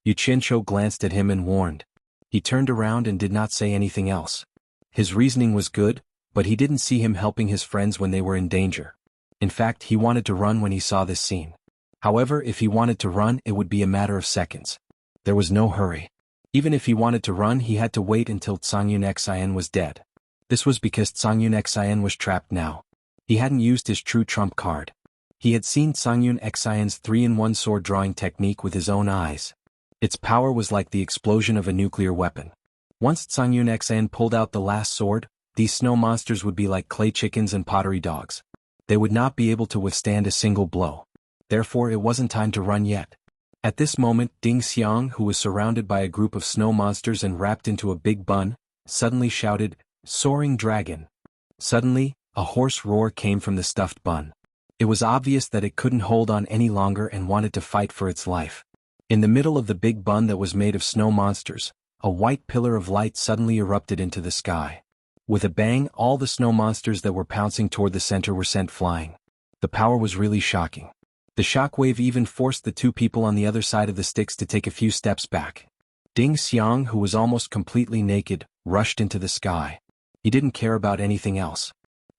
Yu Qianzhou glanced at him and warned. He turned around and did not say anything else. His reasoning was good, but he didn't see him helping his friends when they were in danger. In fact, he wanted to run when he saw this scene. However, if he wanted to run, it would be a matter of seconds. There was no hurry. Even if he wanted to run, he had to wait until Cangyun Xian was dead. This was because Cangyun Xian was trapped now. He hadn't used his true trump card. He had seen Cangyun Xian's 3-in-1 sword drawing technique with his own eyes. Its power was like the explosion of a nuclear weapon. Once Cangyun Xian pulled out the last sword, these snow monsters would be like clay chickens and pottery dogs. They would not be able to withstand a single blow. Therefore, it wasn't time to run yet. At this moment, Ding Xiang, who was surrounded by a group of snow monsters and wrapped into a big bun, suddenly shouted, "Soaring dragon!" Suddenly, a hoarse roar came from the stuffed bun. It was obvious that it couldn't hold on any longer and wanted to fight for its life. In the middle of the big bun that was made of snow monsters, a white pillar of light suddenly erupted into the sky. With a bang, all the snow monsters that were pouncing toward the center were sent flying. The power was really shocking. The shockwave even forced the two people on the other side of the Styx to take a few steps back. Ding Xiang, who was almost completely naked, rushed into the sky. He didn't care about anything else.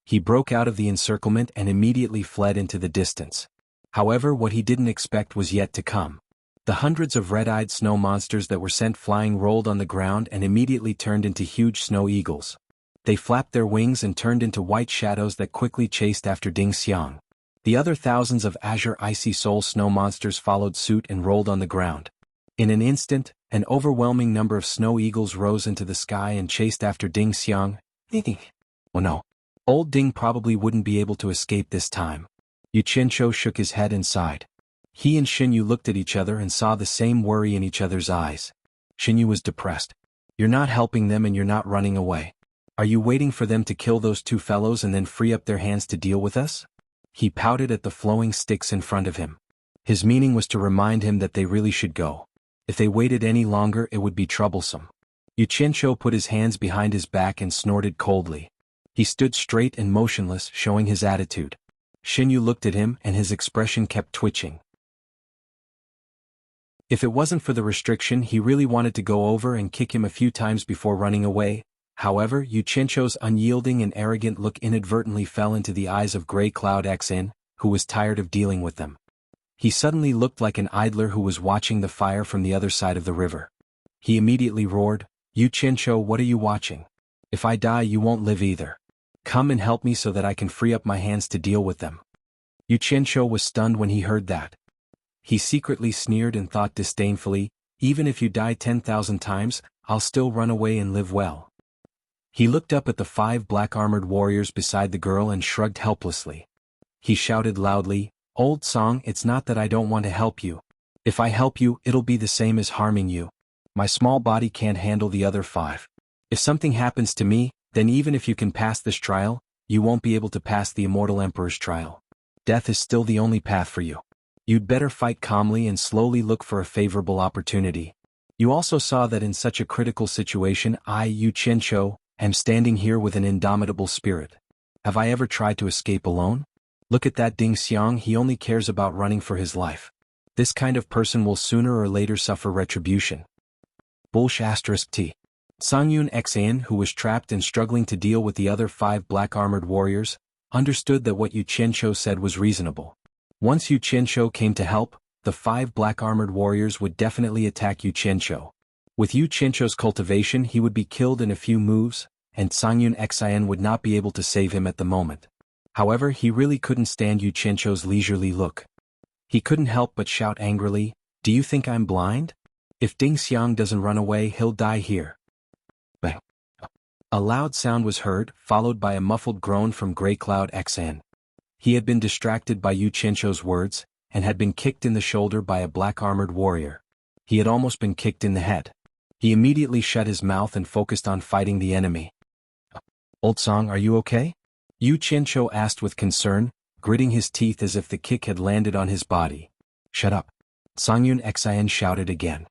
He broke out of the encirclement and immediately fled into the distance. However, what he didn't expect was yet to come. The hundreds of red-eyed snow monsters that were sent flying rolled on the ground and immediately turned into huge snow eagles. They flapped their wings and turned into white shadows that quickly chased after Ding Xiang. The other thousands of azure icy soul snow monsters followed suit and rolled on the ground. In an instant, an overwhelming number of snow eagles rose into the sky and chased after Ding Xiang. Oh no. Old Ding probably wouldn't be able to escape this time. Yu Qianqiu shook his head and sighed. He and Xinyu looked at each other and saw the same worry in each other's eyes. Xinyu was depressed. You're not helping them and you're not running away. Are you waiting for them to kill those two fellows and then free up their hands to deal with us? He pouted at the flowing sticks in front of him. His meaning was to remind him that they really should go. If they waited any longer it would be troublesome. Yu Qianqiu put his hands behind his back and snorted coldly. He stood straight and motionless, showing his attitude. Xinyu looked at him and his expression kept twitching. If it wasn't for the restriction he really wanted to go over and kick him a few times before running away. However, Yu Qianqiu's unyielding and arrogant look inadvertently fell into the eyes of Grey Cloud Xin, who was tired of dealing with them. He suddenly looked like an idler who was watching the fire from the other side of the river. He immediately roared, Yu Qianqiu, what are you watching? If I die you won't live either. Come and help me so that I can free up my hands to deal with them. Yu Qianqiu was stunned when he heard that. He secretly sneered and thought disdainfully, even if you die 10,000 times, I'll still run away and live well. He looked up at the 5 black-armored warriors beside the girl and shrugged helplessly. He shouted loudly, Old Song, it's not that I don't want to help you. If I help you, it'll be the same as harming you. My small body can't handle the other 5. If something happens to me, then even if you can pass this trial, you won't be able to pass the Immortal Emperor's trial. Death is still the only path for you. You'd better fight calmly and slowly look for a favorable opportunity. You also saw that in such a critical situation I, Yu Qianqiu, am standing here with an indomitable spirit. Have I ever tried to escape alone? Look at that Ding Xiang, he only cares about running for his life. This kind of person will sooner or later suffer retribution. *T. Sangyun Xian, who was trapped and struggling to deal with the other 5 black-armored warriors, understood that what Yu Qianqiu said was reasonable. Once Yu Qianqiu came to help, the 5 black-armored warriors would definitely attack Yu Qianqiu. With Yu Qianqiu's cultivation he would be killed in a few moves, and Sangyun Xian would not be able to save him at the moment. However, he really couldn't stand Yu Qianqiu's leisurely look. He couldn't help but shout angrily, Do you think I'm blind? If Ding Xiang doesn't run away he'll die here. Bang. A loud sound was heard, followed by a muffled groan from Grey Cloud Xin. He had been distracted by Yu Qianqiu's words, and had been kicked in the shoulder by a black-armored warrior. He had almost been kicked in the head. He immediately shut his mouth and focused on fighting the enemy. Old Song, are you okay? Yu Qianqiu asked with concern, gritting his teeth as if the kick had landed on his body. Shut up. Sangyun Xian shouted again.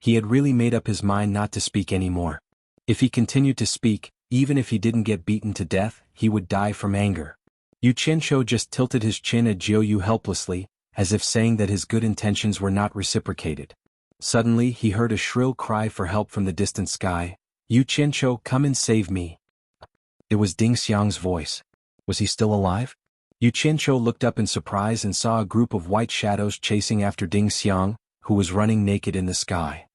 He had really made up his mind not to speak anymore. If he continued to speak, even if he didn't get beaten to death, he would die from anger. Yu Qianqiu just tilted his chin at Jiu helplessly, as if saying that his good intentions were not reciprocated. Suddenly he heard a shrill cry for help from the distant sky. Yu Qianqiu, come and save me. It was Ding Xiang's voice. Was he still alive? Yu Qianqiu looked up in surprise and saw a group of white shadows chasing after Ding Xiang, who was running naked in the sky.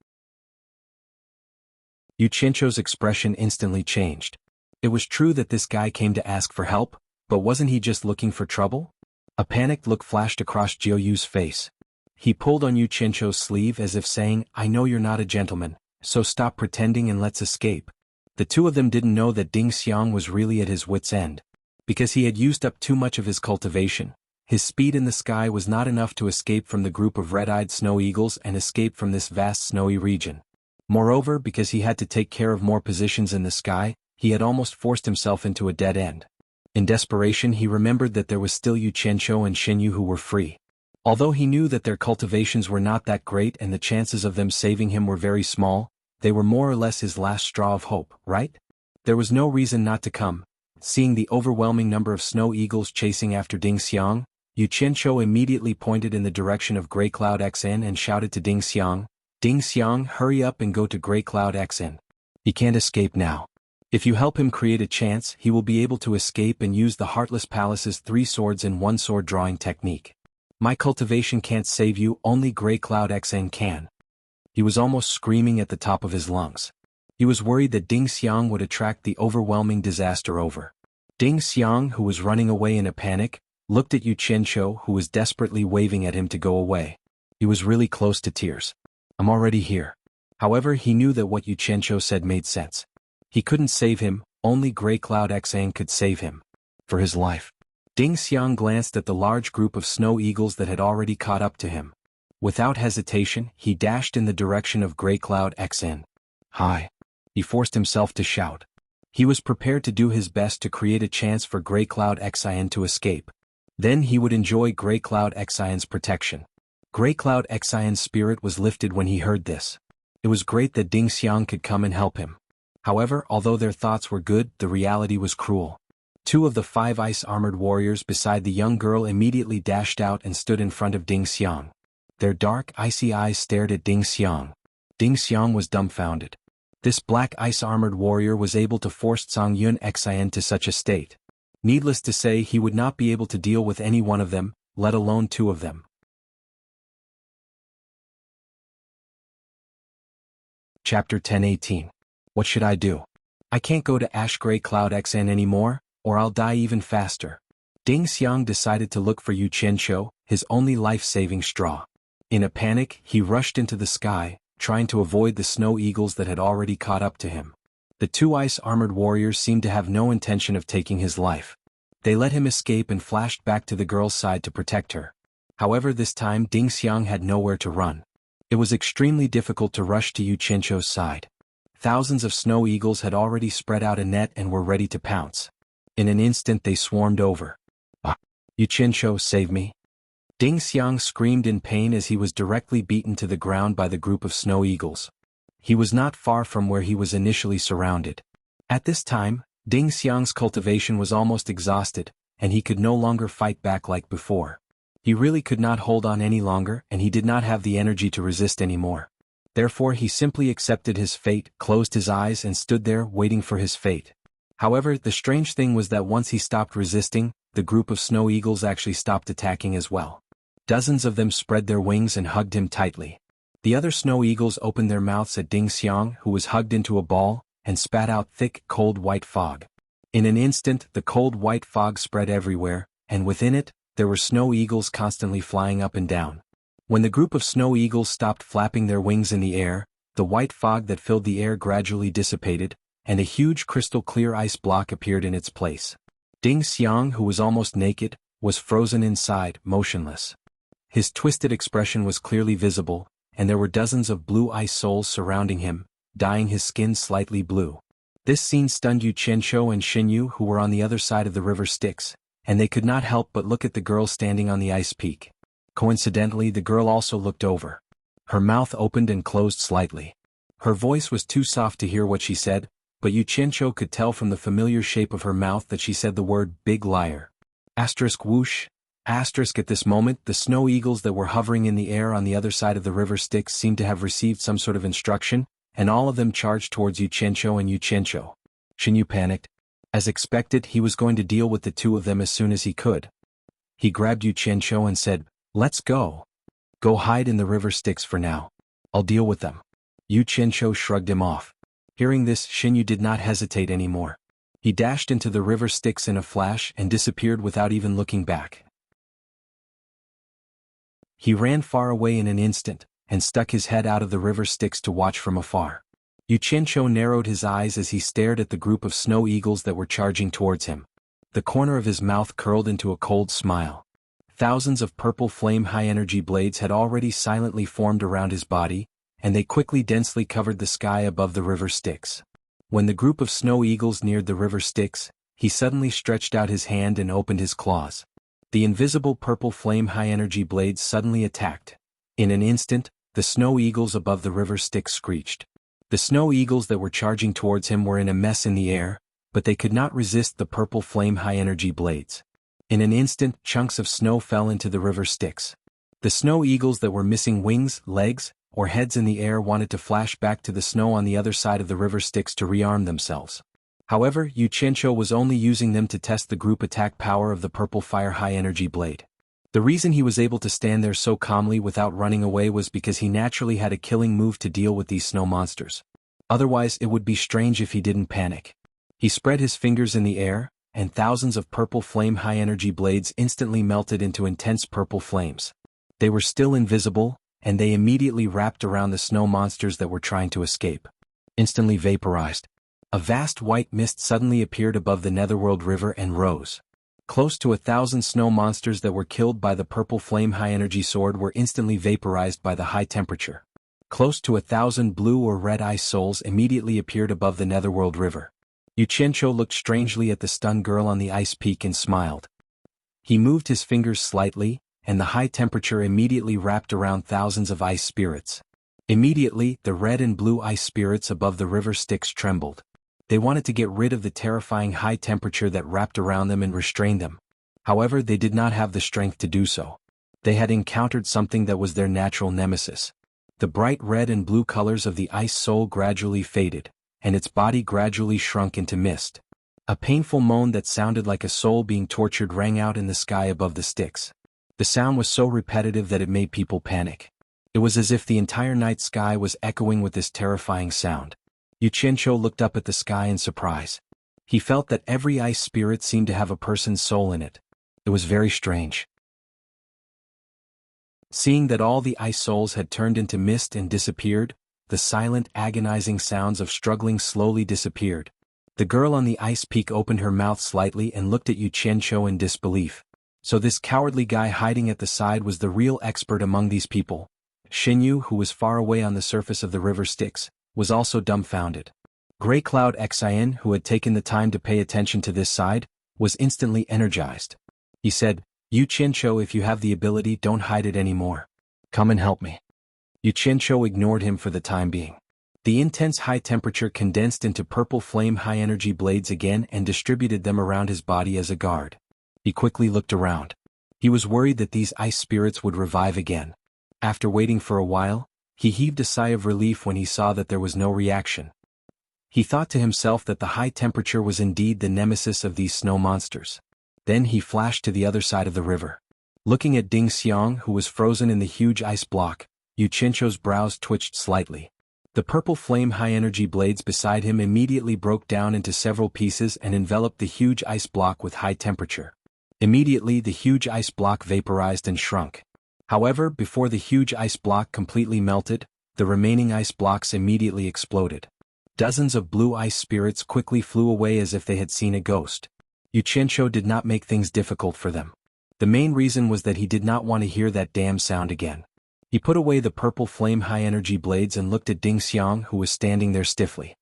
Yu Qianqiu's expression instantly changed. It was true that this guy came to ask for help, but wasn't he just looking for trouble? A panicked look flashed across Jiu Yu's face. He pulled on Yu Qianqiu's sleeve as if saying, I know you're not a gentleman, so stop pretending and let's escape. The two of them didn't know that Ding Xiang was really at his wit's end. Because he had used up too much of his cultivation, his speed in the sky was not enough to escape from the group of red-eyed snow eagles and escape from this vast snowy region. Moreover, because he had to take care of more positions in the sky, he had almost forced himself into a dead end. In desperation he remembered that there was still Yu Qianqiu and Xinyu who were free. Although he knew that their cultivations were not that great and the chances of them saving him were very small, they were more or less his last straw of hope, right? There was no reason not to come. Seeing the overwhelming number of snow eagles chasing after Ding Xiang, Yu Qianqiu immediately pointed in the direction of Grey Cloud Xin and shouted to Ding Xiang, hurry up and go to Grey Cloud Xin. He can't escape now. If you help him create a chance, he will be able to escape and use the Heartless Palace's 3 swords in 1 sword drawing technique. My cultivation can't save you, only Grey Cloud Xin can. He was almost screaming at the top of his lungs. He was worried that Ding Xiang would attract the overwhelming disaster over. Ding Xiang, who was running away in a panic, looked at Yu Qianqiu, who was desperately waving at him to go away. He was really close to tears. "I'm already here." However, he knew that what Yu Qianqiu said made sense. He couldn't save him, only Grey Cloud Xan could save him. For his life. Ding Xiang glanced at the large group of snow eagles that had already caught up to him. Without hesitation, he dashed in the direction of Grey Cloud Xan. "Hi!" He forced himself to shout. He was prepared to do his best to create a chance for Grey Cloud Xian to escape. Then he would enjoy Grey Cloud Xian's protection. Grey Cloud Xian's spirit was lifted when he heard this. It was great that Ding Xiang could come and help him. However, although their thoughts were good, the reality was cruel. 2 of the 5 ice-armored warriors beside the young girl immediately dashed out and stood in front of Ding Xiang. Their dark, icy eyes stared at Ding Xiang. Ding Xiang was dumbfounded. This black ice-armored warrior was able to force Zhang Yun Xian to such a state. Needless to say, he would not be able to deal with any one of them, let alone 2 of them. Chapter 10:18. What should I do? I can't go to Ash Grey Cloud Xan anymore, or I'll die even faster. Ding Xiang decided to look for Yu Qianqiu, his only life-saving straw. In a panic, he rushed into the sky, trying to avoid the snow eagles that had already caught up to him. The 2 ice-armored warriors seemed to have no intention of taking his life. They let him escape and flashed back to the girl's side to protect her. However, this time Ding Xiang had nowhere to run. It was extremely difficult to rush to Yu Qianqiu's side. Thousands of snow eagles had already spread out a net and were ready to pounce. In an instant they swarmed over. "Ah! Yu Qianqiu, save me!" Ding Xiang screamed in pain as he was directly beaten to the ground by the group of snow eagles. He was not far from where he was initially surrounded. At this time, Ding Xiang's cultivation was almost exhausted, and he could no longer fight back like before. He really could not hold on any longer, and he did not have the energy to resist anymore. Therefore he simply accepted his fate, closed his eyes and stood there waiting for his fate. However, the strange thing was that once he stopped resisting, the group of snow eagles actually stopped attacking as well. Dozens of them spread their wings and hugged him tightly. The other snow eagles opened their mouths at Ding Xiang, who was hugged into a ball, and spat out thick, cold white fog. In an instant, the cold white fog spread everywhere, and within it, there were snow eagles constantly flying up and down. When the group of snow eagles stopped flapping their wings in the air, the white fog that filled the air gradually dissipated, and a huge crystal-clear ice block appeared in its place. Ding Xiang, who was almost naked, was frozen inside, motionless. His twisted expression was clearly visible, and there were dozens of blue ice souls surrounding him, dyeing his skin slightly blue. This scene stunned Yu Qianqiu and Xinyu, who were on the other side of the river Styx, and they could not help but look at the girl standing on the ice peak. Coincidentally, the girl also looked over. Her mouth opened and closed slightly. Her voice was too soft to hear what she said, but Yu Qianqiu could tell from the familiar shape of her mouth that she said the word "big liar." Asterisk whoosh. Asterisk. At this moment, the snow eagles that were hovering in the air on the other side of the river Styx seemed to have received some sort of instruction, and all of them charged towards Yu Qianqiu and Yu Qianqiu. Xinyu panicked. As expected, he was going to deal with the 2 of them as soon as he could. He grabbed Yu Qianqiu and said, "Let's go. Go hide in the river Styx for now. I'll deal with them." Yu Qianqiu shrugged him off. Hearing this, Xinyu did not hesitate anymore. He dashed into the river Styx in a flash and disappeared without even looking back. He ran far away in an instant, and stuck his head out of the river Styx to watch from afar. Yu Qianqiu narrowed his eyes as he stared at the group of snow eagles that were charging towards him. The corner of his mouth curled into a cold smile. Thousands of purple flame high-energy blades had already silently formed around his body, and they quickly densely covered the sky above the river Styx. When the group of snow eagles neared the river Styx, he suddenly stretched out his hand and opened his claws. The invisible purple flame high-energy blades suddenly attacked. In an instant, the snow eagles above the river Styx screeched. The snow eagles that were charging towards him were in a mess in the air, but they could not resist the purple flame high-energy blades. In an instant, chunks of snow fell into the river Styx. The snow eagles that were missing wings, legs, or heads in the air wanted to flash back to the snow on the other side of the river Styx to rearm themselves. However, Yu Qianqiu was only using them to test the group attack power of the purple fire high-energy blade. The reason he was able to stand there so calmly without running away was because he naturally had a killing move to deal with these snow monsters. Otherwise, it would be strange if he didn't panic. He spread his fingers in the air, and thousands of purple flame high-energy blades instantly melted into intense purple flames. They were still invisible, and they immediately wrapped around the snow monsters that were trying to escape. Instantly vaporized. A vast white mist suddenly appeared above the Netherworld River and rose. Close to 1,000 snow monsters that were killed by the purple flame high-energy sword were instantly vaporized by the high temperature. Close to 1,000 blue or red ice souls immediately appeared above the Netherworld River. Yu Qianqiu looked strangely at the stunned girl on the ice peak and smiled. He moved his fingers slightly, and the high temperature immediately wrapped around thousands of ice spirits. Immediately, the red and blue ice spirits above the river Styx trembled. They wanted to get rid of the terrifying high temperature that wrapped around them and restrained them. However, they did not have the strength to do so. They had encountered something that was their natural nemesis. The bright red and blue colors of the ice soul gradually faded, and its body gradually shrunk into mist. A painful moan that sounded like a soul being tortured rang out in the sky above the Styx. The sound was so repetitive that it made people panic. It was as if the entire night sky was echoing with this terrifying sound. Yu Qianqiu looked up at the sky in surprise. He felt that every ice spirit seemed to have a person's soul in it. It was very strange. Seeing that all the ice souls had turned into mist and disappeared, the silent, agonizing sounds of struggling slowly disappeared. The girl on the ice peak opened her mouth slightly and looked at Yu Qianqiu in disbelief. So this cowardly guy hiding at the side was the real expert among these people. Xinyu, who was far away on the surface of the river Styx, was also dumbfounded. Grey Cloud Xian, who had taken the time to pay attention to this side, was instantly energized. He said, "Yu Qianqiu, if you have the ability, don't hide it anymore. Come and help me." Yu Qianqiu ignored him for the time being. The intense high temperature condensed into purple flame high-energy blades again and distributed them around his body as a guard. He quickly looked around. He was worried that these ice spirits would revive again. After waiting for a while, he heaved a sigh of relief when he saw that there was no reaction. He thought to himself that the high temperature was indeed the nemesis of these snow monsters. Then he flashed to the other side of the river. Looking at Ding Xiang, who was frozen in the huge ice block, Yu Qianqiu's brows twitched slightly. The purple flame high-energy blades beside him immediately broke down into several pieces and enveloped the huge ice block with high temperature. Immediately, the huge ice block vaporized and shrunk. However, before the huge ice block completely melted, the remaining ice blocks immediately exploded. Dozens of blue ice spirits quickly flew away as if they had seen a ghost. Yu Qianqiu did not make things difficult for them. The main reason was that he did not want to hear that damn sound again. He put away the purple flame high-energy blades and looked at Ding Xiang, who was standing there stiffly.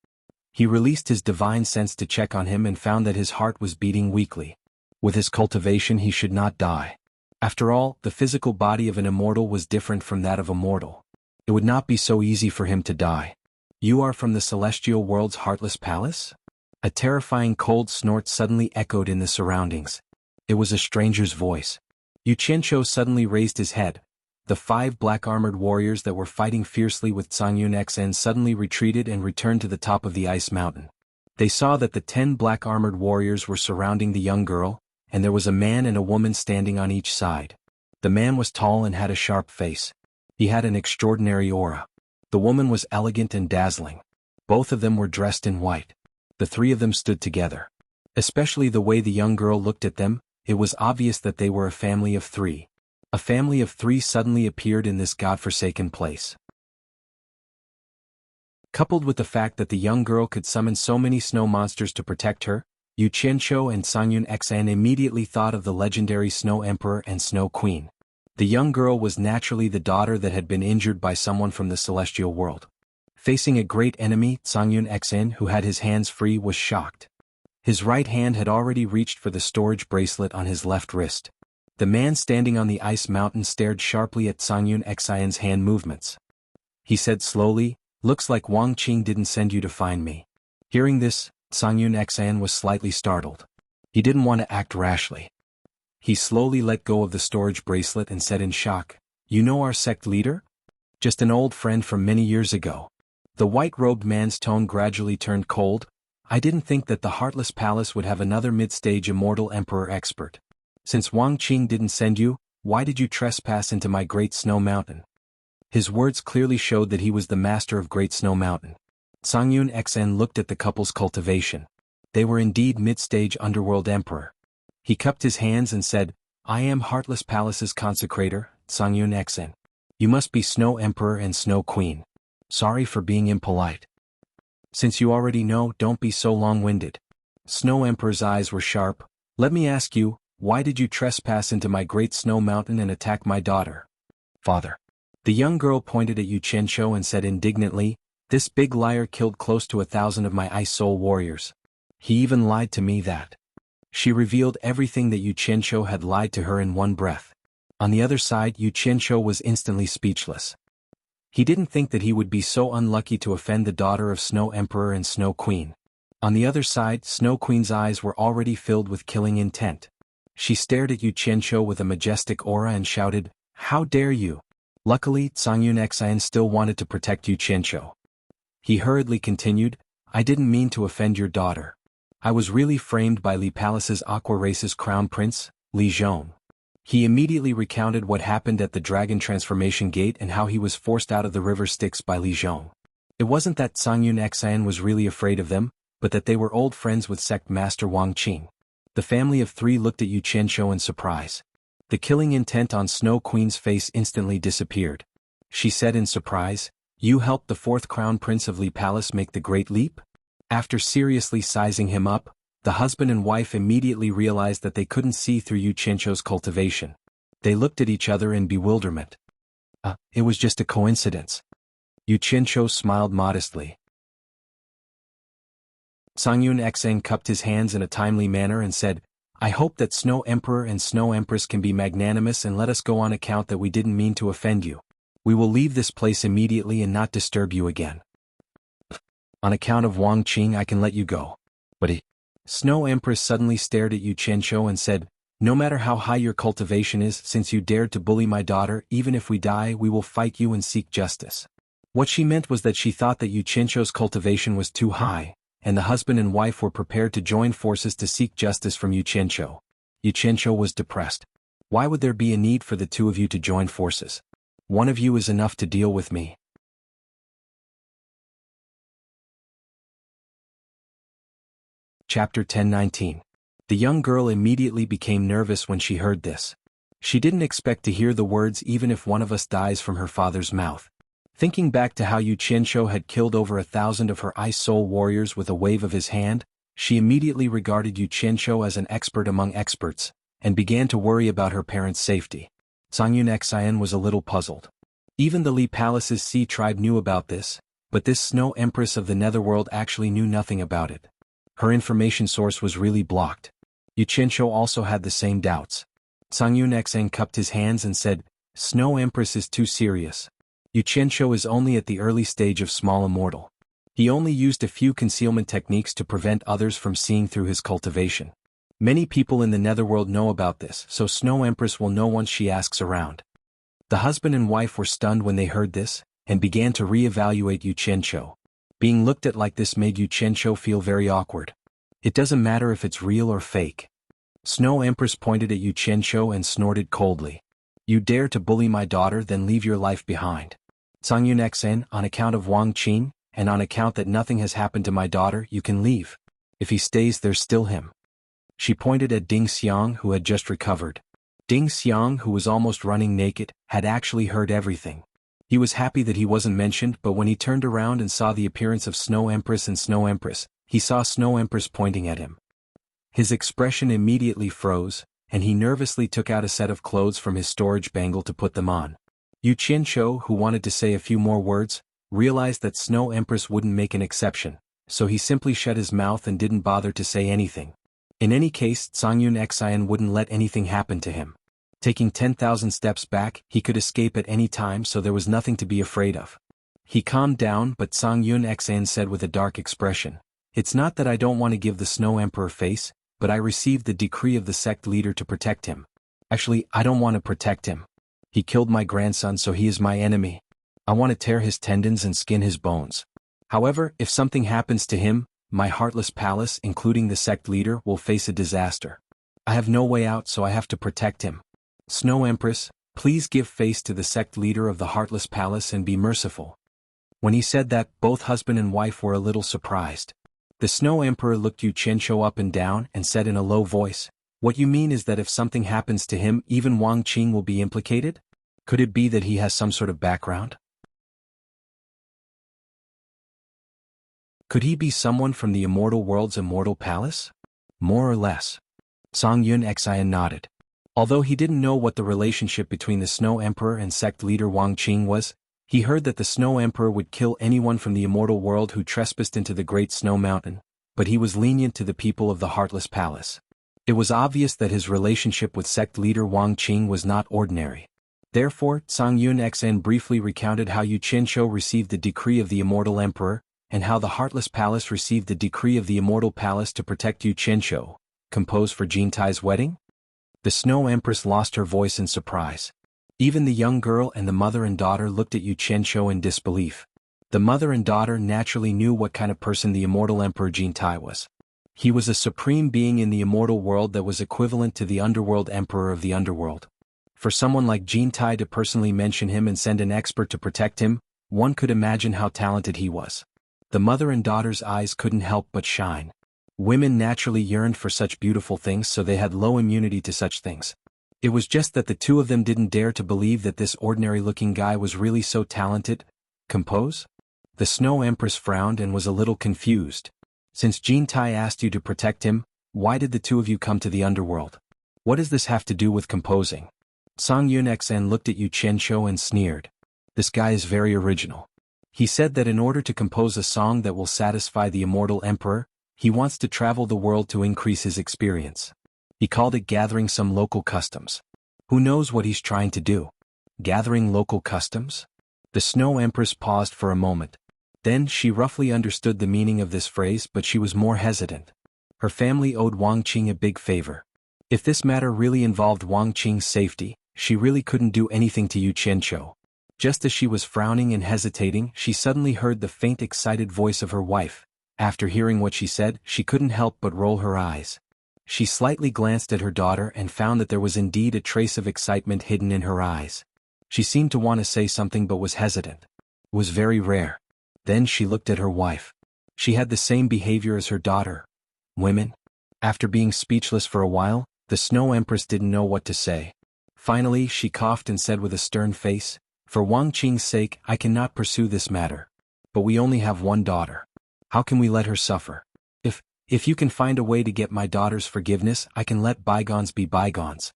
He released his divine sense to check on him and found that his heart was beating weakly. With his cultivation he should not die. After all, the physical body of an immortal was different from that of a mortal. It would not be so easy for him to die. "You are from the celestial world's heartless palace?" A terrifying cold snort suddenly echoed in the surroundings. It was a stranger's voice. Yu Qianqiu suddenly raised his head. The 5 black-armored warriors that were fighting fiercely with Cangyun Xen suddenly retreated and returned to the top of the ice mountain. They saw that the 10 black-armored warriors were surrounding the young girl, and there was a man and a woman standing on each side. The man was tall and had a sharp face. He had an extraordinary aura. The woman was elegant and dazzling. Both of them were dressed in white. The 3 of them stood together. Especially the way the young girl looked at them, it was obvious that they were a family of 3. A family of 3 suddenly appeared in this godforsaken place. Coupled with the fact that the young girl could summon so many snow monsters to protect her, Yu Qianqiu and Cangyun Xen immediately thought of the legendary Snow Emperor and Snow Queen. The young girl was naturally the daughter that had been injured by someone from the celestial world. Facing a great enemy, Cangyun Xen, who had his hands free, was shocked. His right hand had already reached for the storage bracelet on his left wrist. The man standing on the ice mountain stared sharply at Cangyun Xen's hand movements. He said slowly, "Looks like Wang Qing didn't send you to find me." Hearing this, Cangyun Xen was slightly startled. He didn't want to act rashly. He slowly let go of the storage bracelet and said in shock, "You know our sect leader? Just an old friend from many years ago." The white-robed man's tone gradually turned cold. "I didn't think that the Heartless Palace would have another mid-stage immortal emperor expert. Since Wang Qing didn't send you, why did you trespass into my Great Snow Mountain?" His words clearly showed that he was the master of Great Snow Mountain. Cangyun Xen looked at the couple's cultivation. They were indeed mid-stage underworld emperor. He cupped his hands and said, I am Heartless Palace's consecrator, Songyun Xen. You must be Snow Emperor and Snow Queen. Sorry for being impolite. Since you already know, don't be so long-winded. Snow Emperor's eyes were sharp. Let me ask you, why did you trespass into my great snow mountain and attack my daughter? Father. The young girl pointed at Yu Qianzhou and said indignantly, this big liar killed close to 1,000 of my ice soul warriors. He even lied to me that. She revealed everything that Yu Qianzhou had lied to her in one breath. On the other side, Yu Qianzhou was instantly speechless. He didn't think that he would be so unlucky to offend the daughter of Snow Emperor and Snow Queen. On the other side, Snow Queen's eyes were already filled with killing intent. She stared at Yu Qianzhou with a majestic aura and shouted, How dare you! Luckily, Songyun Xan still wanted to protect Yu Qianzhou. He hurriedly continued, I didn't mean to offend your daughter. I was really framed by Li Palace's Aqua Race's crown prince, Li Zhong. He immediately recounted what happened at the Dragon Transformation Gate and how he was forced out of the river Styx by Li Zhong. It wasn't that Songyun Xan was really afraid of them, but that they were old friends with sect master Wang Qing. The family of three looked at Yu Qianzhou in surprise. The killing intent on Snow Queen's face instantly disappeared. She said in surprise, You helped the fourth crown prince of Li Palace make the great leap? After seriously sizing him up, the husband and wife immediately realized that they couldn't see through Yu Qianzhou's cultivation. They looked at each other in bewilderment. It was just a coincidence. Yu Qianzhou smiled modestly. Songyun Xan cupped his hands in a timely manner and said, I hope that Snow Emperor and Snow Empress can be magnanimous and let us go on account that we didn't mean to offend you. We will leave this place immediately and not disturb you again. On account of Wang Qing I can let you go. But Snow Empress suddenly stared at Yu Qianzhou and said, No matter how high your cultivation is, since you dared to bully my daughter, even if we die we will fight you and seek justice. What she meant was that she thought that Yu Qianzhou's cultivation was too high, and the husband and wife were prepared to join forces to seek justice from Yu Qianzhou. Yu Qianzhou was depressed. Why would there be a need for the two of you to join forces? One of you is enough to deal with me. Chapter 10:19. The young girl immediately became nervous when she heard this. She didn't expect to hear the words even if one of us dies from her father's mouth. Thinking back to how Yu Qianzhou had killed over 1,000 of her ice soul warriors with a wave of his hand, she immediately regarded Yu Qianzhou as an expert among experts, and began to worry about her parents' safety. Songyun Xian was a little puzzled. Even the Li Palace's Sea tribe knew about this, but this Snow Empress of the Netherworld actually knew nothing about it. Her information source was really blocked. Yu Qianzhou also had the same doubts. Songyun Xan cupped his hands and said, Snow Empress is too serious. Yu Qianzhou is only at the early stage of small immortal. He only used a few concealment techniques to prevent others from seeing through his cultivation. Many people in the Netherworld know about this, so Snow Empress will know once she asks around. The husband and wife were stunned when they heard this, and began to re-evaluate Yu Qianzhou. Being looked at like this made Yu Qianzhou feel very awkward. It doesn't matter if it's real or fake. Snow Empress pointed at Yu Qianzhou and snorted coldly. You dare to bully my daughter, then leave your life behind. Songyun Xan, on account of Wang Qing, and on account that nothing has happened to my daughter, you can leave. If he stays, there's still him. She pointed at Ding Xiang, who had just recovered. Ding Xiang, who was almost running naked, had actually heard everything. He was happy that he wasn't mentioned, but when he turned around and saw the appearance of Snow Empress and Snow Empress, he saw Snow Empress pointing at him. His expression immediately froze, and he nervously took out a set of clothes from his storage bangle to put them on. Yu Qianzhou, who wanted to say a few more words, realized that Snow Empress wouldn't make an exception, so he simply shut his mouth and didn't bother to say anything. In any case, Songyun Xian wouldn't let anything happen to him. Taking 10,000 steps back, he could escape at any time, so there was nothing to be afraid of. He calmed down, but Songyun Xian said with a dark expression, It's not that I don't want to give the Snow Emperor face, but I received the decree of the sect leader to protect him. Actually, I don't want to protect him. He killed my grandson, so he is my enemy. I want to tear his tendons and skin his bones. However, if something happens to him, my heartless palace, including the sect leader, will face a disaster. I have no way out, so I have to protect him. Snow Empress, please give face to the sect leader of the heartless palace and be merciful. When he said that, both husband and wife were a little surprised. The Snow Emperor looked Yu Qianzhou up and down and said in a low voice, "What you mean is that if something happens to him, even Wang Qing will be implicated? Could it be that he has some sort of background? Could he be someone from the immortal world's immortal palace? More or less." Song Yun Xian nodded. Although he didn't know what the relationship between the Snow Emperor and sect leader Wang Qing was, he heard that the Snow Emperor would kill anyone from the immortal world who trespassed into the Great Snow Mountain, but he was lenient to the people of the Heartless Palace. It was obvious that his relationship with sect leader Wang Qing was not ordinary. Therefore, Song Yun Xian briefly recounted how Yu Qianzhou received the decree of the immortal emperor, and how the Heartless Palace received the decree of the immortal palace to protect Yu Qianzhou, composed for Jin Tai's wedding. The Snow Empress lost her voice in surprise. Even the young girl and the mother and daughter looked at Yu Qianzhou in disbelief. The mother and daughter naturally knew what kind of person the immortal Emperor Jin Tai was. He was a supreme being in the immortal world that was equivalent to the underworld emperor of the underworld. For someone like Jin Tai to personally mention him and send an expert to protect him, one could imagine how talented he was. The mother and daughter's eyes couldn't help but shine. Women naturally yearned for such beautiful things, so they had low immunity to such things. It was just that the two of them didn't dare to believe that this ordinary-looking guy was really so talented. Compose? The Snow Empress frowned and was a little confused. Since Jin Tai asked you to protect him, why did the two of you come to the underworld? What does this have to do with composing? Song Yun Xian looked at Yu Qianzhou and sneered. This guy is very original. He said that in order to compose a song that will satisfy the immortal emperor, he wants to travel the world to increase his experience. He called it gathering some local customs. Who knows what he's trying to do? Gathering local customs? The Snow Empress paused for a moment. Then she roughly understood the meaning of this phrase, but she was more hesitant. Her family owed Wang Qing a big favor. If this matter really involved Wang Qing's safety, she really couldn't do anything to Yu Qianzhou. Just as she was frowning and hesitating, she suddenly heard the faint excited voice of her wife. After hearing what she said, she couldn't help but roll her eyes. She slightly glanced at her daughter and found that there was indeed a trace of excitement hidden in her eyes. She seemed to want to say something but was hesitant. It was very rare. Then she looked at her wife. She had the same behavior as her daughter. Women? After being speechless for a while, the Snow Empress didn't know what to say. Finally, she coughed and said with a stern face, "For Wang Qing's sake, I cannot pursue this matter. But we only have one daughter. How can we let her suffer? If you can find a way to get my daughter's forgiveness, I can let bygones be bygones."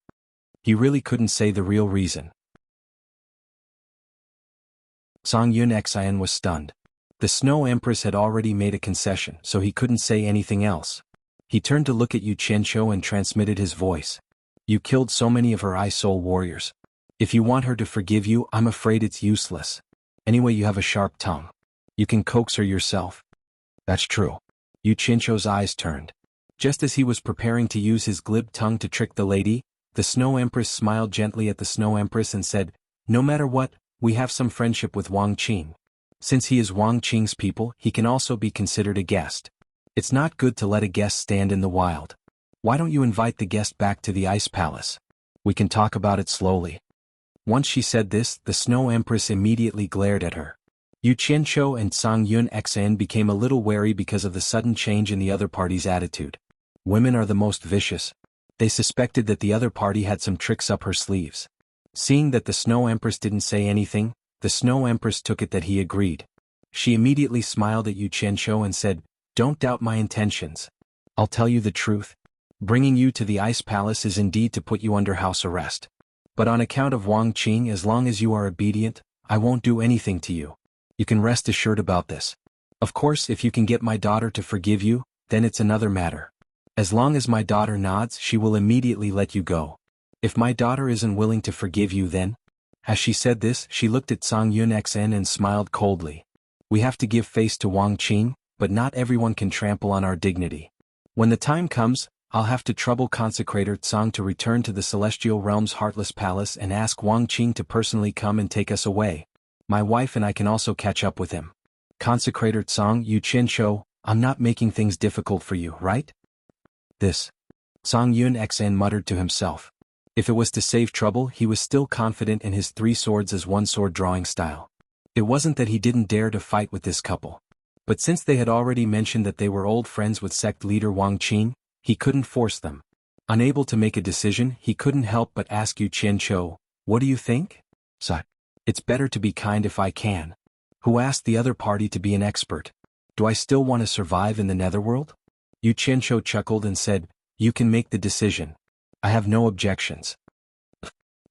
He really couldn't say the real reason. Song Yun Xian was stunned. The Snow Empress had already made a concession, so he couldn't say anything else. He turned to look at Yu Qianzhou and transmitted his voice. "You killed so many of her Eye-Soul warriors. If you want her to forgive you, I'm afraid it's useless. Anyway, you have a sharp tongue. You can coax her yourself." "That's true." Yu Qianzhou's eyes turned. Just as he was preparing to use his glib tongue to trick the lady, the Snow Empress smiled gently at the Snow Empress and said, "No matter what, we have some friendship with Wang Qing. Since he is Wang Qing's people, he can also be considered a guest. It's not good to let a guest stand in the wild. Why don't you invite the guest back to the Ice Palace? We can talk about it slowly." Once she said this, the Snow Empress immediately glared at her. Yu Qianzhou and Song Yun Xian became a little wary because of the sudden change in the other party's attitude. Women are the most vicious. They suspected that the other party had some tricks up her sleeves. Seeing that the Snow Empress didn't say anything, the Snow Empress took it that he agreed. She immediately smiled at Yu Qianzhou and said, "Don't doubt my intentions. I'll tell you the truth. Bringing you to the Ice Palace is indeed to put you under house arrest. But on account of Wang Qing, as long as you are obedient, I won't do anything to you. You can rest assured about this. Of course, if you can get my daughter to forgive you, then it's another matter. As long as my daughter nods, she will immediately let you go. If my daughter isn't willing to forgive you, then..." As she said this, she looked at Song Yun Xian and smiled coldly. "We have to give face to Wang Qing, but not everyone can trample on our dignity. When the time comes, I'll have to trouble Consecrator Tsang to return to the Celestial Realm's Heartless Palace and ask Wang Qing to personally come and take us away. My wife and I can also catch up with him. Consecrator Tsang, Yu Qianzhou, I'm not making things difficult for you, right?" This. Song Yun Xian muttered to himself. If it was to save trouble, he was still confident in his three swords as one sword drawing style. It wasn't that he didn't dare to fight with this couple. But since they had already mentioned that they were old friends with sect leader Wang Qin, he couldn't force them. Unable to make a decision, he couldn't help but ask Yu Qianqiu, "What do you think?" "So, it's better to be kind if I can." Who asked the other party to be an expert? "Do I still want to survive in the netherworld?" Yu Qianqiu chuckled and said, "You can make the decision. I have no objections."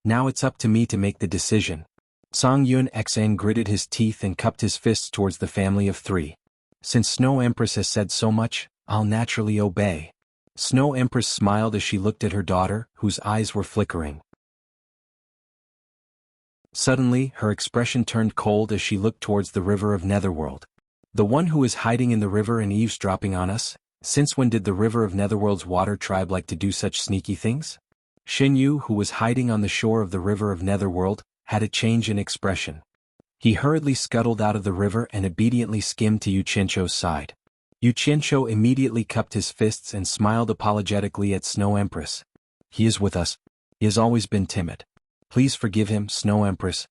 "Now it's up to me to make the decision." Song Yun Xan gritted his teeth and cupped his fists towards the family of three. "Since Snow Empress has said so much, I'll naturally obey." Snow Empress smiled as she looked at her daughter, whose eyes were flickering. Suddenly, her expression turned cold as she looked towards the river of Netherworld. "The one who is hiding in the river and eavesdropping on us? Since when did the river of Netherworld's water tribe like to do such sneaky things?" Shen Yu, who was hiding on the shore of the river of Netherworld, had a change in expression. He hurriedly scuttled out of the river and obediently skimmed to Yu Qianqiu's side. Yu Qianqiu immediately cupped his fists and smiled apologetically at Snow Empress. "He is with us. He has always been timid. Please forgive him, Snow Empress."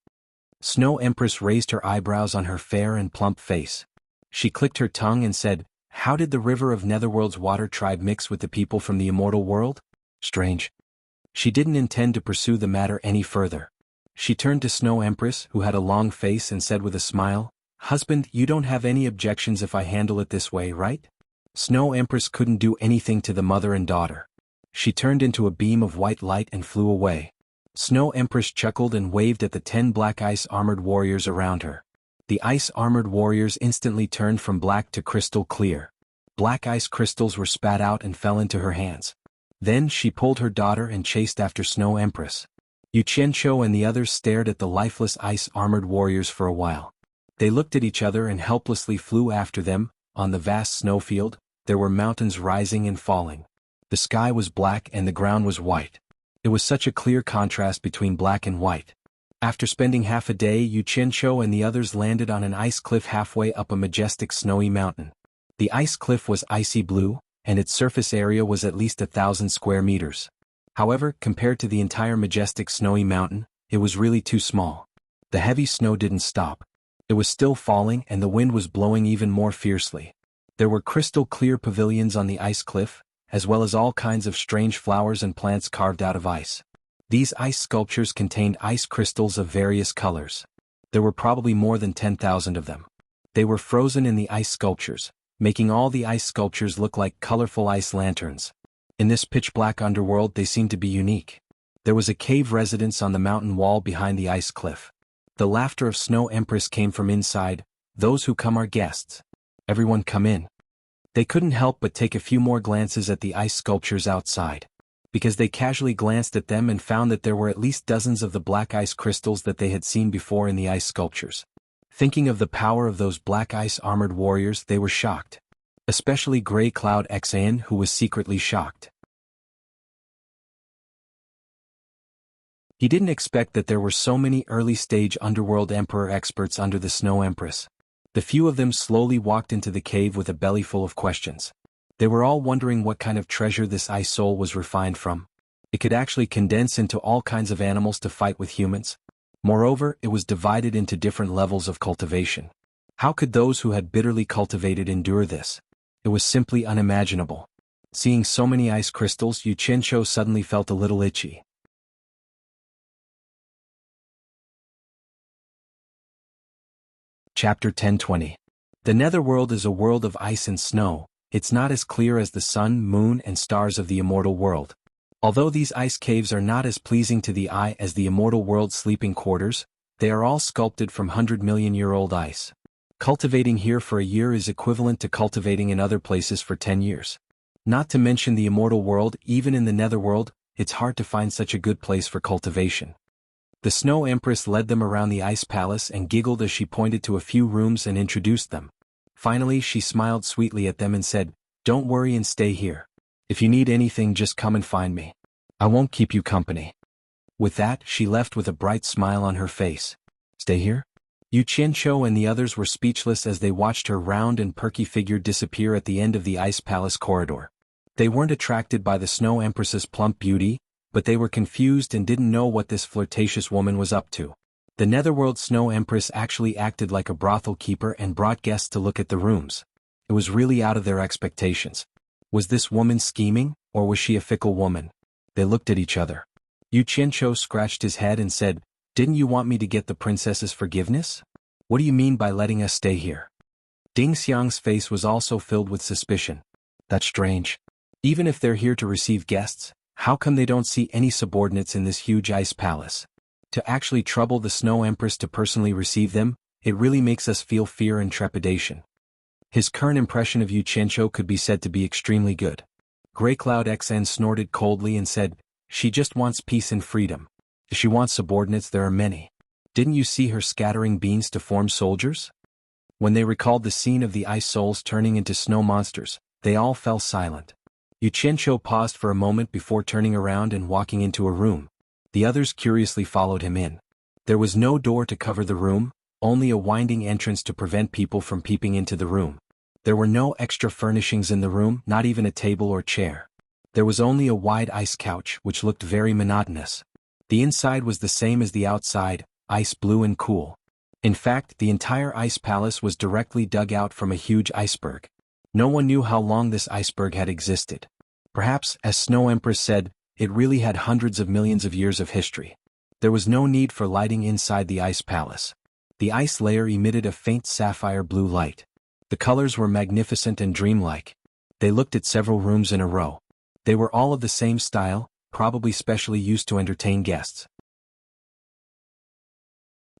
Snow Empress raised her eyebrows on her fair and plump face. She clicked her tongue and said, "How did the river of Netherworld's water tribe mix with the people from the immortal world? Strange." She didn't intend to pursue the matter any further. She turned to Snow Empress, who had a long face, and said with a smile, "Husband, you don't have any objections if I handle it this way, right?" Snow Empress couldn't do anything to the mother and daughter. She turned into a beam of white light and flew away. Snow Empress chuckled and waved at the 10 black ice-armored warriors around her. The ice-armored warriors instantly turned from black to crystal clear. Black ice crystals were spat out and fell into her hands. Then she pulled her daughter and chased after Snow Empress. Yu Qianqiu and the others stared at the lifeless ice-armored warriors for a while. They looked at each other and helplessly flew after them. On the vast snowfield, there were mountains rising and falling. The sky was black and the ground was white. It was such a clear contrast between black and white. After spending half a day, Yu Qianqiu and the others landed on an ice cliff halfway up a majestic snowy mountain. The ice cliff was icy blue, and its surface area was at least 1,000 square meters. However, compared to the entire majestic snowy mountain, it was really too small. The heavy snow didn't stop. It was still falling and the wind was blowing even more fiercely. There were crystal-clear pavilions on the ice cliff, as well as all kinds of strange flowers and plants carved out of ice. These ice sculptures contained ice crystals of various colors. There were probably more than 10,000 of them. They were frozen in the ice sculptures, making all the ice sculptures look like colorful ice lanterns. In this pitch-black underworld they seemed to be unique. There was a cave residence on the mountain wall behind the ice cliff. The laughter of Snow Empress came from inside. "Those who come are guests. Everyone come in." They couldn't help but take a few more glances at the ice sculptures outside. Because they casually glanced at them and found that there were at least dozens of the black ice crystals that they had seen before in the ice sculptures. Thinking of the power of those black ice-armored warriors, they were shocked. Especially Grey Cloud Xan, who was secretly shocked. He didn't expect that there were so many early-stage underworld emperor experts under the Snow Empress. The few of them slowly walked into the cave with a belly full of questions. They were all wondering what kind of treasure this ice soul was refined from. It could actually condense into all kinds of animals to fight with humans. Moreover, it was divided into different levels of cultivation. How could those who had bitterly cultivated endure this? It was simply unimaginable. Seeing so many ice crystals, Yu Qianqiu suddenly felt a little itchy. Chapter 1020. The Netherworld is a world of ice and snow. It's not as clear as the sun, moon, and stars of the immortal world. Although these ice caves are not as pleasing to the eye as the immortal world's sleeping quarters, they are all sculpted from 100-million-year-old ice. Cultivating here for a year is equivalent to cultivating in other places for 10 years. Not to mention the immortal world, even in the Netherworld, it's hard to find such a good place for cultivation. The Snow Empress led them around the ice palace and giggled as she pointed to a few rooms and introduced them. Finally, she smiled sweetly at them and said, "Don't worry and stay here. If you need anything, just come and find me. I won't keep you company." With that, she left with a bright smile on her face. Stay here? Yu Qianqiu and the others were speechless as they watched her round and perky figure disappear at the end of the ice palace corridor. They weren't attracted by the Snow Empress's plump beauty, but they were confused and didn't know what this flirtatious woman was up to. The Netherworld Snow Empress actually acted like a brothel keeper and brought guests to look at the rooms. It was really out of their expectations. Was this woman scheming, or was she a fickle woman? They looked at each other. Yu Qianqiu scratched his head and said, "Didn't you want me to get the princess's forgiveness? What do you mean by letting us stay here?" Ding Xiang's face was also filled with suspicion. That's strange. Even if they're here to receive guests, how come they don't see any subordinates in this huge ice palace? To actually trouble the Snow Empress to personally receive them, it really makes us feel fear and trepidation. His current impression of Yu Qianqiu could be said to be extremely good. Grey Cloud XN snorted coldly and said, "She just wants peace and freedom. If she wants subordinates, there are many. Didn't you see her scattering beans to form soldiers?" When they recalled the scene of the ice souls turning into snow monsters, they all fell silent. Yu Qianqiu paused for a moment before turning around and walking into a room. The others curiously followed him in. There was no door to cover the room, only a winding entrance to prevent people from peeping into the room. There were no extra furnishings in the room, not even a table or chair. There was only a wide ice couch, which looked very monotonous. The inside was the same as the outside, ice blue and cool. In fact, the entire ice palace was directly dug out from a huge iceberg. No one knew how long this iceberg had existed. Perhaps, as Snow Empress said, it really had hundreds of millions of years of history. There was no need for lighting inside the ice palace. The ice layer emitted a faint sapphire blue light. The colors were magnificent and dreamlike. They looked at several rooms in a row. They were all of the same style, probably specially used to entertain guests.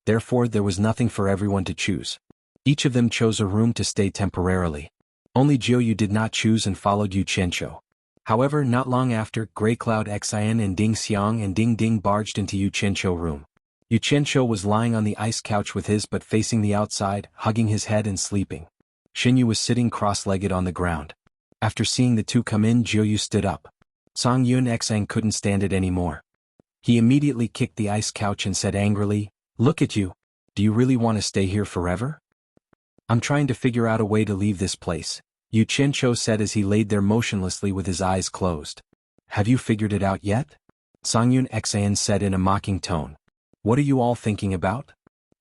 Therefore, there was nothing for everyone to choose. Each of them chose a room to stay temporarily. Only Jiuyu did not choose and followed Yu Qianqiu. However, not long after, Grey Cloud Xian and Ding Xiang and Ding Ding barged into Yu Qianqiu room. Yu Qianqiu was lying on the ice couch with his butt facing the outside, hugging his head and sleeping. Xinyu was sitting cross-legged on the ground. After seeing the two come in, Jiuyu stood up. Song Yun Xang couldn't stand it anymore. He immediately kicked the ice couch and said angrily, "Look at you. Do you really want to stay here forever?" "I'm trying to figure out a way to leave this place," Yu Qianqiu said as he laid there motionlessly with his eyes closed. "Have you figured it out yet?" Song Yun Xang said in a mocking tone. "What are you all thinking about?"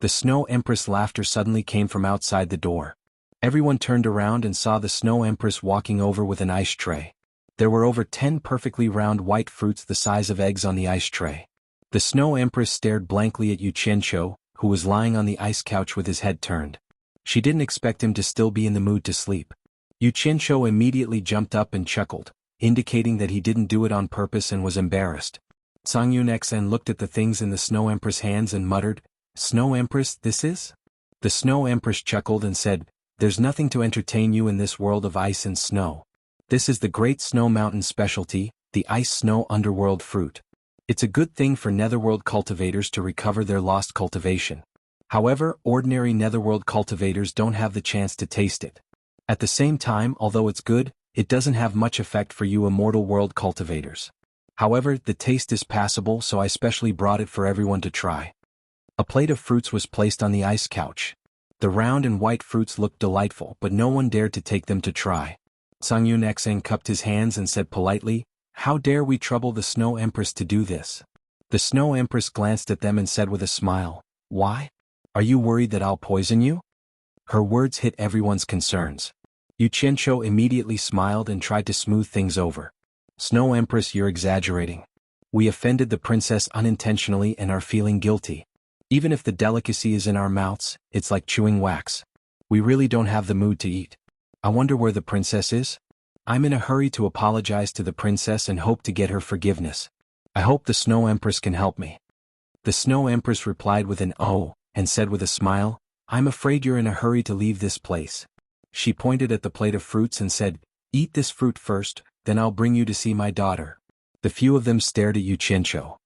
The Snow Empress laughter suddenly came from outside the door. Everyone turned around and saw the Snow Empress walking over with an ice tray. There were over 10 perfectly round white fruits the size of eggs on the ice tray. The Snow Empress stared blankly at Yu Qianqiu, who was lying on the ice couch with his head turned. She didn't expect him to still be in the mood to sleep. Yu Qianqiu immediately jumped up and chuckled, indicating that he didn't do it on purpose and was embarrassed. Song Yun Xen looked at the things in the Snow Empress' hands and muttered, "Snow Empress, this is?" The Snow Empress chuckled and said, "There's nothing to entertain you in this world of ice and snow. This is the Great Snow Mountain specialty, the Ice Snow Underworld fruit. It's a good thing for Netherworld cultivators to recover their lost cultivation. However, ordinary Netherworld cultivators don't have the chance to taste it. At the same time, although it's good, it doesn't have much effect for you Immortal World cultivators. However, the taste is passable, so I specially brought it for everyone to try." A plate of fruits was placed on the ice couch. The round and white fruits looked delightful, but no one dared to take them to try. Song Yun Xen cupped his hands and said politely, "How dare we trouble the Snow Empress to do this?" The Snow Empress glanced at them and said with a smile, "Why? Are you worried that I'll poison you?" Her words hit everyone's concerns. Yu Qianqiu immediately smiled and tried to smooth things over. "Snow Empress, you're exaggerating. We offended the princess unintentionally and are feeling guilty. Even if the delicacy is in our mouths, it's like chewing wax. We really don't have the mood to eat. I wonder where the princess is? I'm in a hurry to apologize to the princess and hope to get her forgiveness. I hope the Snow Empress can help me." The Snow Empress replied with an "oh," and said with a smile, "I'm afraid you're in a hurry to leave this place." She pointed at the plate of fruits and said, "Eat this fruit first, then I'll bring you to see my daughter." The few of them stared at Yu Qianqiu.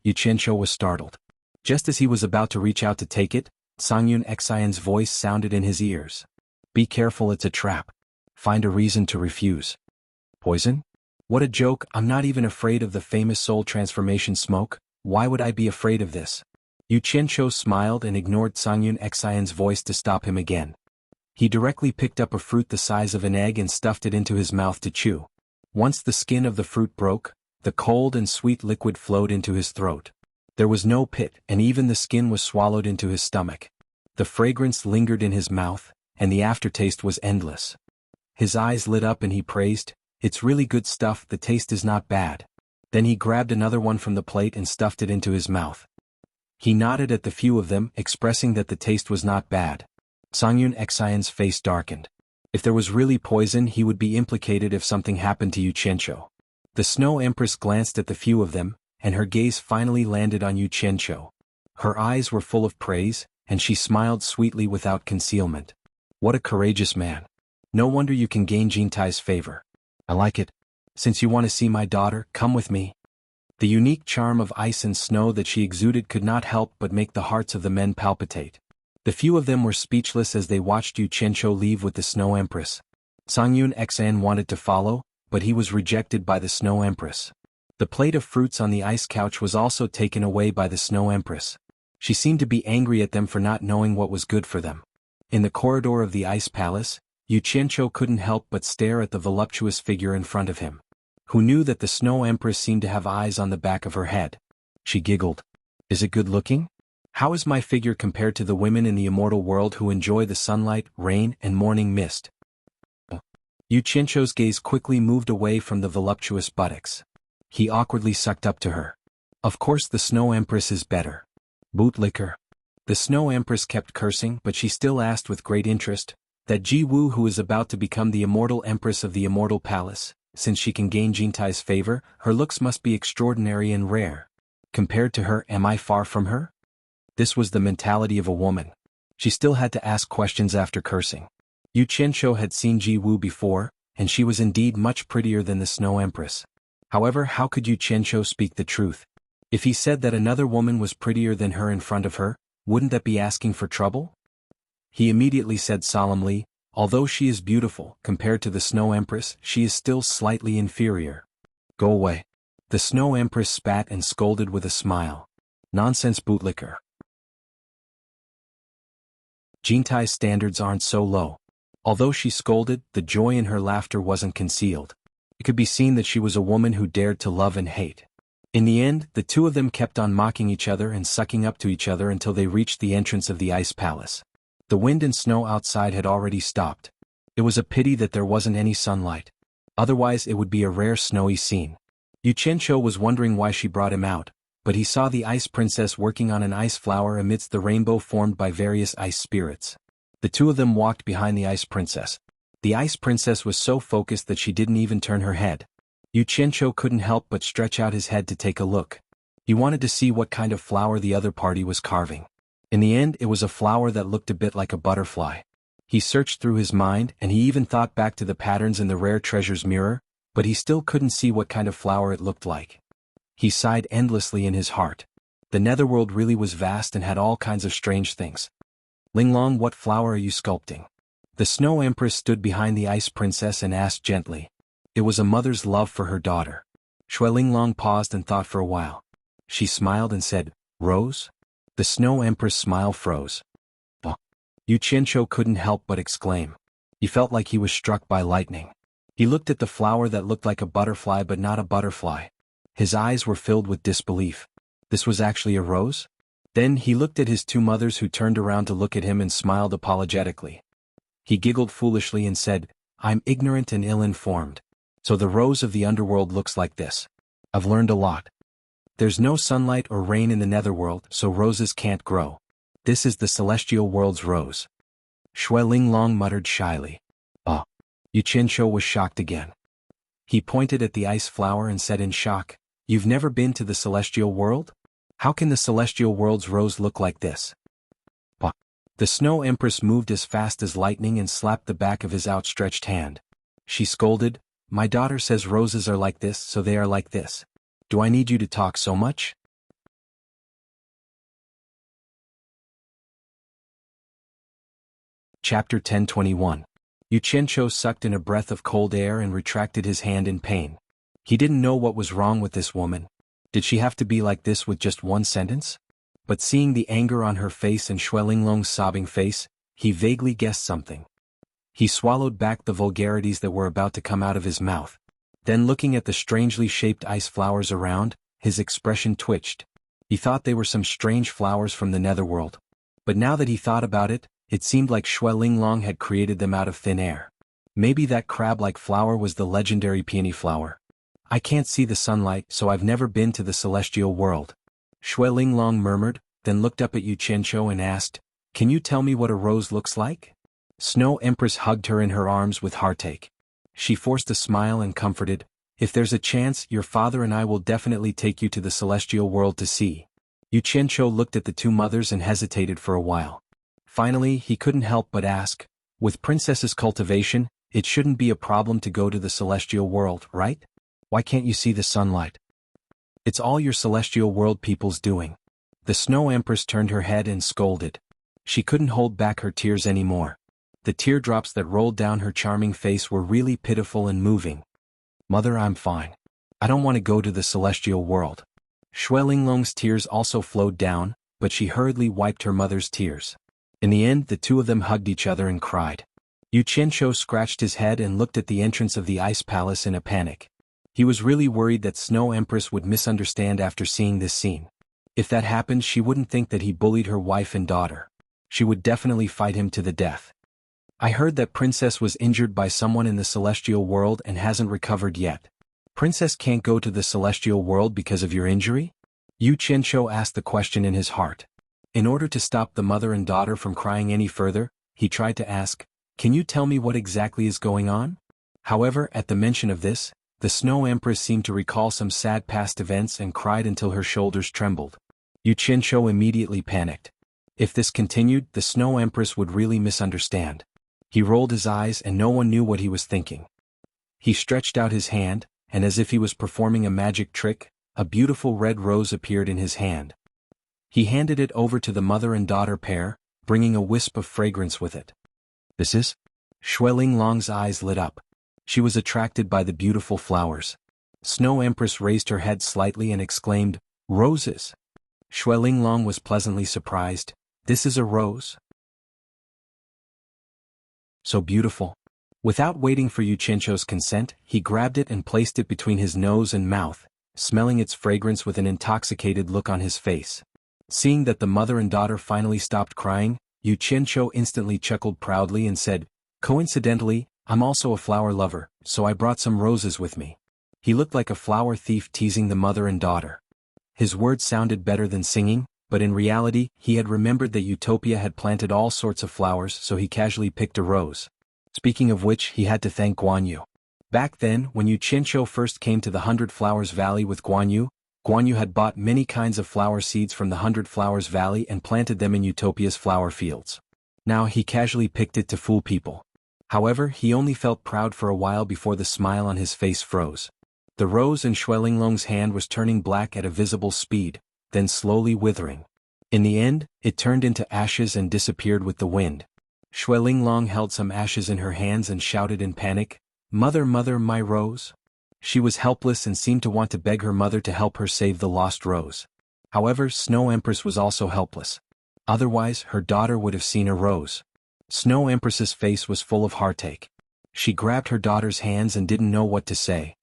Yu Qianqiu was startled. Just as he was about to reach out to take it, Song Yun Xian's voice sounded in his ears. "Be careful, it's a trap. Find a reason to refuse." Poison? What a joke, I'm not even afraid of the famous soul transformation smoke, why would I be afraid of this? Yu Qianqiu smiled and ignored Song Yun Xian's voice to stop him again. He directly picked up a fruit the size of an egg and stuffed it into his mouth to chew. Once the skin of the fruit broke, the cold and sweet liquid flowed into his throat. There was no pit, and even the skin was swallowed into his stomach. The fragrance lingered in his mouth, and the aftertaste was endless. His eyes lit up and he praised, "It's really good stuff, the taste is not bad." Then he grabbed another one from the plate and stuffed it into his mouth. He nodded at the few of them, expressing that the taste was not bad. Songyun Xian's face darkened. If there was really poison, he would be implicated if something happened to Yu Qianqiu. The Snow Empress glanced at the few of them, and her gaze finally landed on Yu Qianqiu. Her eyes were full of praise, and she smiled sweetly without concealment. What a courageous man. No wonder you can gain Jintai's favor. I like it. Since you want to see my daughter, come with me. The unique charm of ice and snow that she exuded could not help but make the hearts of the men palpitate. The few of them were speechless as they watched Yu Qianqiu leave with the Snow Empress. Songyun Xian wanted to follow, but he was rejected by the Snow Empress. The plate of fruits on the ice couch was also taken away by the Snow Empress. She seemed to be angry at them for not knowing what was good for them. In the corridor of the ice palace, Yu Qianqiu couldn't help but stare at the voluptuous figure in front of him. Who knew that the Snow Empress seemed to have eyes on the back of her head? She giggled. Is it good looking? How is my figure compared to the women in the immortal world who enjoy the sunlight, rain, and morning mist? Yu Qianqiu's gaze quickly moved away from the voluptuous buttocks. He awkwardly sucked up to her. Of course the Snow Empress is better. Bootlicker. The Snow Empress kept cursing, but she still asked with great interest, that Ji Wu who is about to become the immortal Empress of the Immortal Palace, since she can gain Jintai's favor, her looks must be extraordinary and rare. Compared to her, am I far from her? This was the mentality of a woman. She still had to ask questions after cursing. Yu Qianqiu had seen Ji Wu before, and she was indeed much prettier than the Snow Empress. However, how could Yu Qianqiu speak the truth? If he said that another woman was prettier than her in front of her, wouldn't that be asking for trouble? He immediately said solemnly, although she is beautiful, compared to the Snow Empress, she is still slightly inferior. Go away. The Snow Empress spat and scolded with a smile. Nonsense, bootlicker. Jintai's standards aren't so low. Although she scolded, the joy in her laughter wasn't concealed. It could be seen that she was a woman who dared to love and hate. In the end, the two of them kept on mocking each other and sucking up to each other until they reached the entrance of the ice palace. The wind and snow outside had already stopped. It was a pity that there wasn't any sunlight. Otherwise it would be a rare snowy scene. Yu Qianqiu was wondering why she brought him out, but he saw the ice princess working on an ice flower amidst the rainbow formed by various ice spirits. The two of them walked behind the ice princess. The ice princess was so focused that she didn't even turn her head. Yu Qianqiu couldn't help but stretch out his head to take a look. He wanted to see what kind of flower the other party was carving. In the end, it was a flower that looked a bit like a butterfly. He searched through his mind, and he even thought back to the patterns in the rare treasure's mirror, but he still couldn't see what kind of flower it looked like. He sighed endlessly in his heart. The netherworld really was vast and had all kinds of strange things. Linglong, what flower are you sculpting? The Snow Empress stood behind the ice princess and asked gently. It was a mother's love for her daughter. Shui Linglong paused and thought for a while. She smiled and said, Rose? The Snow Empress' smile froze. Oh. Yu Qianqiu couldn't help but exclaim. He felt like he was struck by lightning. He looked at the flower that looked like a butterfly but not a butterfly. His eyes were filled with disbelief. This was actually a rose? Then he looked at his two mothers who turned around to look at him and smiled apologetically. He giggled foolishly and said, I'm ignorant and ill-informed. So the rose of the underworld looks like this. I've learned a lot. There's no sunlight or rain in the netherworld, so roses can't grow. This is the celestial world's rose. Shui Linglong muttered shyly. Oh. Yu Qianqiu was shocked again. He pointed at the ice flower and said in shock, You've never been to the celestial world? How can the celestial world's rose look like this? Oh. The Snow Empress moved as fast as lightning and slapped the back of his outstretched hand. She scolded, My daughter says roses are like this, so they are like this. Do I need you to talk so much? Chapter 1021. Yu Qianqiu sucked in a breath of cold air and retracted his hand in pain. He didn't know what was wrong with this woman. Did she have to be like this with just one sentence? But seeing the anger on her face and Shui Linglong's sobbing face, he vaguely guessed something. He swallowed back the vulgarities that were about to come out of his mouth. Then looking at the strangely shaped ice flowers around, his expression twitched. He thought they were some strange flowers from the netherworld. But now that he thought about it, it seemed like Xue Linglong had created them out of thin air. Maybe that crab-like flower was the legendary peony flower. I can't see the sunlight, so I've never been to the celestial world. Xue Linglong murmured, then looked up at Yu Qianqiu and asked, "Can you tell me what a rose looks like?" Snow Empress hugged her in her arms with heartache. She forced a smile and comforted, "If there's a chance, your father and I will definitely take you to the celestial world to see." Yu Qianqiu looked at the two mothers and hesitated for a while. Finally, he couldn't help but ask, "With Princess's cultivation, it shouldn't be a problem to go to the celestial world, right? Why can't you see the sunlight? It's all your celestial world people's doing." The Snow Empress turned her head and scolded. She couldn't hold back her tears anymore. The teardrops that rolled down her charming face were really pitiful and moving. "Mother, I'm fine. I don't want to go to the celestial world." Xue Linglong's tears also flowed down, but she hurriedly wiped her mother's tears. In the end, the two of them hugged each other and cried. Yu Qianqiu scratched his head and looked at the entrance of the ice palace in a panic. He was really worried that Snow Empress would misunderstand after seeing this scene. If that happened, she wouldn't think that he bullied her wife and daughter. She would definitely fight him to the death. "I heard that Princess was injured by someone in the celestial world and hasn't recovered yet. Princess can't go to the celestial world because of your injury?" Yu Qianqiu asked the question in his heart. In order to stop the mother and daughter from crying any further, he tried to ask, "Can you tell me what exactly is going on?" However, at the mention of this, the Snow Empress seemed to recall some sad past events and cried until her shoulders trembled. Yu Qianqiu immediately panicked. If this continued, the Snow Empress would really misunderstand. He rolled his eyes and no one knew what he was thinking. He stretched out his hand, and as if he was performing a magic trick, a beautiful red rose appeared in his hand. He handed it over to the mother and daughter pair, bringing a wisp of fragrance with it. "This is?" Xue Linglong's eyes lit up. She was attracted by the beautiful flowers. Snow Empress raised her head slightly and exclaimed, "Roses!" Xue Linglong was pleasantly surprised. "This is a rose? So beautiful." Without waiting for Yu Qianqiu's consent, he grabbed it and placed it between his nose and mouth, smelling its fragrance with an intoxicated look on his face. Seeing that the mother and daughter finally stopped crying, Yu Qianqiu instantly chuckled proudly and said, "Coincidentally, I'm also a flower lover, so I brought some roses with me." He looked like a flower thief teasing the mother and daughter. His words sounded better than singing, but in reality, he had remembered that Utopia had planted all sorts of flowers, so he casually picked a rose. Speaking of which, he had to thank Guan Yu. Back then, when Yu Qianqiu first came to the 100 Flowers Valley with Guan Yu had bought many kinds of flower seeds from the 100 Flowers Valley and planted them in Utopia's flower fields. Now he casually picked it to fool people. However, he only felt proud for a while before the smile on his face froze. The rose in Xue Linglong's hand was turning black at a visible speed, then slowly withering. In the end, it turned into ashes and disappeared with the wind. Xue Linglong held some ashes in her hands and shouted in panic, "Mother, mother, my rose!" She was helpless and seemed to want to beg her mother to help her save the lost rose. However, Snow Empress was also helpless. Otherwise, her daughter would have seen a rose. Snow Empress's face was full of heartache. She grabbed her daughter's hands and didn't know what to say.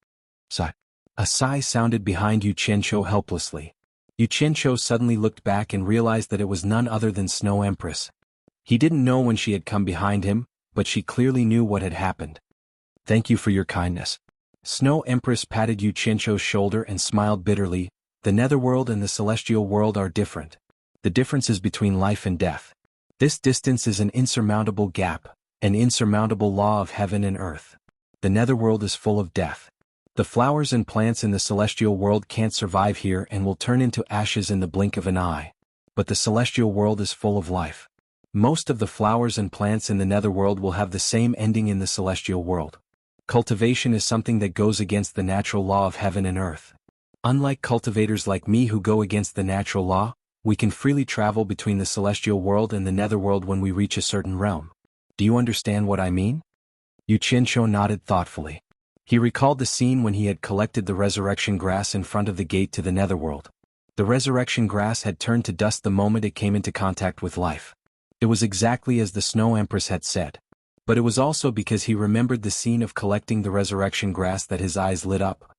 Sigh. A sigh sounded behind Yu Qianqiu helplessly. Yu Qianqiu suddenly looked back and realized that it was none other than Snow Empress. He didn't know when she had come behind him, but she clearly knew what had happened. "Thank you for your kindness." Snow Empress patted Yu Qianqiu's shoulder and smiled bitterly. "The netherworld and the celestial world are different. The difference is between life and death. This distance is an insurmountable gap, an insurmountable law of heaven and earth. The netherworld is full of death. The flowers and plants in the celestial world can't survive here and will turn into ashes in the blink of an eye. But the celestial world is full of life. Most of the flowers and plants in the netherworld will have the same ending in the celestial world. Cultivation is something that goes against the natural law of heaven and earth. Unlike cultivators like me who go against the natural law, we can freely travel between the celestial world and the netherworld when we reach a certain realm. Do you understand what I mean?" Yu Qianqiu nodded thoughtfully. He recalled the scene when he had collected the resurrection grass in front of the gate to the netherworld. The resurrection grass had turned to dust the moment it came into contact with life. It was exactly as the Snow Empress had said. But it was also because he remembered the scene of collecting the resurrection grass that his eyes lit up.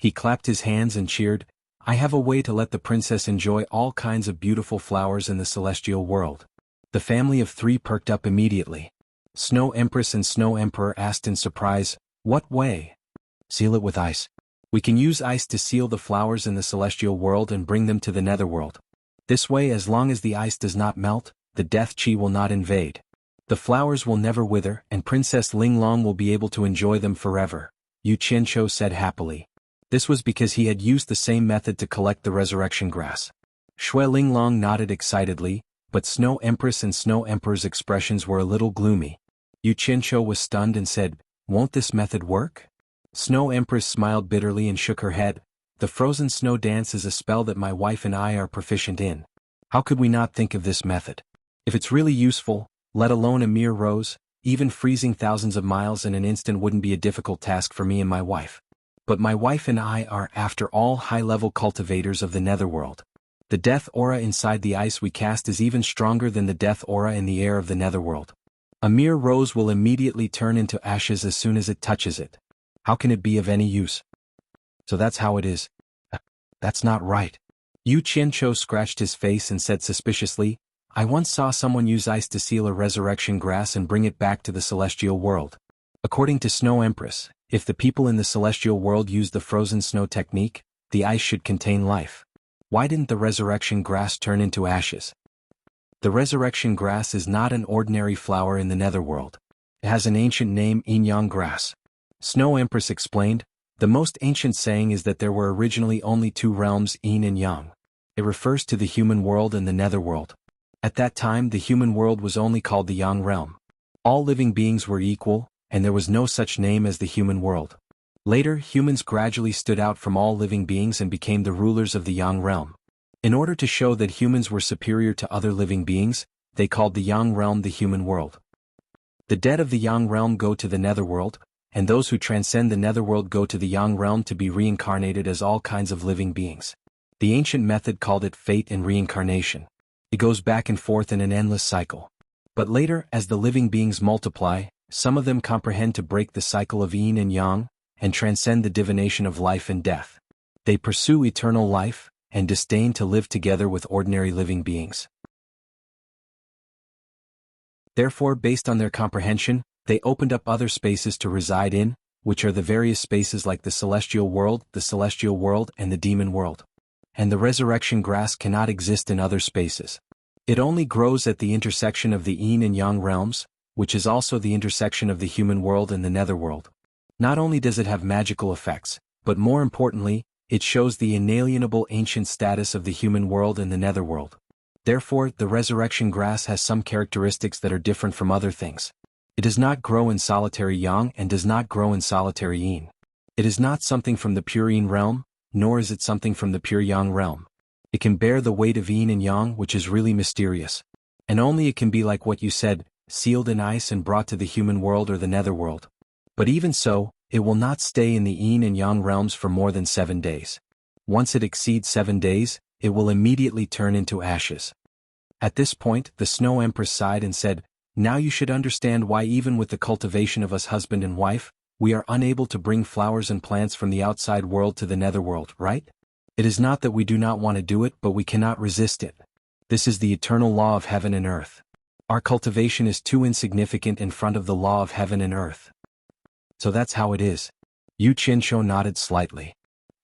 He clapped his hands and cheered, "I have a way to let the princess enjoy all kinds of beautiful flowers in the celestial world." The family of three perked up immediately. Snow Empress and Snow Emperor asked in surprise, "What way?" "Seal it with ice. We can use ice to seal the flowers in the celestial world and bring them to the netherworld. This way, as long as the ice does not melt, the death chi will not invade. The flowers will never wither, and Princess Linglong will be able to enjoy them forever," Yu Qianqiu said happily. This was because he had used the same method to collect the resurrection grass. Shui Linglong nodded excitedly, but Snow Empress and Snow Emperor's expressions were a little gloomy. Yu Qianqiu was stunned and said, "Won't this method work?" Snow Empress smiled bitterly and shook her head. "The frozen snow dance is a spell that my wife and I are proficient in. How could we not think of this method? If it's really useful, let alone a mere rose, even freezing thousands of miles in an instant wouldn't be a difficult task for me and my wife. But my wife and I are, after all, high-level cultivators of the netherworld. The death aura inside the ice we cast is even stronger than the death aura in the air of the netherworld. A mere rose will immediately turn into ashes as soon as it touches it. How can it be of any use?" "So that's how it is." "That's not right." Yu Qianqiu scratched his face and said suspiciously, "I once saw someone use ice to seal a resurrection grass and bring it back to the celestial world. According to Snow Empress, if the people in the celestial world use the frozen snow technique, the ice should contain life. Why didn't the resurrection grass turn into ashes?" "The resurrection grass is not an ordinary flower in the netherworld. It has an ancient name, yin-yang grass." Snow Empress explained, "The most ancient saying is that there were originally only two realms, yin and yang. It refers to the human world and the netherworld. At that time the human world was only called the yang realm. All living beings were equal, and there was no such name as the human world. Later humans gradually stood out from all living beings and became the rulers of the yang realm. In order to show that humans were superior to other living beings, they called the yang realm the human world. The dead of the yang realm go to the netherworld, and those who transcend the netherworld go to the yang realm to be reincarnated as all kinds of living beings. The ancient method called it fate and reincarnation. It goes back and forth in an endless cycle. But later, as the living beings multiply, some of them comprehend to break the cycle of yin and yang, and transcend the divination of life and death. They pursue eternal life, and disdain to live together with ordinary living beings. Therefore, based on their comprehension, they opened up other spaces to reside in, which are the various spaces like the celestial world, and the demon world. And the resurrection grass cannot exist in other spaces. It only grows at the intersection of the yin and yang realms, which is also the intersection of the human world and the netherworld. Not only does it have magical effects, but more importantly, it shows the inalienable ancient status of the human world and the netherworld. Therefore, the resurrection grass has some characteristics that are different from other things. It does not grow in solitary yang and does not grow in solitary yin. It is not something from the pure yin realm, nor is it something from the pure yang realm. It can bear the weight of yin and yang, which is really mysterious. And only it can be like what you said, sealed in ice and brought to the human world or the netherworld. But even so, it will not stay in the yin and yang realms for more than 7 days. Once it exceeds 7 days, it will immediately turn into ashes." At this point, the Snow Empress sighed and said, "Now you should understand why even with the cultivation of us husband and wife, we are unable to bring flowers and plants from the outside world to the netherworld, right? It is not that we do not want to do it, but we cannot resist it. This is the eternal law of heaven and earth. Our cultivation is too insignificant in front of the law of heaven and earth." "So that's how it is." Yu Qianqiu nodded slightly.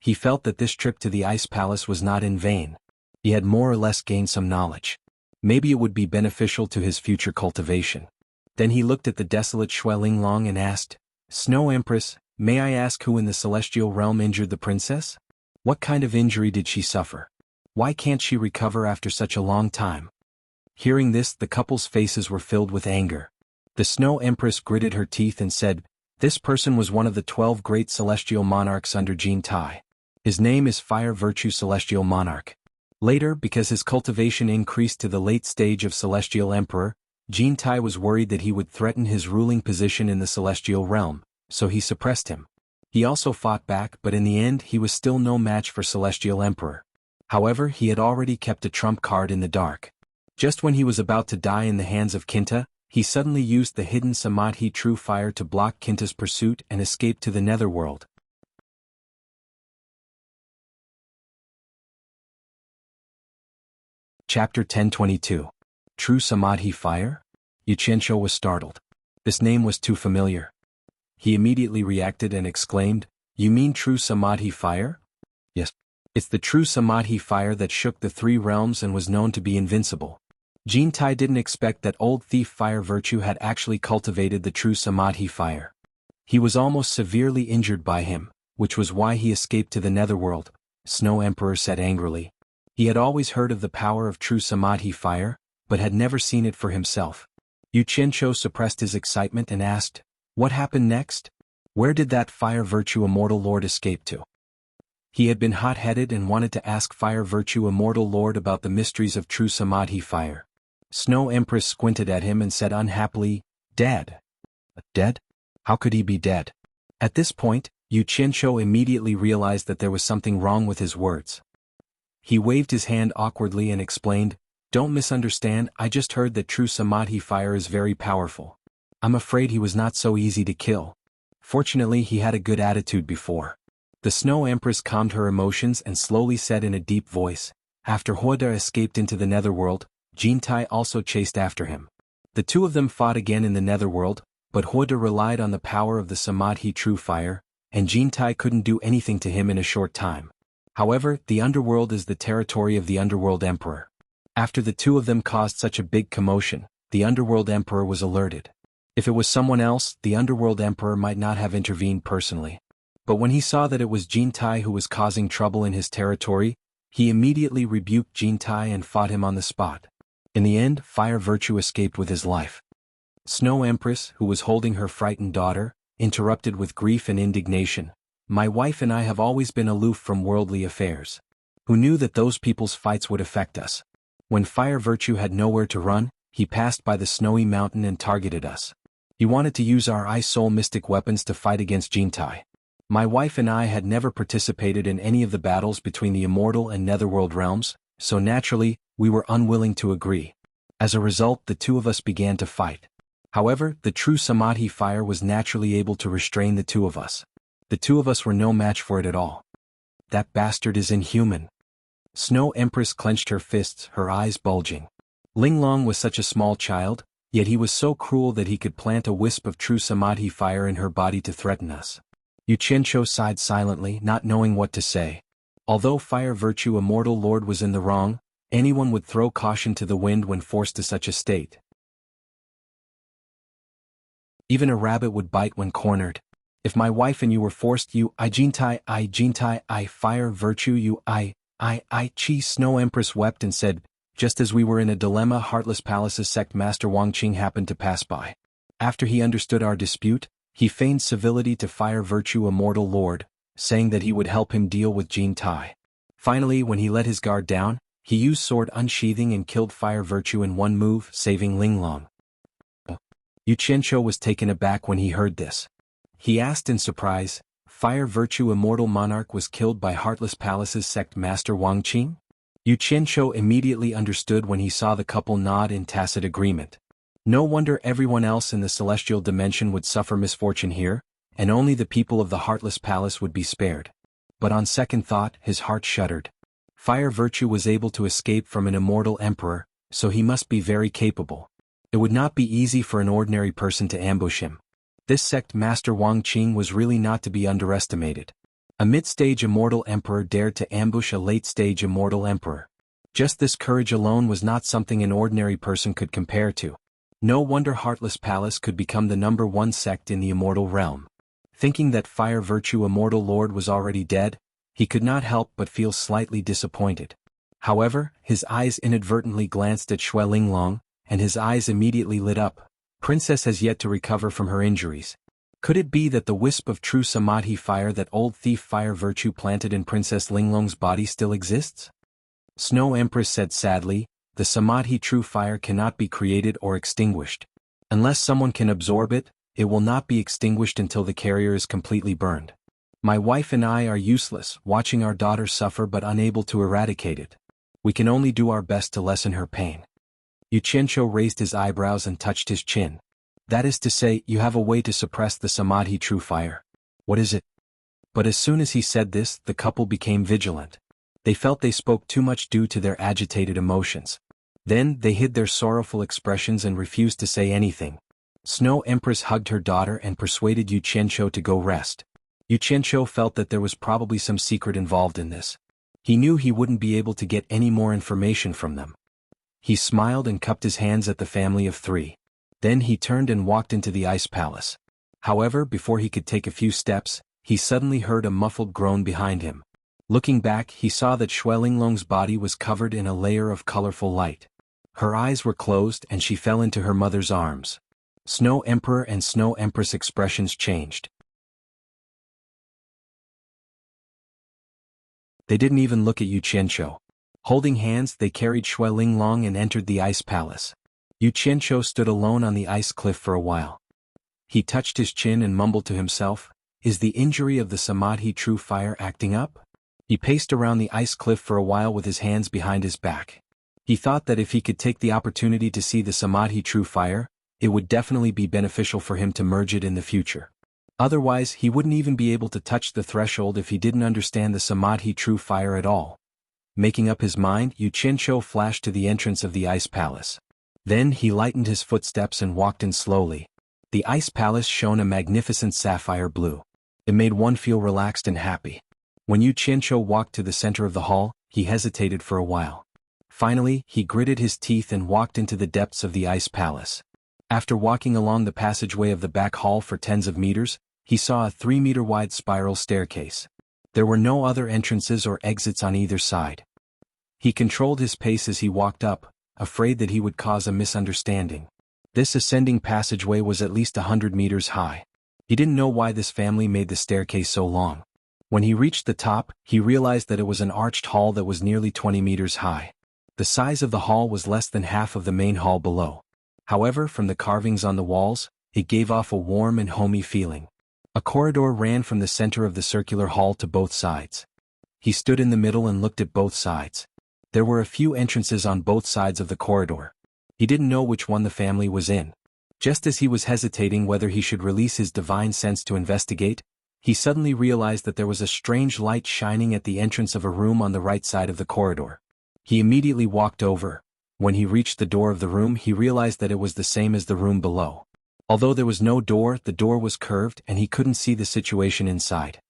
He felt that this trip to the ice palace was not in vain. He had more or less gained some knowledge. Maybe it would be beneficial to his future cultivation. Then he looked at the desolate Shui Linglong and asked, "Snow Empress, may I ask who in the celestial realm injured the princess? What kind of injury did she suffer? Why can't she recover after such a long time?" Hearing this, the couple's faces were filled with anger. The Snow Empress gritted her teeth and said, "This person was one of the 12 great celestial monarchs under Jin Tai. His name is Fire Virtue Celestial Monarch. Later, because his cultivation increased to the late stage of Celestial Emperor, Jin Tai was worried that he would threaten his ruling position in the celestial realm, so he suppressed him. He also fought back, but in the end he was still no match for Celestial Emperor. However, he had already kept a trump card in the dark. Just when he was about to die in the hands of Kinta, he suddenly used the hidden Samadhi True Fire to block Kinta's pursuit and escape to the netherworld. Chapter 1022. True Samadhi Fire? Yu Qianqiu was startled. This name was too familiar. He immediately reacted and exclaimed, "You mean True Samadhi Fire?" "Yes. It's the True Samadhi Fire that shook the three realms and was known to be invincible." Jin Tai didn't expect that old thief Fire Virtue had actually cultivated the True Samadhi Fire. He was almost severely injured by him, which was why he escaped to the netherworld, Snow Emperor said angrily. He had always heard of the power of True Samadhi Fire, but had never seen it for himself. Yu Qianqiu suppressed his excitement and asked, "What happened next? Where did that Fire Virtue Immortal Lord escape to?" He had been hot-headed and wanted to ask Fire Virtue Immortal Lord about the mysteries of True Samadhi Fire. Snow Empress squinted at him and said unhappily, "Dead." "Dead? How could he be dead?" At this point, Yu Qianqiu immediately realized that there was something wrong with his words. He waved his hand awkwardly and explained, "Don't misunderstand, I just heard that True Samadhi Fire is very powerful. I'm afraid he was not so easy to kill. Fortunately he had a good attitude before." The Snow Empress calmed her emotions and slowly said in a deep voice, "After Huoda escaped into the netherworld, Jin Tai also chased after him. The two of them fought again in the netherworld, but Huoda relied on the power of the Samadhi True Fire, and Jin Tai couldn't do anything to him in a short time. However, the underworld is the territory of the Underworld Emperor. After the two of them caused such a big commotion, the Underworld Emperor was alerted. If it was someone else, the Underworld Emperor might not have intervened personally. But when he saw that it was Jin Tai who was causing trouble in his territory, he immediately rebuked Jin Tai and fought him on the spot. In the end, Fire Virtue escaped with his life." Snow Empress, who was holding her frightened daughter, interrupted with grief and indignation, "My wife and I have always been aloof from worldly affairs. Who knew that those people's fights would affect us? When Fire Virtue had nowhere to run, he passed by the snowy mountain and targeted us. He wanted to use our I-Soul mystic weapons to fight against Jin Tai. My wife and I had never participated in any of the battles between the immortal and netherworld realms, so naturally, we were unwilling to agree. As a result, the two of us began to fight. However, the True Samadhi Fire was naturally able to restrain the two of us. The two of us were no match for it at all. That bastard is inhuman." Snow Empress clenched her fists, her eyes bulging. Linglong was such a small child, yet he was so cruel that he could plant a wisp of True Samadhi Fire in her body to threaten us. Yu Qianqiu sighed silently, not knowing what to say. Although Fire Virtue Immortal Lord was in the wrong, anyone would throw caution to the wind when forced to such a state. Even a rabbit would bite when cornered. If my wife and you were forced, Jin Tai, Fire Virtue, Chi. Snow Empress wept and said, "Just as we were in a dilemma, Heartless Palace's sect master Wang Qing happened to pass by. After he understood our dispute, he feigned civility to Fire Virtue Immortal Lord, saying that he would help him deal with Jin Tai. Finally, when he let his guard down, he used sword unsheathing and killed Fire Virtue in one move, saving Linglong." Yu Qianqiu was taken aback when he heard this. He asked in surprise, "Fire Virtue Immortal Monarch was killed by Heartless Palace's sect master Wang Qing?" Yu Qianqiu immediately understood when he saw the couple nod in tacit agreement. No wonder everyone else in the celestial dimension would suffer misfortune here, and only the people of the Heartless Palace would be spared. But on second thought, his heart shuddered. Fire Virtue was able to escape from an immortal emperor, so he must be very capable. It would not be easy for an ordinary person to ambush him. This sect master Wang Qing was really not to be underestimated. A mid-stage immortal emperor dared to ambush a late-stage immortal emperor. Just this courage alone was not something an ordinary person could compare to. No wonder Heartless Palace could become the #1 sect in the immortal realm. Thinking that Fire Virtue Immortal Lord was already dead, he could not help but feel slightly disappointed. However, his eyes inadvertently glanced at Xue Linglong, and his eyes immediately lit up. Princess has yet to recover from her injuries. Could it be that the wisp of True Samadhi Fire that old thief Fire Virtue planted in Princess Linglong's body still exists? Snow Empress said sadly, "The Samadhi True Fire cannot be created or extinguished. Unless someone can absorb it, it will not be extinguished until the carrier is completely burned. My wife and I are useless, watching our daughter suffer but unable to eradicate it. We can only do our best to lessen her pain." Yu Qianqiu raised his eyebrows and touched his chin. "That is to say, you have a way to suppress the Samadhi True Fire. What is it?" But as soon as he said this, the couple became vigilant. They felt they spoke too much due to their agitated emotions. Then they hid their sorrowful expressions and refused to say anything. Snow Empress hugged her daughter and persuaded Yu Qianqiu to go rest. Yu Qianqiu felt that there was probably some secret involved in this. He knew he wouldn't be able to get any more information from them. He smiled and cupped his hands at the family of three. Then he turned and walked into the ice palace. However, before he could take a few steps, he suddenly heard a muffled groan behind him. Looking back, he saw that Shui Linglong's body was covered in a layer of colorful light. Her eyes were closed and she fell into her mother's arms. Snow Emperor and Snow Empress expressions changed. They didn't even look at Yu Qianqiu. Holding hands, they carried Shui Linglong and entered the ice palace. Yu Qianqiu stood alone on the ice cliff for a while. He touched his chin and mumbled to himself, "Is the injury of the Samadhi true fire acting up?" He paced around the ice cliff for a while with his hands behind his back. He thought that if he could take the opportunity to see the Samadhi true fire, it would definitely be beneficial for him to merge it in the future. Otherwise, he wouldn't even be able to touch the threshold if he didn't understand the Samadhi true fire at all. Making up his mind, Yu Qianqiu flashed to the entrance of the ice palace. Then he lightened his footsteps and walked in slowly. The ice palace shone a magnificent sapphire blue. It made one feel relaxed and happy. When Yu Qianqiu walked to the center of the hall, he hesitated for a while. Finally, he gritted his teeth and walked into the depths of the ice palace. After walking along the passageway of the back hall for tens of meters, he saw a 3-meter-wide spiral staircase. There were no other entrances or exits on either side. He controlled his pace as he walked up, afraid that he would cause a misunderstanding. This ascending passageway was at least 100 meters high. He didn't know why this family made the staircase so long. When he reached the top, he realized that it was an arched hall that was nearly 20 meters high. The size of the hall was less than half of the main hall below. However, from the carvings on the walls, it gave off a warm and homey feeling. A corridor ran from the center of the circular hall to both sides. He stood in the middle and looked at both sides. There were a few entrances on both sides of the corridor. He didn't know which one the family was in. Just as he was hesitating whether he should release his divine sense to investigate, he suddenly realized that there was a strange light shining at the entrance of a room on the right side of the corridor. He immediately walked over. When he reached the door of the room, he realized that it was the same as the room below. Although there was no door, the door was curved and he couldn't see the situation inside.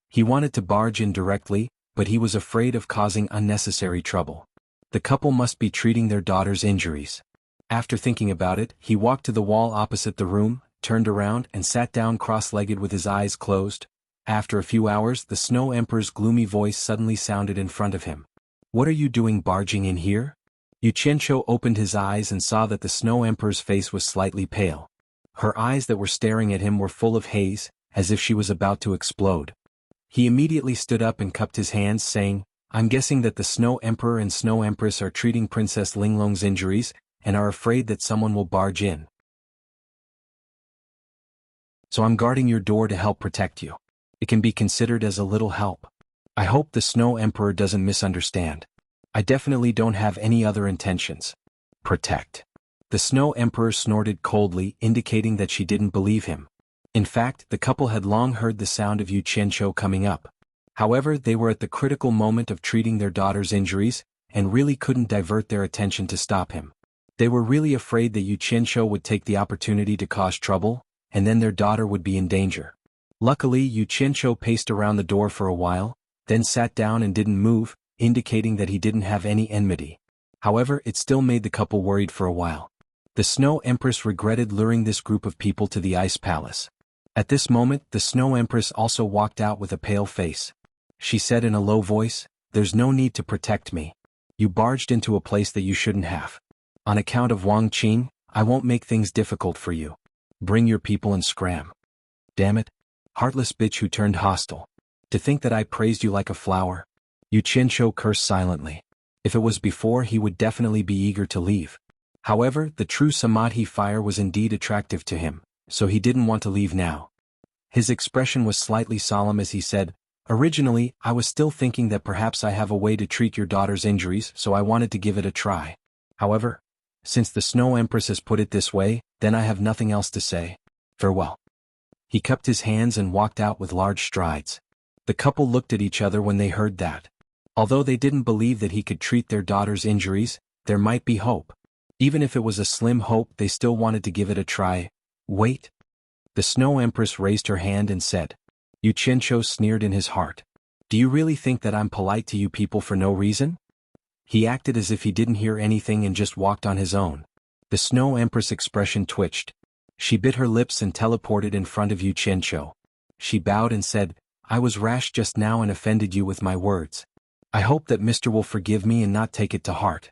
He wanted to barge in directly, but he was afraid of causing unnecessary trouble. The couple must be treating their daughter's injuries. After thinking about it, he walked to the wall opposite the room, turned around and sat down cross-legged with his eyes closed. After a few hours, the Snow Emperor's gloomy voice suddenly sounded in front of him. "What are you doing barging in here?" Yu Qianqiu opened his eyes and saw that the Snow Emperor's face was slightly pale. Her eyes that were staring at him were full of haze, as if she was about to explode. He immediately stood up and cupped his hands, saying, "I'm guessing that the Snow Emperor and Snow Empress are treating Princess Linglong's injuries, and are afraid that someone will barge in. So I'm guarding your door to help protect you. It can be considered as a little help. I hope the Snow Emperor doesn't misunderstand. I definitely don't have any other intentions." "Protect." The Snow Emperor snorted coldly, indicating that she didn't believe him. In fact, the couple had long heard the sound of Yu Qianqiu coming up. However, they were at the critical moment of treating their daughter's injuries, and really couldn't divert their attention to stop him. They were really afraid that Yu Qianqiu would take the opportunity to cause trouble, and then their daughter would be in danger. Luckily, Yu Qianqiu paced around the door for a while, then sat down and didn't move, indicating that he didn't have any enmity. However, it still made the couple worried for a while. The Snow Empress regretted luring this group of people to the ice palace. At this moment, the Snow Empress also walked out with a pale face. She said in a low voice, "There's no need to protect me. You barged into a place that you shouldn't have. On account of Wang Qing, I won't make things difficult for you. Bring your people and scram." "Damn it. Heartless bitch who turned hostile. To think that I praised you like a flower." Yu Qianqiu cursed silently. If it was before, he would definitely be eager to leave. However, the true Samadhi fire was indeed attractive to him, so he didn't want to leave now. His expression was slightly solemn as he said, "Originally, I was still thinking that perhaps I have a way to treat your daughter's injuries, so I wanted to give it a try. However, since the Snow Empress has put it this way, then I have nothing else to say. Farewell." He cupped his hands and walked out with large strides. The couple looked at each other when they heard that. Although they didn't believe that he could treat their daughter's injuries, there might be hope. Even if it was a slim hope, they still wanted to give it a try. Wait. The Snow Empress raised her hand and said. Yu Qianqiu sneered in his heart. Do you really think that I'm polite to you people for no reason? He acted as if he didn't hear anything and just walked on his own. The Snow Empress' expression twitched. She bit her lips and teleported in front of Yu Qianqiu. She bowed and said, I was rash just now and offended you with my words. I hope that Mr. will forgive me and not take it to heart.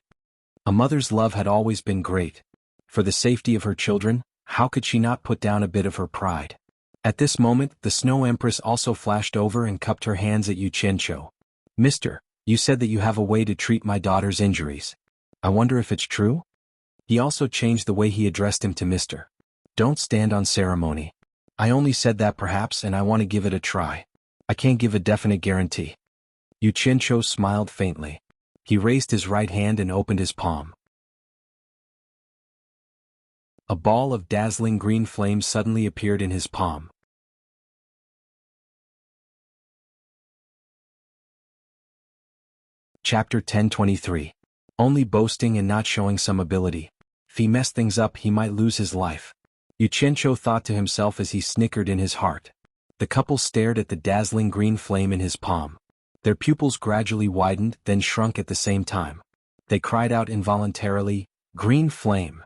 A mother's love had always been great. For the safety of her children, how could she not put down a bit of her pride? At this moment, the Snow Empress also flashed over and cupped her hands at Yu Qianqiu. Mister, you said that you have a way to treat my daughter's injuries. I wonder if it's true? He also changed the way he addressed him to Mr. Don't stand on ceremony. I only said that perhaps and I want to give it a try. I can't give a definite guarantee. Yu Qianqiu smiled faintly. He raised his right hand and opened his palm. A ball of dazzling green flame suddenly appeared in his palm. Chapter 1023. Only boasting and not showing some ability. If he messed things up, he might lose his life. Yu Qianqiu thought to himself as he snickered in his heart. The couple stared at the dazzling green flame in his palm. Their pupils gradually widened, then shrunk at the same time. They cried out involuntarily, "Green flame!"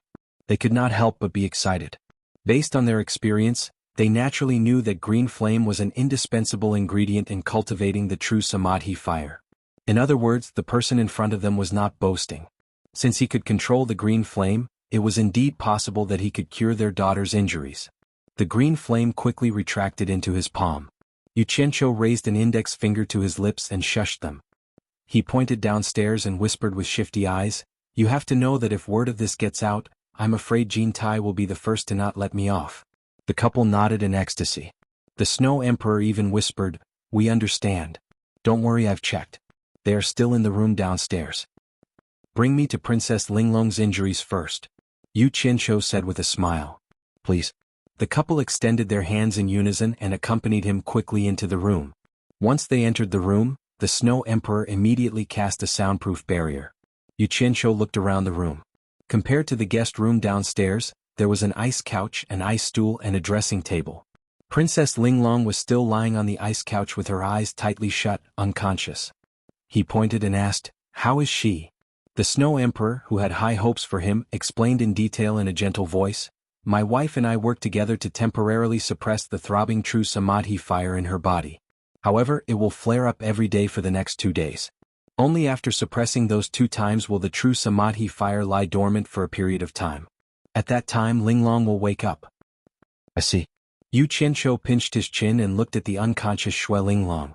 They could not help but be excited. Based on their experience, they naturally knew that green flame was an indispensable ingredient in cultivating the true Samadhi fire. In other words, the person in front of them was not boasting. Since he could control the green flame, it was indeed possible that he could cure their daughter's injuries. The green flame quickly retracted into his palm. Yu Qianqiu raised an index finger to his lips and shushed them. He pointed downstairs and whispered with shifty eyes, "You have to know that if word of this gets out, I'm afraid Jin Tai will be the first to not let me off." The couple nodded in ecstasy. The Snow Emperor even whispered, "We understand. Don't worry, I've checked. They are still in the room downstairs. Bring me to Princess Linglong's injuries first," Yu Qianqiu said with a smile. "Please." The couple extended their hands in unison and accompanied him quickly into the room. Once they entered the room, the Snow Emperor immediately cast a soundproof barrier. Yu Qianqiu looked around the room. Compared to the guest room downstairs, there was an ice couch, an ice stool and a dressing table. Princess Linglong was still lying on the ice couch with her eyes tightly shut, unconscious. He pointed and asked, "How is she?" The Snow Emperor, who had high hopes for him, explained in detail in a gentle voice, "My wife and I worked together to temporarily suppress the throbbing true Samadhi fire in her body. However, it will flare up every day for the next 2 days. Only after suppressing those 2 times will the true Samadhi fire lie dormant for a period of time. At that time Linglong will wake up." "I see." Yu Qianqiu pinched his chin and looked at the unconscious Shui Linglong.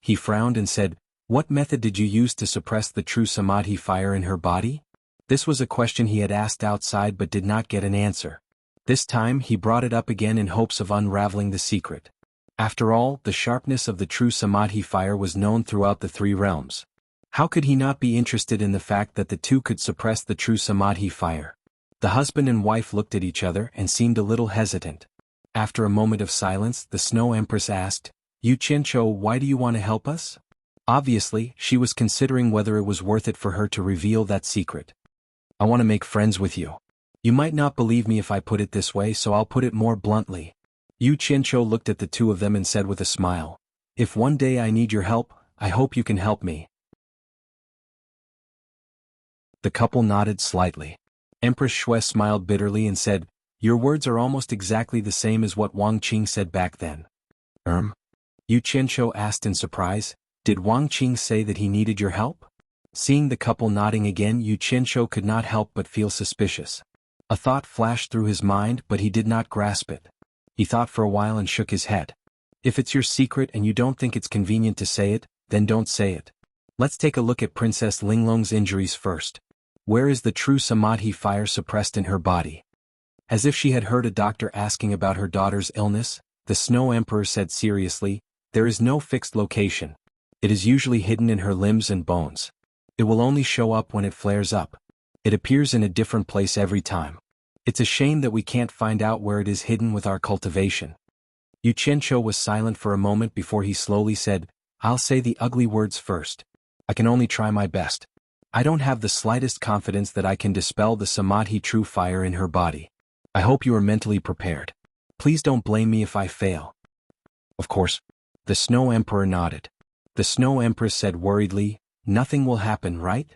He frowned and said, "What method did you use to suppress the true Samadhi fire in her body?" This was a question he had asked outside but did not get an answer. This time he brought it up again in hopes of unraveling the secret. After all, the sharpness of the true Samadhi fire was known throughout the 3 realms. How could he not be interested in the fact that the 2 could suppress the true Samadhi fire? The husband and wife looked at each other and seemed a little hesitant. After a moment of silence, the Snow Empress asked, "Yu Qianqiu, why do you want to help us?" Obviously, she was considering whether it was worth it for her to reveal that secret. "I want to make friends with you. You might not believe me if I put it this way, so I'll put it more bluntly." Yu Qianqiu looked at the 2 of them and said with a smile, "If one day I need your help, I hope you can help me." The couple nodded slightly. Empress Shui smiled bitterly and said, "Your words are almost exactly the same as what Wang Qing said back then." Yu Qianqiu asked in surprise, "Did Wang Qing say that he needed your help?" Seeing the couple nodding again, Yu Qianqiu could not help but feel suspicious. A thought flashed through his mind, but he did not grasp it. He thought for a while and shook his head. "If it's your secret and you don't think it's convenient to say it, then don't say it. Let's take a look at Princess Linglong's injuries first. Where is the true Samadhi fire suppressed in her body?" As if she had heard a doctor asking about her daughter's illness, the Snow Emperor said seriously, "There is no fixed location. It is usually hidden in her limbs and bones. It will only show up when it flares up. It appears in a different place every time. It's a shame that we can't find out where it is hidden with our cultivation." Yu Qianqiu was silent for a moment before he slowly said, "I'll say the ugly words first. I can only try my best. I don't have the slightest confidence that I can dispel the Samadhi true fire in her body. I hope you are mentally prepared. Please don't blame me if I fail. Of course. The Snow Emperor nodded. The Snow Empress said worriedly, nothing will happen, right?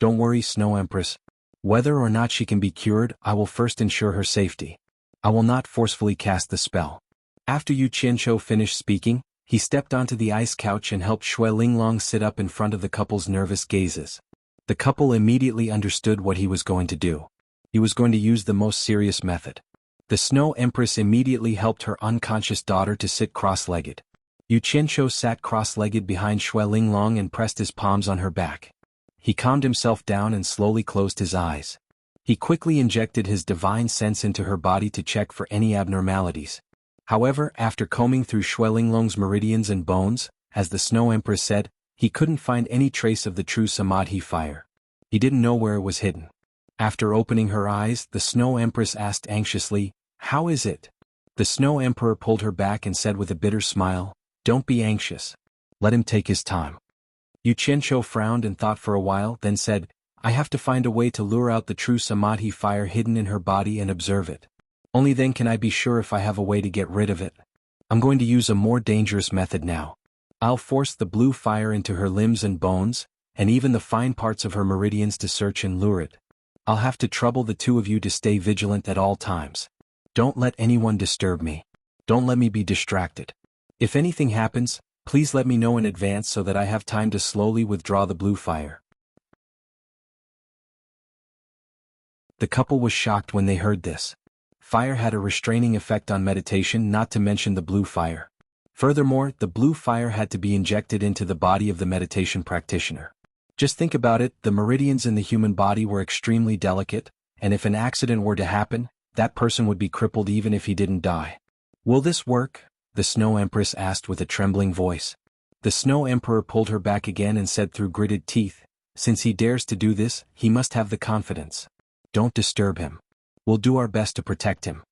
Don't worry, Snow Empress. Whether or not she can be cured, I will first ensure her safety. I will not forcefully cast the spell. After Yu Qianzhou finished speaking, he stepped onto the ice couch and helped Xue Linglong sit up in front of the couple's nervous gazes. The couple immediately understood what he was going to do. He was going to use the most serious method. The Snow Empress immediately helped her unconscious daughter to sit cross-legged. Yu Qianzhou sat cross-legged behind Xue Linglong and pressed his palms on her back. He calmed himself down and slowly closed his eyes. He quickly injected his divine sense into her body to check for any abnormalities. However, after combing through Xue Linglong's meridians and bones, as the Snow Empress said, he couldn't find any trace of the true Samadhi fire. He didn't know where it was hidden. After opening her eyes, the Snow Empress asked anxiously, "How is it?" The Snow Emperor pulled her back and said with a bitter smile, "Don't be anxious. Let him take his time." Yu Qianzhou frowned and thought for a while, then said, "I have to find a way to lure out the true Samadhi fire hidden in her body and observe it. Only then can I be sure if I have a way to get rid of it. I'm going to use a more dangerous method now. I'll force the blue fire into her limbs and bones, and even the fine parts of her meridians to search and lure it. I'll have to trouble the two of you to stay vigilant at all times. Don't let anyone disturb me. Don't let me be distracted. If anything happens, please let me know in advance so that I have time to slowly withdraw the blue fire." The couple was shocked when they heard this. Fire had a restraining effect on meditation, not to mention the blue fire. Furthermore, the blue fire had to be injected into the body of the meditation practitioner. Just think about it, the meridians in the human body were extremely delicate, and if an accident were to happen, that person would be crippled even if he didn't die. "Will this work?" the Snow Empress asked with a trembling voice. The Snow Emperor pulled her back again and said through gritted teeth, "Since he dares to do this, he must have the confidence. Don't disturb him. We'll do our best to protect him."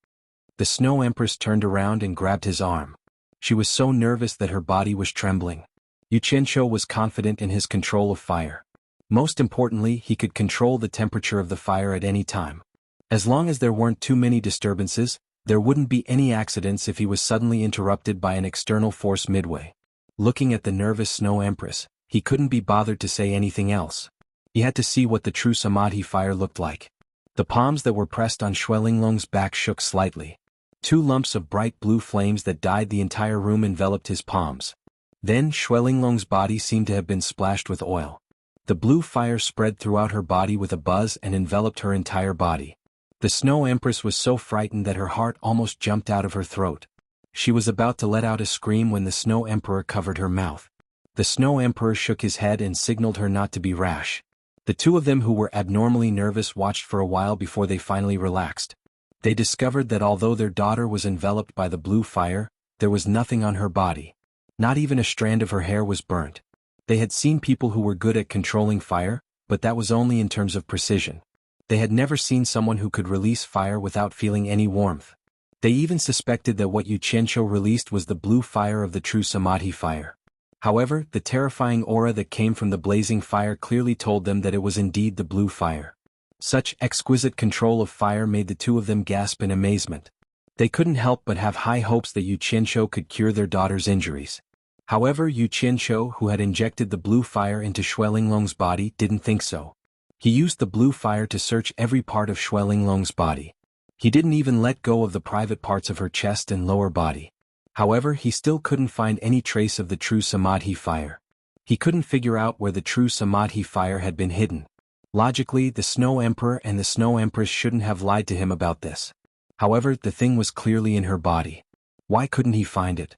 The Snow Empress turned around and grabbed his arm. She was so nervous that her body was trembling. Yu Qianzhou was confident in his control of fire. Most importantly, he could control the temperature of the fire at any time. As long as there weren't too many disturbances, there wouldn't be any accidents if he was suddenly interrupted by an external force midway. Looking at the nervous Snow Empress, he couldn't be bothered to say anything else. He had to see what the true Samadhi fire looked like. The palms that were pressed on Xue Linglong's back shook slightly. 2 lumps of bright blue flames that dyed the entire room enveloped his palms. Then Xue Linglong's body seemed to have been splashed with oil. The blue fire spread throughout her body with a buzz and enveloped her entire body. The Snow Empress was so frightened that her heart almost jumped out of her throat. She was about to let out a scream when the Snow Emperor covered her mouth. The Snow Emperor shook his head and signaled her not to be rash. The two of them who were abnormally nervous watched for a while before they finally relaxed. They discovered that although their daughter was enveloped by the blue fire, there was nothing on her body. Not even a strand of her hair was burnt. They had seen people who were good at controlling fire, but that was only in terms of precision. They had never seen someone who could release fire without feeling any warmth. They even suspected that what Yu Qianzhou released was the blue fire of the true Samadhi fire. However, the terrifying aura that came from the blazing fire clearly told them that it was indeed the blue fire. Such exquisite control of fire made the two of them gasp in amazement. They couldn't help but have high hopes that Yu Qianzhou could cure their daughter's injuries. However, Yu Qianzhou, who had injected the blue fire into Xue Linglong's body, didn't think so. He used the blue fire to search every part of Xue Linglong's body. He didn't even let go of the private parts of her chest and lower body. However, he still couldn't find any trace of the true Samadhi fire. He couldn't figure out where the true Samadhi fire had been hidden. Logically, the Snow Emperor and the Snow Empress shouldn't have lied to him about this. However, the thing was clearly in her body. Why couldn't he find it?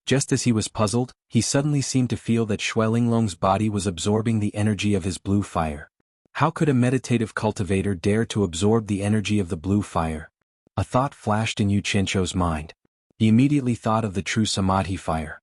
Just as he was puzzled, he suddenly seemed to feel that Xue Linglong's body was absorbing the energy of his blue fire. How could a meditative cultivator dare to absorb the energy of the blue fire? A thought flashed in Yu Qianzhou's mind. He immediately thought of the true Samadhi fire.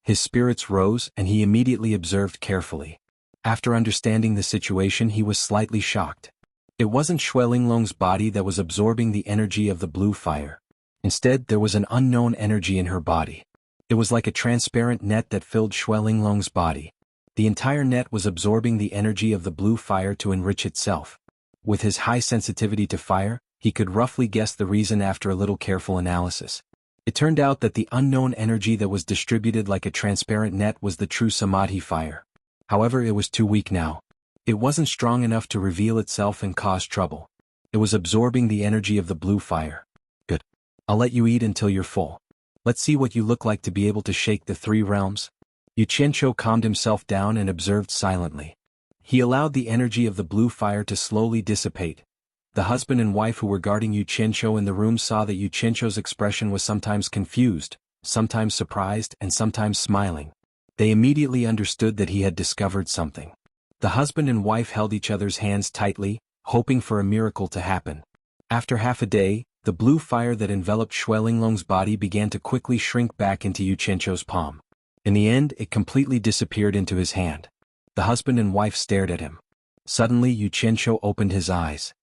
His spirits rose and he immediately observed carefully. After understanding the situation, he was slightly shocked. It wasn't Xue Linglong's body that was absorbing the energy of the blue fire. Instead, there was an unknown energy in her body. It was like a transparent net that filled Shui Linglong's body. The entire net was absorbing the energy of the blue fire to enrich itself. With his high sensitivity to fire, he could roughly guess the reason after a little careful analysis. It turned out that the unknown energy that was distributed like a transparent net was the true Samadhi fire. However, it was too weak now. It wasn't strong enough to reveal itself and cause trouble. It was absorbing the energy of the blue fire. Good. I'll let you eat until you're full. Let's see what you look like to be able to shake the three realms. Yu Qianqiu calmed himself down and observed silently. He allowed the energy of the blue fire to slowly dissipate. The husband and wife who were guarding Yu Qianqiu in the room saw that Yu Qianqiu's expression was sometimes confused, sometimes surprised, and sometimes smiling. They immediately understood that he had discovered something. The husband and wife held each other's hands tightly, hoping for a miracle to happen. After half a day, the blue fire that enveloped Shui Linglong's body began to quickly shrink back into Yu Qianqiu's palm. In the end, it completely disappeared into his hand. The husband and wife stared at him. Suddenly, Yu Qianqiu opened his eyes.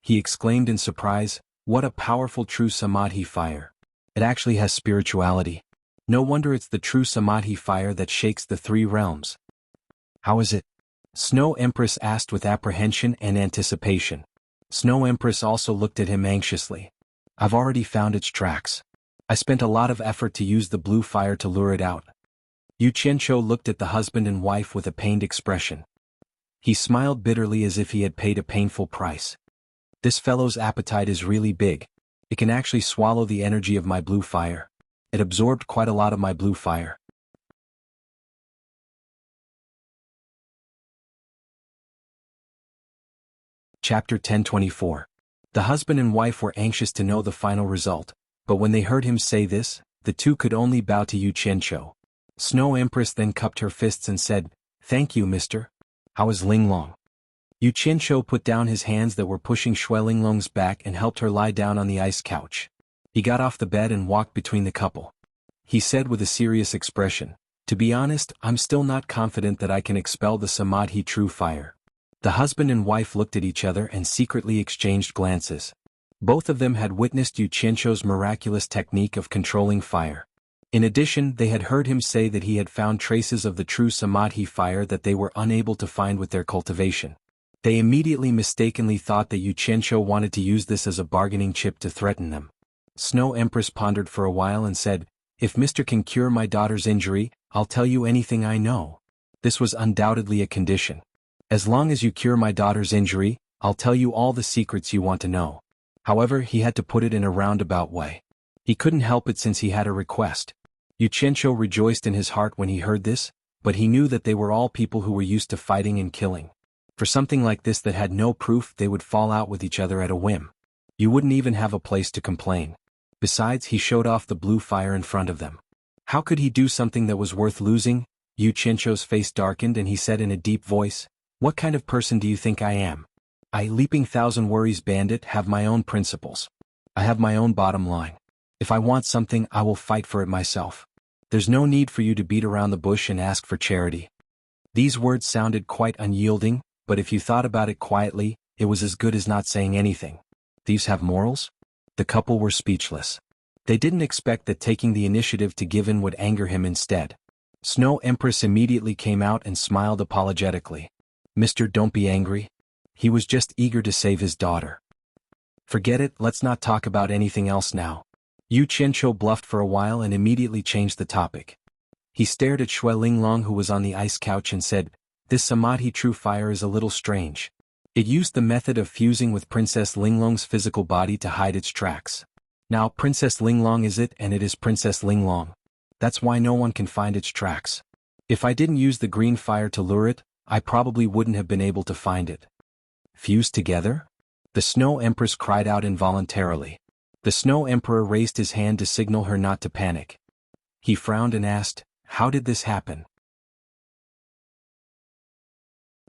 He exclaimed in surprise, "What a powerful true Samadhi fire. It actually has spirituality. No wonder it's the true Samadhi fire that shakes the three realms." "How is it?" Snow Empress asked with apprehension and anticipation. Snow Empress also looked at him anxiously. "I've already found its tracks. I spent a lot of effort to use the blue fire to lure it out." Yu Qianqiu looked at the husband and wife with a pained expression. He smiled bitterly as if he had paid a painful price. "This fellow's appetite is really big. It can actually swallow the energy of my blue fire. It absorbed quite a lot of my blue fire." Chapter 1024. The husband and wife were anxious to know the final result, but when they heard him say this, the two could only bow to Yu Qianqiu. Snow Empress then cupped her fists and said, "Thank you, mister. How is Linglong?" Yu Qianqiu put down his hands that were pushing Shui Linglong's back and helped her lie down on the ice couch. He got off the bed and walked between the couple. He said with a serious expression, "To be honest, I'm still not confident that I can expel the Samadhi true fire." The husband and wife looked at each other and secretly exchanged glances. Both of them had witnessed Yu Qianqiu's miraculous technique of controlling fire. In addition, they had heard him say that he had found traces of the true Samadhi fire that they were unable to find with their cultivation. They immediately mistakenly thought that Yu Qianqiu wanted to use this as a bargaining chip to threaten them. Snow Empress pondered for a while and said, "If Mr. can cure my daughter's injury, I'll tell you anything I know." This was undoubtedly a condition. "As long as you cure my daughter's injury, I'll tell you all the secrets you want to know." However, he had to put it in a roundabout way. He couldn't help it since he had a request. Yu Qianqiu rejoiced in his heart when he heard this, but he knew that they were all people who were used to fighting and killing. For something like this that had no proof, they would fall out with each other at a whim. You wouldn't even have a place to complain. Besides, he showed off the blue fire in front of them. How could he do something that was worth losing? Yu Qianqiu's face darkened and he said in a deep voice, "What kind of person do you think I am? I, Leaping Thousand Worries Bandit, have my own principles. I have my own bottom line. If I want something, I will fight for it myself. There's no need for you to beat around the bush and ask for charity." These words sounded quite unyielding, but if you thought about it quietly, it was as good as not saying anything. Thieves have morals? The couple were speechless. They didn't expect that taking the initiative to give in would anger him instead. Snow Empress immediately came out and smiled apologetically. "Mister, don't be angry." He was just eager to save his daughter. "Forget it, let's not talk about anything else now." Yu Qianqiu bluffed for a while and immediately changed the topic. He stared at Shui Linglong who was on the ice couch and said, "This Samadhi true fire is a little strange. It used the method of fusing with Princess Linglong's physical body to hide its tracks. Now Princess Linglong is it and it is Princess Linglong. That's why no one can find its tracks. If I didn't use the green fire to lure it, I probably wouldn't have been able to find it." "Fused together?" The Snow Empress cried out involuntarily. The Snow Emperor raised his hand to signal her not to panic. He frowned and asked, "How did this happen?"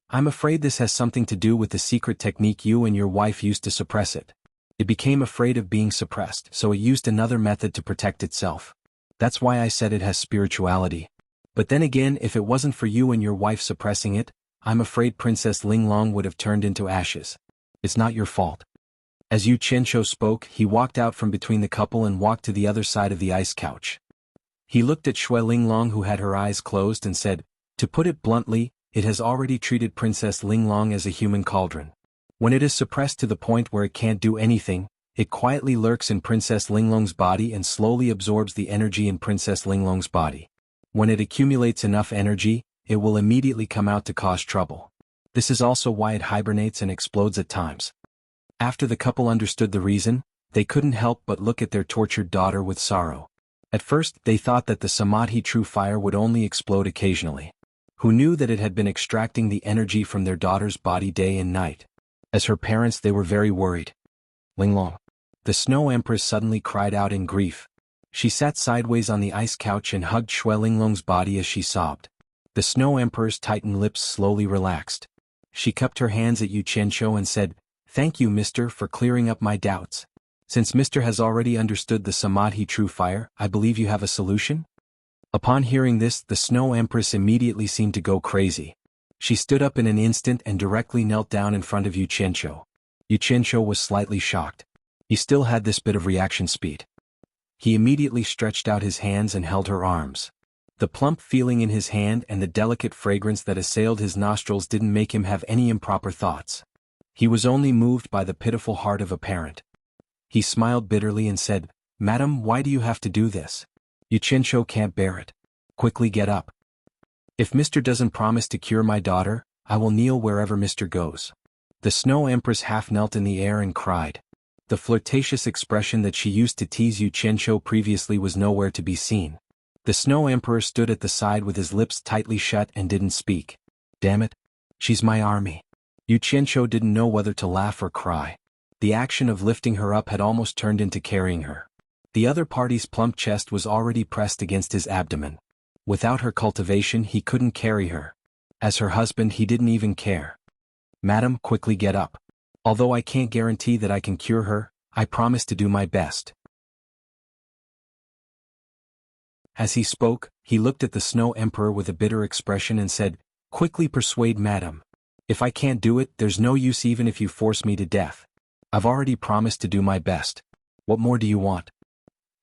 "I'm afraid this has something to do with the secret technique you and your wife used to suppress it. It became afraid of being suppressed, so it used another method to protect itself. That's why I said it has spirituality. But then again, if it wasn't for you and your wife suppressing it, I'm afraid Princess Linglong would have turned into ashes. It's not your fault." As Yu Qianqiu spoke, he walked out from between the couple and walked to the other side of the ice couch. He looked at Shui Linglong, who had her eyes closed, and said, "To put it bluntly, it has already treated Princess Linglong as a human cauldron. When it is suppressed to the point where it can't do anything, it quietly lurks in Princess Linglong's body and slowly absorbs the energy in Princess Linglong's body. When it accumulates enough energy, it will immediately come out to cause trouble. This is also why it hibernates and explodes at times." After the couple understood the reason, they couldn't help but look at their tortured daughter with sorrow. At first, they thought that the Samadhi true fire would only explode occasionally. Who knew that it had been extracting the energy from their daughter's body day and night? As her parents, they were very worried. "Linglong!" The Snow Empress suddenly cried out in grief. She sat sideways on the ice couch and hugged Shui Linglong's body as she sobbed. The Snow Emperor's tightened lips slowly relaxed. She cupped her hands at Yu Qianqiu and said, "Thank you, mister, for clearing up my doubts. Since mister has already understood the Samadhi true fire, I believe you have a solution?" Upon hearing this, the Snow Empress immediately seemed to go crazy. She stood up in an instant and directly knelt down in front of Yu Qianqiu. Yu Qianqiu was slightly shocked. He still had this bit of reaction speed. He immediately stretched out his hands and held her arms. The plump feeling in his hand and the delicate fragrance that assailed his nostrils didn't make him have any improper thoughts. He was only moved by the pitiful heart of a parent. He smiled bitterly and said, "Madam, why do you have to do this? Yu Qianqiu can't bear it. Quickly get up. If mister doesn't promise to cure my daughter, I will kneel wherever mister goes." The Snow Empress half knelt in the air and cried. The flirtatious expression that she used to tease Yu Qianqiu previously was nowhere to be seen. The Snow Emperor stood at the side with his lips tightly shut and didn't speak. "Damn it. She's my army." Yu Qianqiu didn't know whether to laugh or cry. The action of lifting her up had almost turned into carrying her. The other party's plump chest was already pressed against his abdomen. Without her cultivation, he couldn't carry her. As her husband, he didn't even care. "Madam, quickly get up. Although I can't guarantee that I can cure her, I promise to do my best." As he spoke, he looked at the Snow Emperor with a bitter expression and said, "Quickly persuade madam. If I can't do it, there's no use even if you force me to death. I've already promised to do my best. What more do you want?"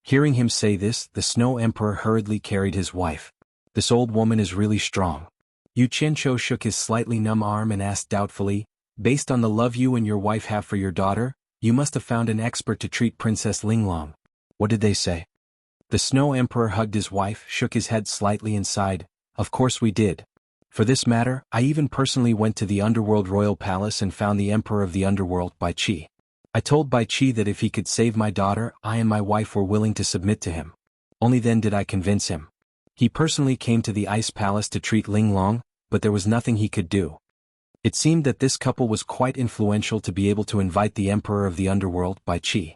Hearing him say this, the Snow Emperor hurriedly carried his wife. "This old woman is really strong." Yu Qianqiu shook his slightly numb arm and asked doubtfully, "Based on the love you and your wife have for your daughter, you must have found an expert to treat Princess Linglong. What did they say?" The Snow Emperor hugged his wife, shook his head slightly and sighed, "Of course we did. For this matter, I even personally went to the Underworld Royal Palace and found the Emperor of the Underworld, Bai Qi. I told Bai Qi that if he could save my daughter, I and my wife were willing to submit to him. Only then did I convince him. He personally came to the Ice Palace to treat Linglong, but there was nothing he could do." It seemed that this couple was quite influential to be able to invite the Emperor of the Underworld, Bai Qi.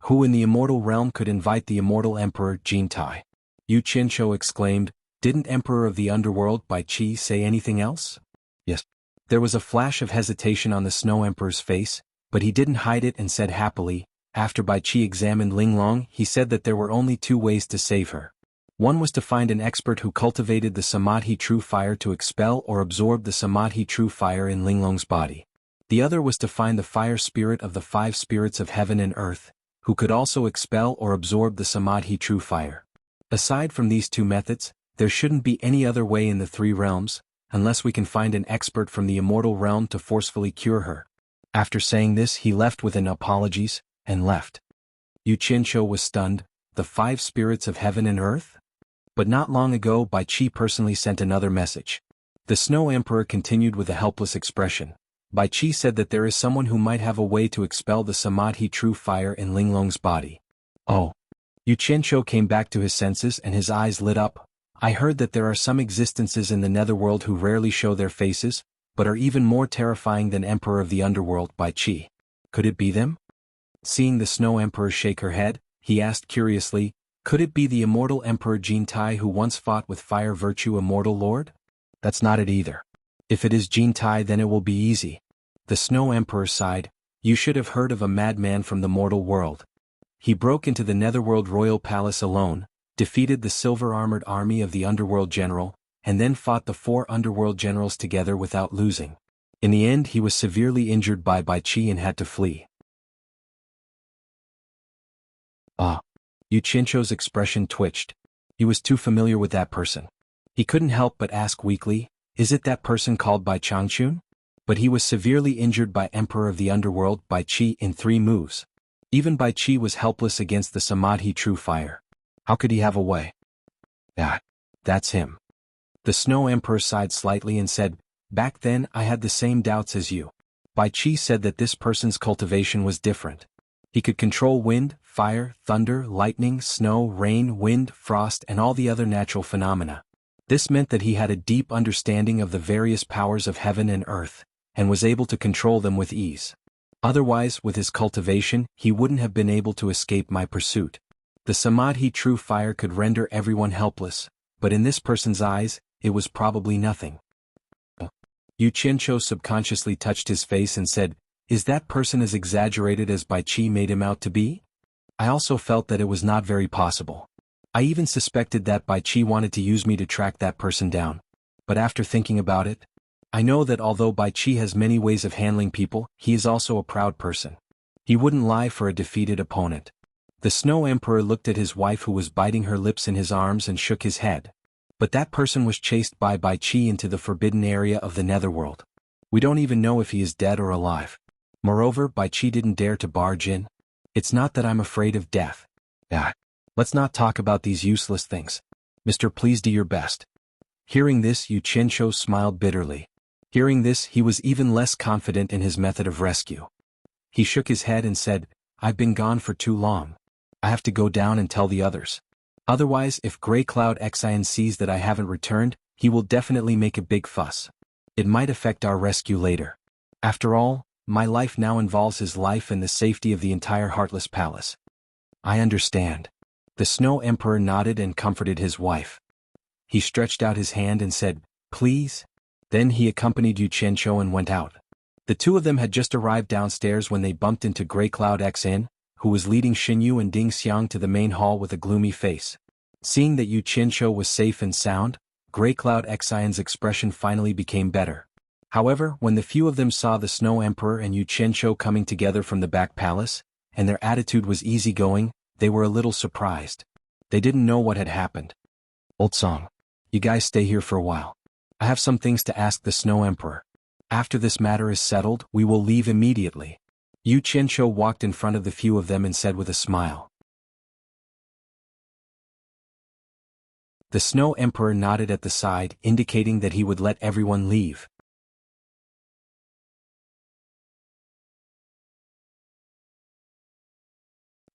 Who in the immortal realm could invite the immortal Emperor, Jin Tai? Yu Qianqiu exclaimed, "Didn't Emperor of the Underworld, Bai Qi, say anything else?" "Yes." There was a flash of hesitation on the Snow Emperor's face, but he didn't hide it and said happily, after Bai Qi examined Linglong, he said that there were only two ways to save her. One was to find an expert who cultivated the Samadhi true fire to expel or absorb the Samadhi true fire in Linglong's body. The other was to find the fire spirit of the five spirits of heaven and earth, who could also expel or absorb the Samadhi true fire. Aside from these two methods, there shouldn't be any other way in the three realms, unless we can find an expert from the immortal realm to forcefully cure her. After saying this, he left with an apologies, and left. Yu Qianqiu was stunned. The five spirits of heaven and earth? But not long ago, Bai Qi personally sent another message. The Snow Emperor continued with a helpless expression. Bai Qi said that there is someone who might have a way to expel the Samadhi true fire in Linglong's body. Oh. Yu Qianqiu came back to his senses and his eyes lit up. "I heard that there are some existences in the netherworld who rarely show their faces, but are even more terrifying than Emperor of the Underworld, Bai Qi. Could it be them?" Seeing the Snow Emperor shake her head, he asked curiously, "Could it be the immortal Emperor Jin Tai who once fought with Fire Virtue Immortal Lord?" "That's not it either. If it is Jin Tai, then it will be easy." The Snow Emperor sighed. "You should have heard of a madman from the mortal world. He broke into the Netherworld Royal Palace alone, defeated the silver-armored army of the Underworld General, and then fought the 4 Underworld Generals together without losing. In the end, he was severely injured by Bai Qi and had to flee." Ah. Yu Qianqiu's expression twitched. He was too familiar with that person. He couldn't help but ask weakly, is it that person called Bai Changchun? But he was severely injured by Emperor of the Underworld Bai Qi in 3 moves. Even Bai Qi was helpless against the Samadhi True Fire. How could he have a way? That's him. The Snow Emperor sighed slightly and said, back then I had the same doubts as you. Bai Qi said that this person's cultivation was different. He could control wind, fire, thunder, lightning, snow, rain, wind, frost, and all the other natural phenomena. This meant that he had a deep understanding of the various powers of heaven and earth, and was able to control them with ease. Otherwise, with his cultivation, he wouldn't have been able to escape my pursuit. The Samadhi True Fire could render everyone helpless, but in this person's eyes, it was probably nothing. Yu Qianqiu subconsciously touched his face and said, is that person as exaggerated as Bai Qi made him out to be? I also felt that it was not very possible. I even suspected that Bai Qi wanted to use me to track that person down. But after thinking about it, I know that although Bai Qi has many ways of handling people, he is also a proud person. He wouldn't lie for a defeated opponent. The Snow Emperor looked at his wife who was biting her lips in his arms and shook his head. But that person was chased by Bai Qi into the forbidden area of the netherworld. We don't even know if he is dead or alive. Moreover, Bai Qi didn't dare to barge in. It's not that I'm afraid of death. Let's not talk about these useless things. Mister, please do your best. Hearing this, Yu Qianqiu smiled bitterly. Hearing this, he was even less confident in his method of rescue. He shook his head and said, I've been gone for too long. I have to go down and tell the others. Otherwise, if Grey Cloud Xian sees that I haven't returned, he will definitely make a big fuss. It might affect our rescue later. After all, my life now involves his life and the safety of the entire Heartless Palace. I understand. The Snow Emperor nodded and comforted his wife. He stretched out his hand and said, please. Then he accompanied Yu Qianqiu and went out. The two of them had just arrived downstairs when they bumped into Grey Cloud Xian, who was leading Xinyu and Ding Xiang to the main hall with a gloomy face. Seeing that Yu Qianqiu was safe and sound, Grey Cloud Xian's expression finally became better. However, when the few of them saw the Snow Emperor and Yu Qianqiu coming together from the back palace, and their attitude was easygoing, they were a little surprised. They didn't know what had happened. Old Song. You guys stay here for a while. I have some things to ask the Snow Emperor. After this matter is settled, we will leave immediately. Yu Qianqiu walked in front of the few of them and said with a smile. The Snow Emperor nodded at the side, indicating that he would let everyone leave.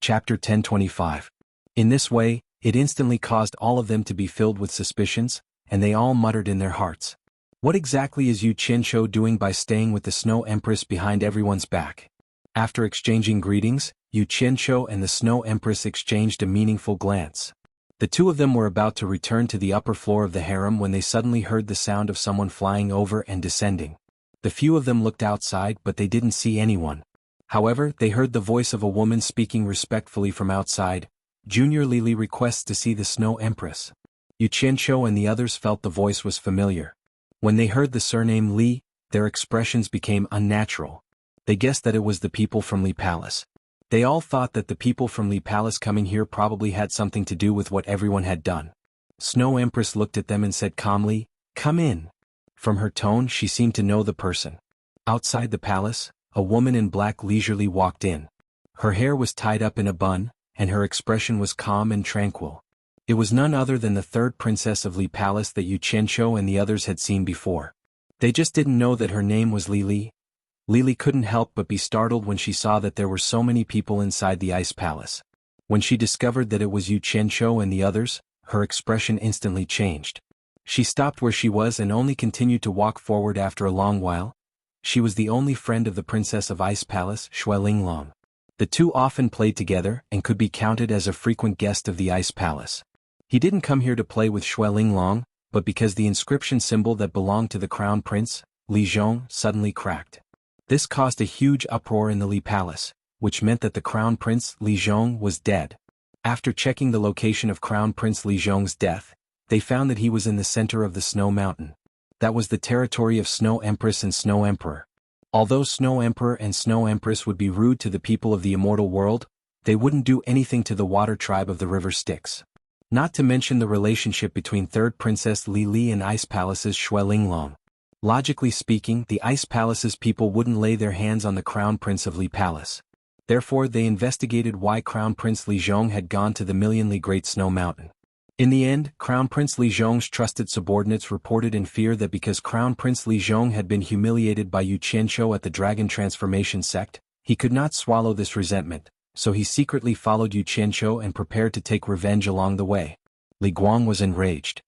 Chapter 1025. In this way, it instantly caused all of them to be filled with suspicions, and they all muttered in their hearts. What exactly is Yu Qianqiu doing by staying with the Snow Empress behind everyone's back? After exchanging greetings, Yu Qianqiu and the Snow Empress exchanged a meaningful glance. The two of them were about to return to the upper floor of the harem when they suddenly heard the sound of someone flying over and descending. The few of them looked outside but they didn't see anyone. However, they heard the voice of a woman speaking respectfully from outside. Junior Lily requests to see the Snow Empress. Yu Qianqiu and the others felt the voice was familiar. When they heard the surname Li, their expressions became unnatural. They guessed that it was the people from Li Palace. They all thought that the people from Li Palace coming here probably had something to do with what everyone had done. Snow Empress looked at them and said calmly, "Come in." From her tone she seemed to know the person. Outside the palace, a woman in black leisurely walked in. Her hair was tied up in a bun, and her expression was calm and tranquil. It was none other than the third princess of Li Palace that Yu Qianqiu and the others had seen before. They just didn't know that her name was Lili. Lili couldn't help but be startled when she saw that there were so many people inside the Ice Palace. When she discovered that it was Yu Qianqiu and the others, her expression instantly changed. She stopped where she was and only continued to walk forward after a long while. She was the only friend of the Princess of Ice Palace, Xuelinglong. The two often played together and could be counted as a frequent guest of the Ice Palace. He didn't come here to play with Xuelinglong, but because the inscription symbol that belonged to the Crown Prince, Li Zhong, suddenly cracked. This caused a huge uproar in the Li Palace, which meant that the Crown Prince, Li Zhong, was dead. After checking the location of Crown Prince Li Zhong's death, they found that he was in the center of the Snow Mountain. That was the territory of Snow Empress and Snow Emperor. Although Snow Emperor and Snow Empress would be rude to the people of the immortal world, they wouldn't do anything to the water tribe of the River Styx. Not to mention the relationship between third Princess Li Li and Ice Palace's Shui Linglong. Logically speaking, the Ice Palace's people wouldn't lay their hands on the Crown Prince of Li Palace. Therefore they investigated why Crown Prince Li Zhong had gone to the Million Li Great Snow Mountain. In the end, Crown Prince Li Zhong's trusted subordinates reported in fear that because Crown Prince Li Zhong had been humiliated by Yu Qianqiu at the Dragon Transformation sect, he could not swallow this resentment, so he secretly followed Yu Qianqiu and prepared to take revenge along the way. Li Guang was enraged.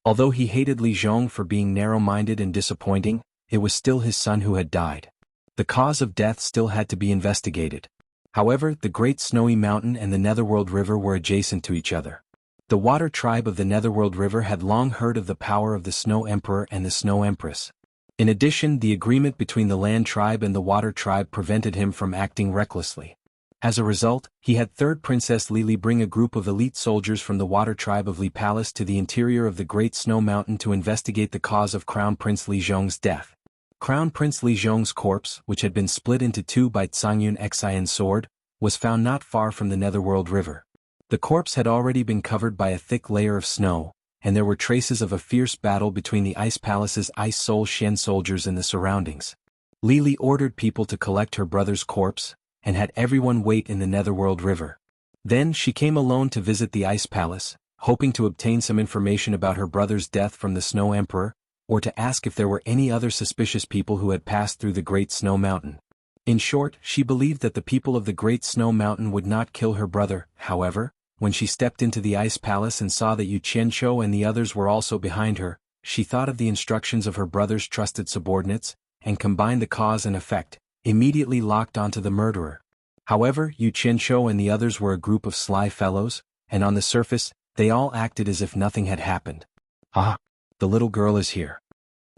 Although he hated Li Zhong for being narrow-minded and disappointing, it was still his son who had died. The cause of death still had to be investigated. However, the Great Snowy Mountain and the Netherworld River were adjacent to each other. The Water Tribe of the Netherworld River had long heard of the power of the Snow Emperor and the Snow Empress. In addition, the agreement between the Land Tribe and the Water Tribe prevented him from acting recklessly. As a result, he had third Princess Li Li bring a group of elite soldiers from the Water Tribe of Li Palace to the interior of the Great Snow Mountain to investigate the cause of Crown Prince Li Zhong's death. Crown Prince Li Zhong's corpse, which had been split into two by Zhangyun Xian's sword, was found not far from the Netherworld River. The corpse had already been covered by a thick layer of snow, and there were traces of a fierce battle between the Ice Palace's Ice Soul Shen soldiers and the surroundings. Li Li ordered people to collect her brother's corpse, and had everyone wait in the Netherworld River. Then she came alone to visit the Ice Palace, hoping to obtain some information about her brother's death from the Snow Emperor, or to ask if there were any other suspicious people who had passed through the Great Snow Mountain. In short, she believed that the people of the Great Snow Mountain would not kill her brother. However, when she stepped into the Ice Palace and saw that Yu Qianqiu and the others were also behind her, she thought of the instructions of her brother's trusted subordinates, and combined the cause and effect, immediately locked onto the murderer. However, Yu Qianqiu and the others were a group of sly fellows, and on the surface, they all acted as if nothing had happened. Ah, the little girl is here.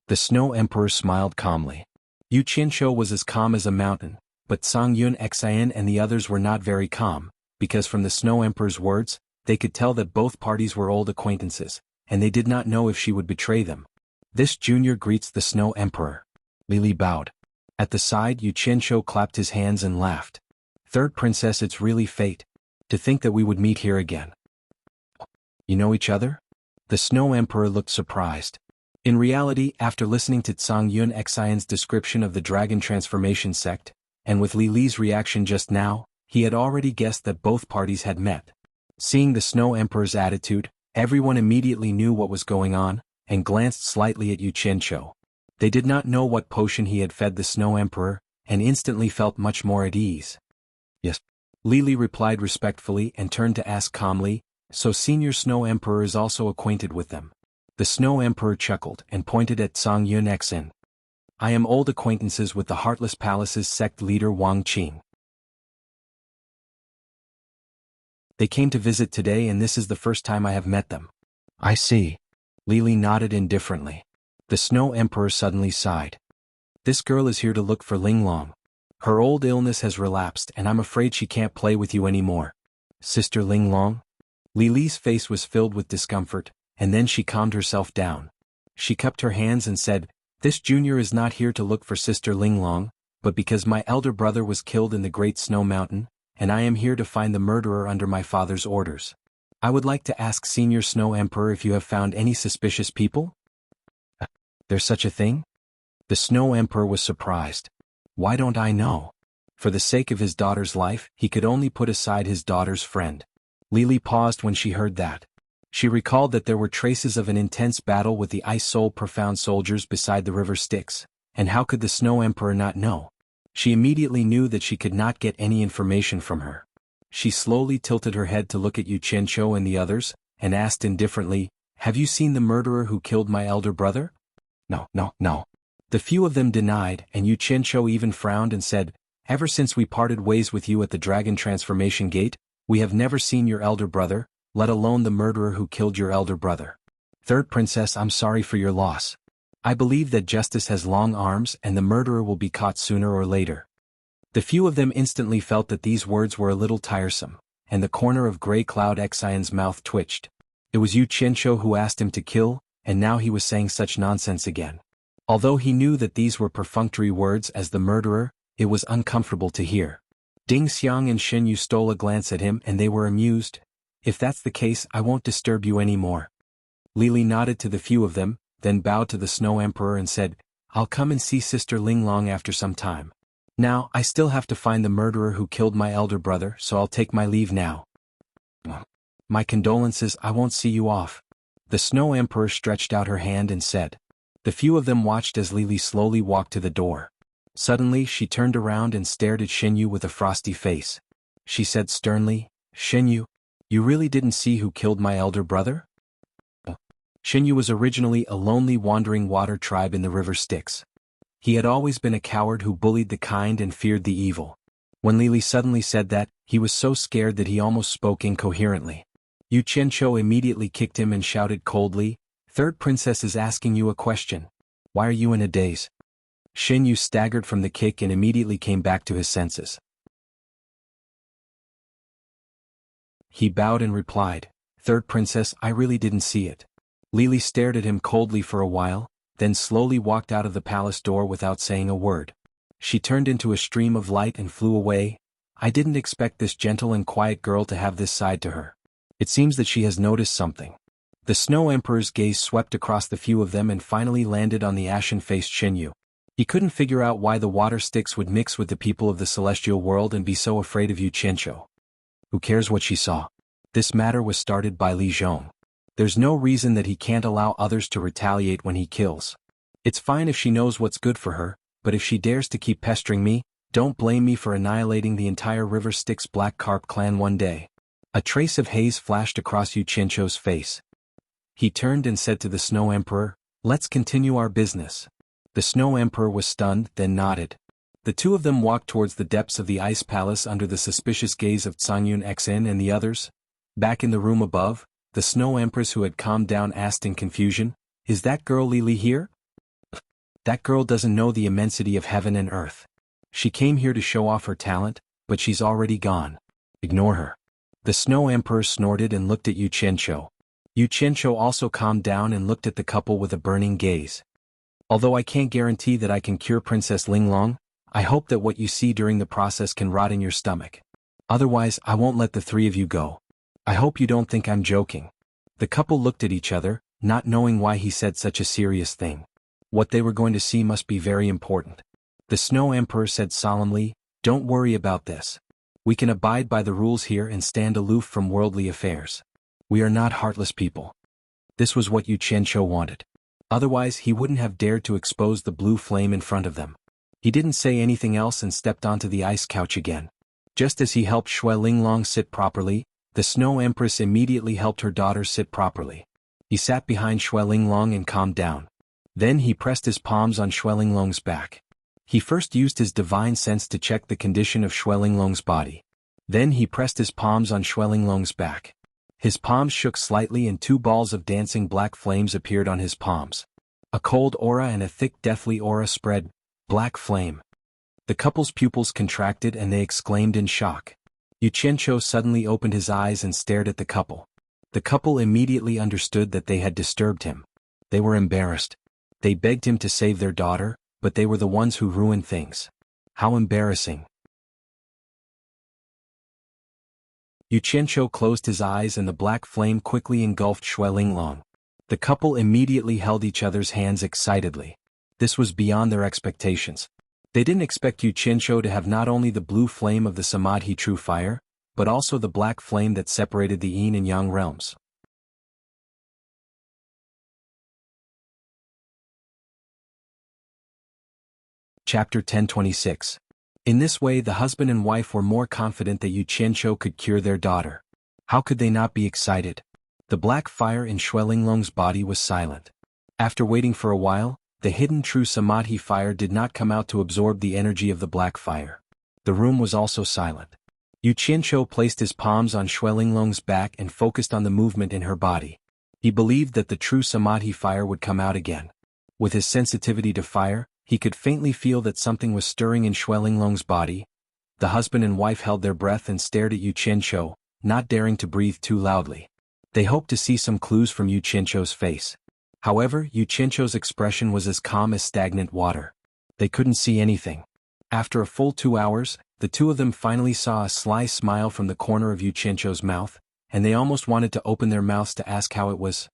The Snow Emperor smiled calmly. Yu Qianqiu was as calm as a mountain, but Zhangyun Xian and the others were not very calm, because from the Snow Emperor's words, they could tell that both parties were old acquaintances, and they did not know if she would betray them. This junior greets the Snow Emperor. Li Li bowed. At the side, Yu Qianqiu clapped his hands and laughed. Third Princess, it's really fate. To think that we would meet here again. You know each other? The Snow Emperor looked surprised. In reality, after listening to Zhangyun Xian's description of the Dragon Transformation sect, and with Li Li's reaction just now, he had already guessed that both parties had met. Seeing the Snow Emperor's attitude, everyone immediately knew what was going on, and glanced slightly at Yu Qianqiu. They did not know what potion he had fed the Snow Emperor, and instantly felt much more at ease. Yes. Li Li replied respectfully and turned to ask calmly, so Senior Snow Emperor is also acquainted with them. The Snow Emperor chuckled and pointed at Zhangyun Xian. I am old acquaintances with the Heartless Palace's sect leader Wang Qing. They came to visit today and this is the first time I have met them. I see. Li Li nodded indifferently. The Snow Emperor suddenly sighed. This girl is here to look for Linglong. Her old illness has relapsed and I'm afraid she can't play with you anymore. Sister Linglong? Li Li's face was filled with discomfort, and then she calmed herself down. She cupped her hands and said, This junior is not here to look for Sister Linglong, but because my elder brother was killed in the Great Snow Mountain, and I am here to find the murderer under my father's orders. I would like to ask Senior Snow Emperor if you have found any suspicious people? There's such a thing? The Snow Emperor was surprised. Why don't I know? For the sake of his daughter's life, he could only put aside his daughter's friend. Li Li paused when she heard that. She recalled that there were traces of an intense battle with the Ice Soul Profound soldiers beside the river Styx, and how could the Snow Emperor not know? She immediately knew that she could not get any information from her. She slowly tilted her head to look at Yu Qianqiu and the others, and asked indifferently, Have you seen the murderer who killed my elder brother? No. The few of them denied, and Yu Qianqiu even frowned and said, Ever since we parted ways with you at the Dragon Transformation Gate, we have never seen your elder brother, let alone the murderer who killed your elder brother. Third Princess, I'm sorry for your loss. I believe that justice has long arms and the murderer will be caught sooner or later. The few of them instantly felt that these words were a little tiresome, and the corner of Grey Cloud Xian's mouth twitched. It was Yu Qianqiu who asked him to kill, and now he was saying such nonsense again. Although he knew that these were perfunctory words as the murderer, it was uncomfortable to hear. Ding Xiang and Shen Yu stole a glance at him and they were amused. If that's the case, I won't disturb you anymore. Li Li nodded to the few of them, then bowed to the Snow Emperor and said, I'll come and see Sister Linglong after some time. Now, I still have to find the murderer who killed my elder brother, so I'll take my leave now. My condolences, I won't see you off. The Snow Emperor stretched out her hand and said. The few of them watched as Li Li slowly walked to the door. Suddenly, she turned around and stared at Shen Yu with a frosty face. She said sternly, Shen Yu, you really didn't see who killed my elder brother? Shen Yu was originally a lonely wandering water tribe in the river Styx. He had always been a coward who bullied the kind and feared the evil. When Li Li suddenly said that, he was so scared that he almost spoke incoherently. Yu Qianqiu immediately kicked him and shouted coldly, Third Princess is asking you a question. Why are you in a daze? Shen Yu staggered from the kick and immediately came back to his senses. He bowed and replied, Third Princess, I really didn't see it. Li Li stared at him coldly for a while, then slowly walked out of the palace door without saying a word. She turned into a stream of light and flew away. I didn't expect this gentle and quiet girl to have this side to her. It seems that she has noticed something. The Snow Emperor's gaze swept across the few of them and finally landed on the ashen-faced Shen Yu. He couldn't figure out why the water Styx would mix with the people of the celestial world and be so afraid of Yu Qianqiu. Who cares what she saw? This matter was started by Li Zhong. There's no reason that he can't allow others to retaliate when he kills. It's fine if she knows what's good for her, but if she dares to keep pestering me, don't blame me for annihilating the entire River Styx Black Carp clan one day. A trace of haze flashed across Yu Qianqiu's face. He turned and said to the Snow Emperor, Let's continue our business. The Snow Emperor was stunned, then nodded. The two of them walked towards the depths of the ice palace under the suspicious gaze of Cangyun Xin and the others. Back in the room above, the Snow Empress who had calmed down asked in confusion, Is that girl Li Li here? That girl doesn't know the immensity of heaven and earth. She came here to show off her talent, but she's already gone. Ignore her. The Snow Emperor snorted and looked at Yu Qianqiu. Yu Qianqiu also calmed down and looked at the couple with a burning gaze. Although I can't guarantee that I can cure Princess Linglong, I hope that what you see during the process can rot in your stomach. Otherwise, I won't let the three of you go. I hope you don't think I'm joking. The couple looked at each other, not knowing why he said such a serious thing. What they were going to see must be very important. The Snow Emperor said solemnly, Don't worry about this. We can abide by the rules here and stand aloof from worldly affairs. We are not heartless people. This was what Yu Qianqiu wanted. Otherwise he wouldn't have dared to expose the blue flame in front of them. He didn't say anything else and stepped onto the ice couch again. Just as he helped Shui Linglong sit properly, the Snow Empress immediately helped her daughter sit properly. He sat behind Shui Linglong and calmed down. Then he pressed his palms on Shui Linglong's back. He first used his divine sense to check the condition of Shui Linglong's body. Then he pressed his palms on Shui Linglong's back. His palms shook slightly and two balls of dancing black flames appeared on his palms. A cold aura and a thick deathly aura spread. Black flame. The couple's pupils contracted and they exclaimed in shock. Yu Qianqiu suddenly opened his eyes and stared at the couple. The couple immediately understood that they had disturbed him. They were embarrassed. They begged him to save their daughter, but they were the ones who ruined things. How embarrassing. Yu Qianqiu closed his eyes and the black flame quickly engulfed Shui Linglong. The couple immediately held each other's hands excitedly. This was beyond their expectations. They didn't expect Yu Qianqiu to have not only the blue flame of the Samadhi true fire, but also the black flame that separated the yin and yang realms. Chapter 1026. In this way the husband and wife were more confident that Yu Qianqiu could cure their daughter. How could they not be excited? The black fire in Shui Linglong's body was silent. After waiting for a while, the hidden true Samadhi fire did not come out to absorb the energy of the black fire. The room was also silent. Yu Qianqiu placed his palms on Shui Linglong's back and focused on the movement in her body. He believed that the true Samadhi fire would come out again. With his sensitivity to fire, he could faintly feel that something was stirring in Shui Linglong's body. The husband and wife held their breath and stared at Yu Qianqiu, not daring to breathe too loudly. They hoped to see some clues from Yu Qianqiu's face. However, Yu Qianqiu's expression was as calm as stagnant water. They couldn't see anything. After a full 2 hours, the two of them finally saw a sly smile from the corner of Yu Qianzhou's mouth, and they almost wanted to open their mouths to ask how it was.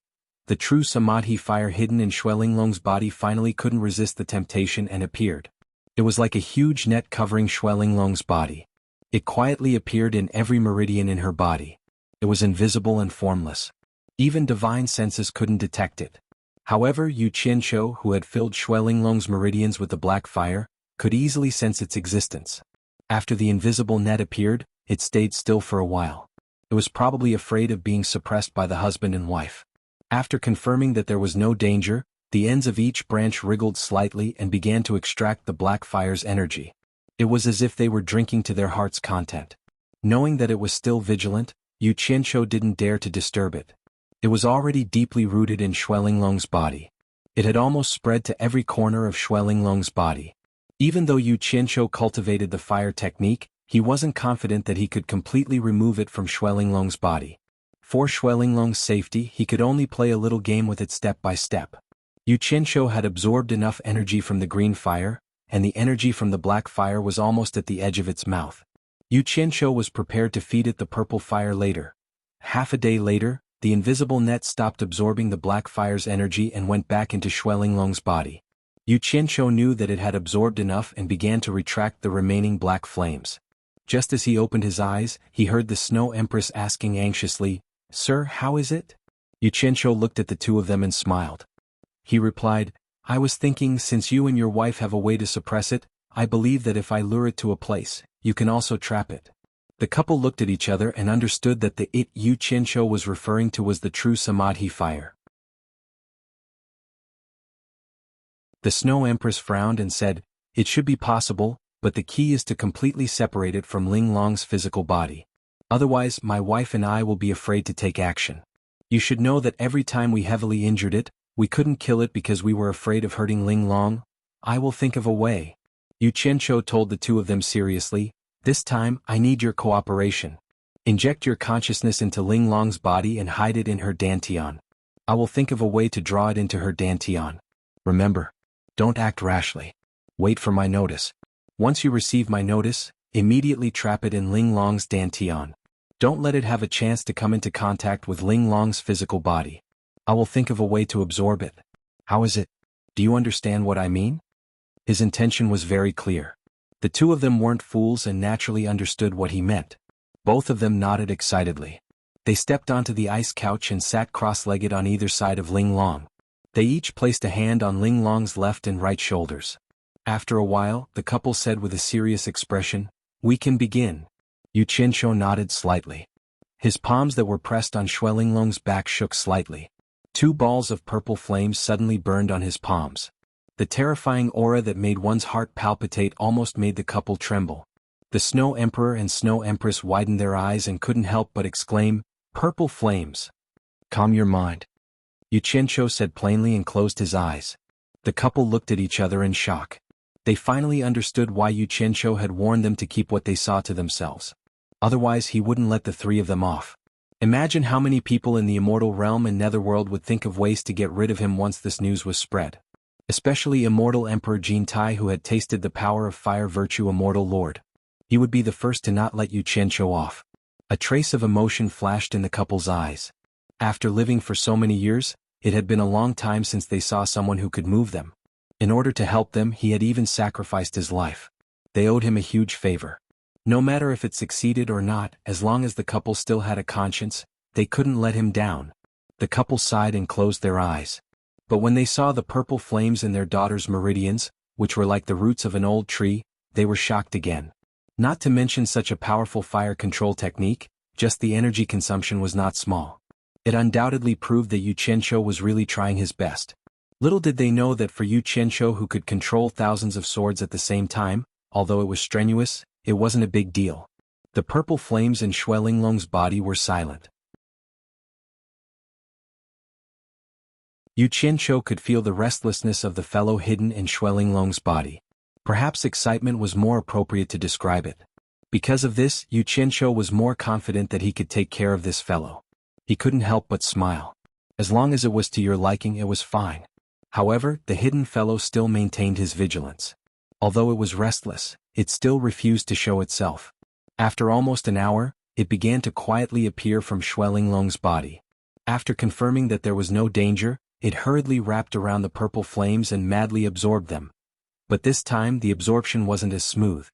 The true Samadhi fire hidden in Shui Linglong's body finally couldn't resist the temptation and appeared. It was like a huge net covering Shui Linglong's body. It quietly appeared in every meridian in her body. It was invisible and formless. Even divine senses couldn't detect it. However, Yu Qianzhou, who had filled Shui Linglong's meridians with the black fire, could easily sense its existence. After the invisible net appeared, it stayed still for a while. It was probably afraid of being suppressed by the husband and wife. After confirming that there was no danger, the ends of each branch wriggled slightly and began to extract the black fire's energy. It was as if they were drinking to their heart's content. Knowing that it was still vigilant, Yu Qianzhou didn't dare to disturb it. It was already deeply rooted in Shui Linglong's body. It had almost spread to every corner of Shui Linglong's body. Even though Yu Qianzhou cultivated the fire technique, he wasn't confident that he could completely remove it from Shui Linglong's body. For Shui Linglong's safety, he could only play a little game with it step by step. Yu Qianzhou had absorbed enough energy from the green fire, and the energy from the black fire was almost at the edge of its mouth. Yu Qianzhou was prepared to feed it the purple fire later. Half a day later, the invisible net stopped absorbing the black fire's energy and went back into Shui Linglong's body. Yu Qianzhou knew that it had absorbed enough and began to retract the remaining black flames. Just as he opened his eyes, he heard the Snow Empress asking anxiously, "Sir, how is it?" Yu Qianzhou looked at the two of them and smiled. He replied, "I was thinking, since you and your wife have a way to suppress it, I believe that if I lure it to a place, you can also trap it." The couple looked at each other and understood that the it Yu Qianzhou was referring to was the true Samadhi fire. The Snow Empress frowned and said, "It should be possible, but the key is to completely separate it from Linglong's physical body. Otherwise, my wife and I will be afraid to take action. You should know that every time we heavily injured it, we couldn't kill it because we were afraid of hurting Linglong. I will think of a way." Yu Qianzhou told the two of them seriously, "This time, I need your cooperation. Inject your consciousness into Linglong's body and hide it in her dantian. I will think of a way to draw it into her dantian. Remember, don't act rashly. Wait for my notice. Once you receive my notice, immediately trap it in Linglong's dantian. Don't let it have a chance to come into contact with Linglong's physical body. I will think of a way to absorb it. How is it? Do you understand what I mean?" His intention was very clear. The two of them weren't fools and naturally understood what he meant. Both of them nodded excitedly. They stepped onto the ice couch and sat cross-legged on either side of Linglong. They each placed a hand on Linglong's left and right shoulders. After a while, the couple said with a serious expression, "We can begin." Yu Qianzhou nodded slightly. His palms that were pressed on Shui Linglong's back shook slightly. 2 balls of purple flames suddenly burned on his palms. The terrifying aura that made one's heart palpitate almost made the couple tremble. The Snow Emperor and Snow Empress widened their eyes and couldn't help but exclaim, "Purple flames! Calm your mind," Yu Qianzhou said plainly and closed his eyes. The couple looked at each other in shock. They finally understood why Yu Qianzhou had warned them to keep what they saw to themselves. Otherwise he wouldn't let the 3 of them off. Imagine how many people in the immortal realm and netherworld would think of ways to get rid of him once this news was spread. Especially immortal Emperor Jin Tai, who had tasted the power of fire virtue, immortal lord. He would be the first to not let Yu Qianzhou off. A trace of emotion flashed in the couple's eyes. After living for so many years, it had been a long time since they saw someone who could move them. In order to help them, he had even sacrificed his life. They owed him a huge favor. No matter if it succeeded or not, as long as the couple still had a conscience, they couldn't let him down. The couple sighed and closed their eyes. But when they saw the purple flames in their daughter's meridians, which were like the roots of an old tree, they were shocked again. Not to mention such a powerful fire control technique, just the energy consumption was not small. It undoubtedly proved that Yu Qianzhou was really trying his best. Little did they know that for Yu Qianzhou, who could control thousands of swords at the same time, although it was strenuous, it wasn't a big deal. The purple flames in Shui Linglong's body were silent. Yu Qianzhou could feel the restlessness of the fellow hidden in Shui Linglong's body. Perhaps excitement was more appropriate to describe it. Because of this, Yu Qianzhou was more confident that he could take care of this fellow. He couldn't help but smile. As long as it was to your liking, it was fine. However, the hidden fellow still maintained his vigilance. Although it was restless, it still refused to show itself. After almost an hour, it began to quietly appear from Xuelinglong's body. After confirming that there was no danger, it hurriedly wrapped around the purple flames and madly absorbed them. But this time the absorption wasn't as smooth.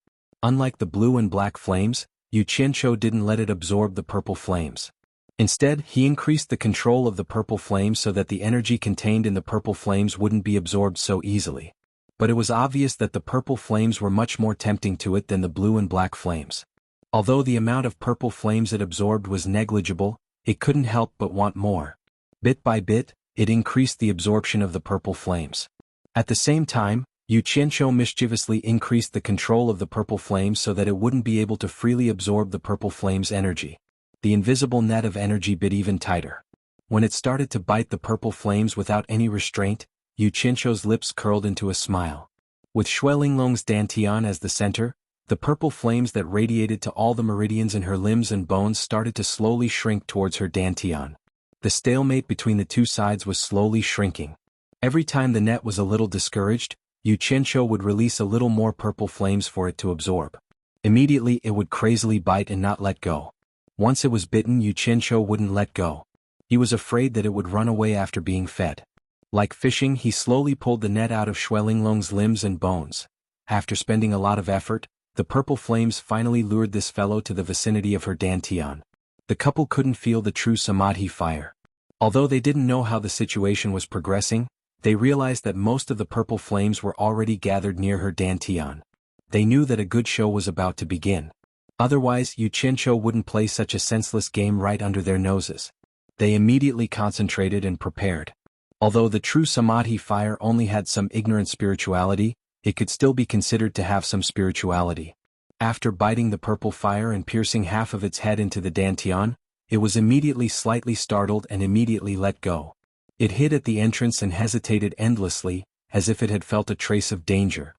Unlike the blue and black flames, Yu Qianqiu didn't let it absorb the purple flames. Instead, he increased the control of the purple flames so that the energy contained in the purple flames wouldn't be absorbed so easily. But it was obvious that the purple flames were much more tempting to it than the blue and black flames. Although the amount of purple flames it absorbed was negligible, it couldn't help but want more. Bit by bit, it increased the absorption of the purple flames. At the same time, Yu Qianqiu mischievously increased the control of the purple flames so that it wouldn't be able to freely absorb the purple flame's energy. The invisible net of energy bit even tighter. When it started to bite the purple flames without any restraint, Yu Qianqiu's lips curled into a smile. With Xuelinglong's dantian as the center, the purple flames that radiated to all the meridians in her limbs and bones started to slowly shrink towards her dantian. The stalemate between the two sides was slowly shrinking. Every time the net was a little discouraged, Yu Qianqiu would release a little more purple flames for it to absorb. Immediately it would crazily bite and not let go. Once it was bitten, Yu Qianqiu wouldn't let go. He was afraid that it would run away after being fed. Like fishing, he slowly pulled the net out of Xuelinglong's limbs and bones. After spending a lot of effort, the purple flames finally lured this fellow to the vicinity of her dantian. The couple couldn't feel the true samadhi fire. Although they didn't know how the situation was progressing, they realized that most of the purple flames were already gathered near her dantian. They knew that a good show was about to begin. Otherwise, Yu Qianqiu wouldn't play such a senseless game right under their noses. They immediately concentrated and prepared. Although the true samadhi fire only had some ignorant spirituality, it could still be considered to have some spirituality. After biting the purple fire and piercing half of its head into the dantian, it was immediately slightly startled and immediately let go. It hid at the entrance and hesitated endlessly, as if it had felt a trace of danger.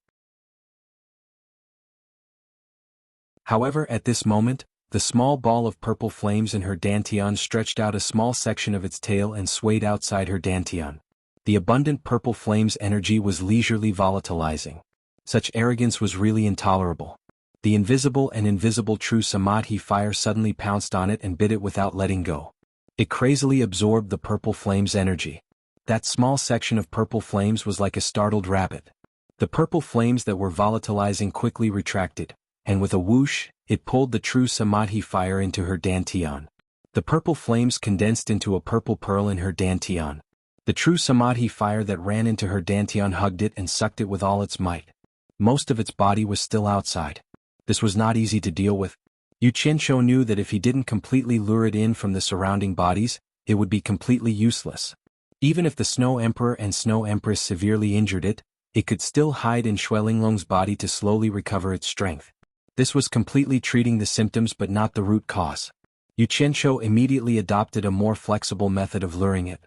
However, at this moment, the small ball of purple flames in her dantian stretched out a small section of its tail and swayed outside her dantian. The abundant purple flame's energy was leisurely volatilizing. Such arrogance was really intolerable. The invisible and invisible true samadhi fire suddenly pounced on it and bit it without letting go. It crazily absorbed the purple flame's energy. That small section of purple flames was like a startled rabbit. The purple flames that were volatilizing quickly retracted, and with a whoosh, it pulled the true samadhi fire into her dantian. The purple flames condensed into a purple pearl in her dantian. The true samadhi fire that ran into her dantian hugged it and sucked it with all its might. Most of its body was still outside. This was not easy to deal with. Yu Qianqiu knew that if he didn't completely lure it in from the surrounding bodies, it would be completely useless. Even if the Snow Emperor and Snow Empress severely injured it, it could still hide in Xuelinglong's body to slowly recover its strength. This was completely treating the symptoms but not the root cause. Yu Qianqiu immediately adopted a more flexible method of luring it.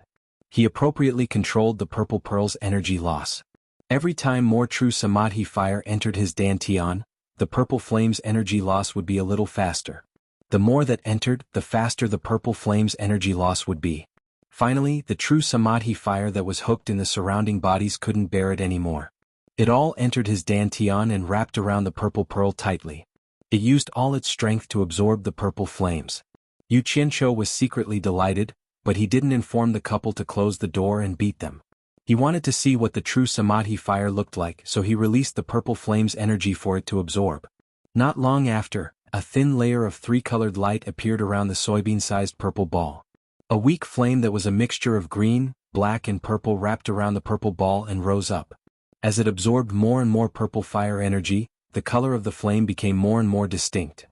He appropriately controlled the purple pearl's energy loss. Every time more true samadhi fire entered his dantian, the purple flame's energy loss would be a little faster. The more that entered, the faster the purple flame's energy loss would be. Finally, the true samadhi fire that was hooked in the surrounding bodies couldn't bear it anymore. It all entered his dantian and wrapped around the purple pearl tightly. It used all its strength to absorb the purple flames. Yu Qianqiu was secretly delighted, but he didn't inform the couple to close the door and beat them. He wanted to see what the true samadhi fire looked like, so he released the purple flame's energy for it to absorb. Not long after, a thin layer of three-colored light appeared around the soybean-sized purple ball. A weak flame that was a mixture of green, black and purple wrapped around the purple ball and rose up. As it absorbed more and more purple fire energy, the color of the flame became more and more distinct.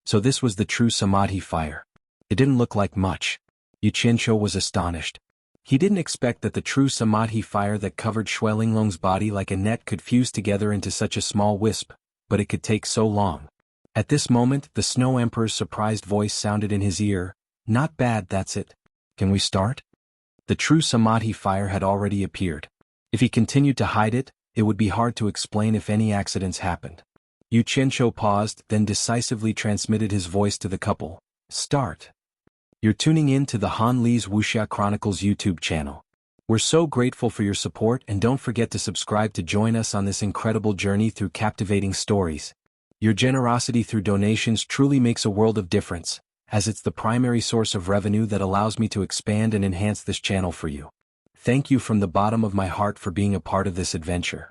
So this was the true samadhi fire. It didn't look like much. Yu Qianqiu was astonished. He didn't expect that the true samadhi fire that covered Xuelinglong's body like a net could fuse together into such a small wisp, but it could take so long. At this moment, the Snow Emperor's surprised voice sounded in his ear. "Not bad, that's it. Can we start?" The true samadhi fire had already appeared. If he continued to hide it, it would be hard to explain if any accidents happened. Yu Qianqiu paused, then decisively transmitted his voice to the couple. "Start." You're tuning in to the Han Li's Wuxia Chronicles YouTube channel. We're so grateful for your support, and don't forget to subscribe to join us on this incredible journey through captivating stories. Your generosity through donations truly makes a world of difference, as it's the primary source of revenue that allows me to expand and enhance this channel for you. Thank you from the bottom of my heart for being a part of this adventure.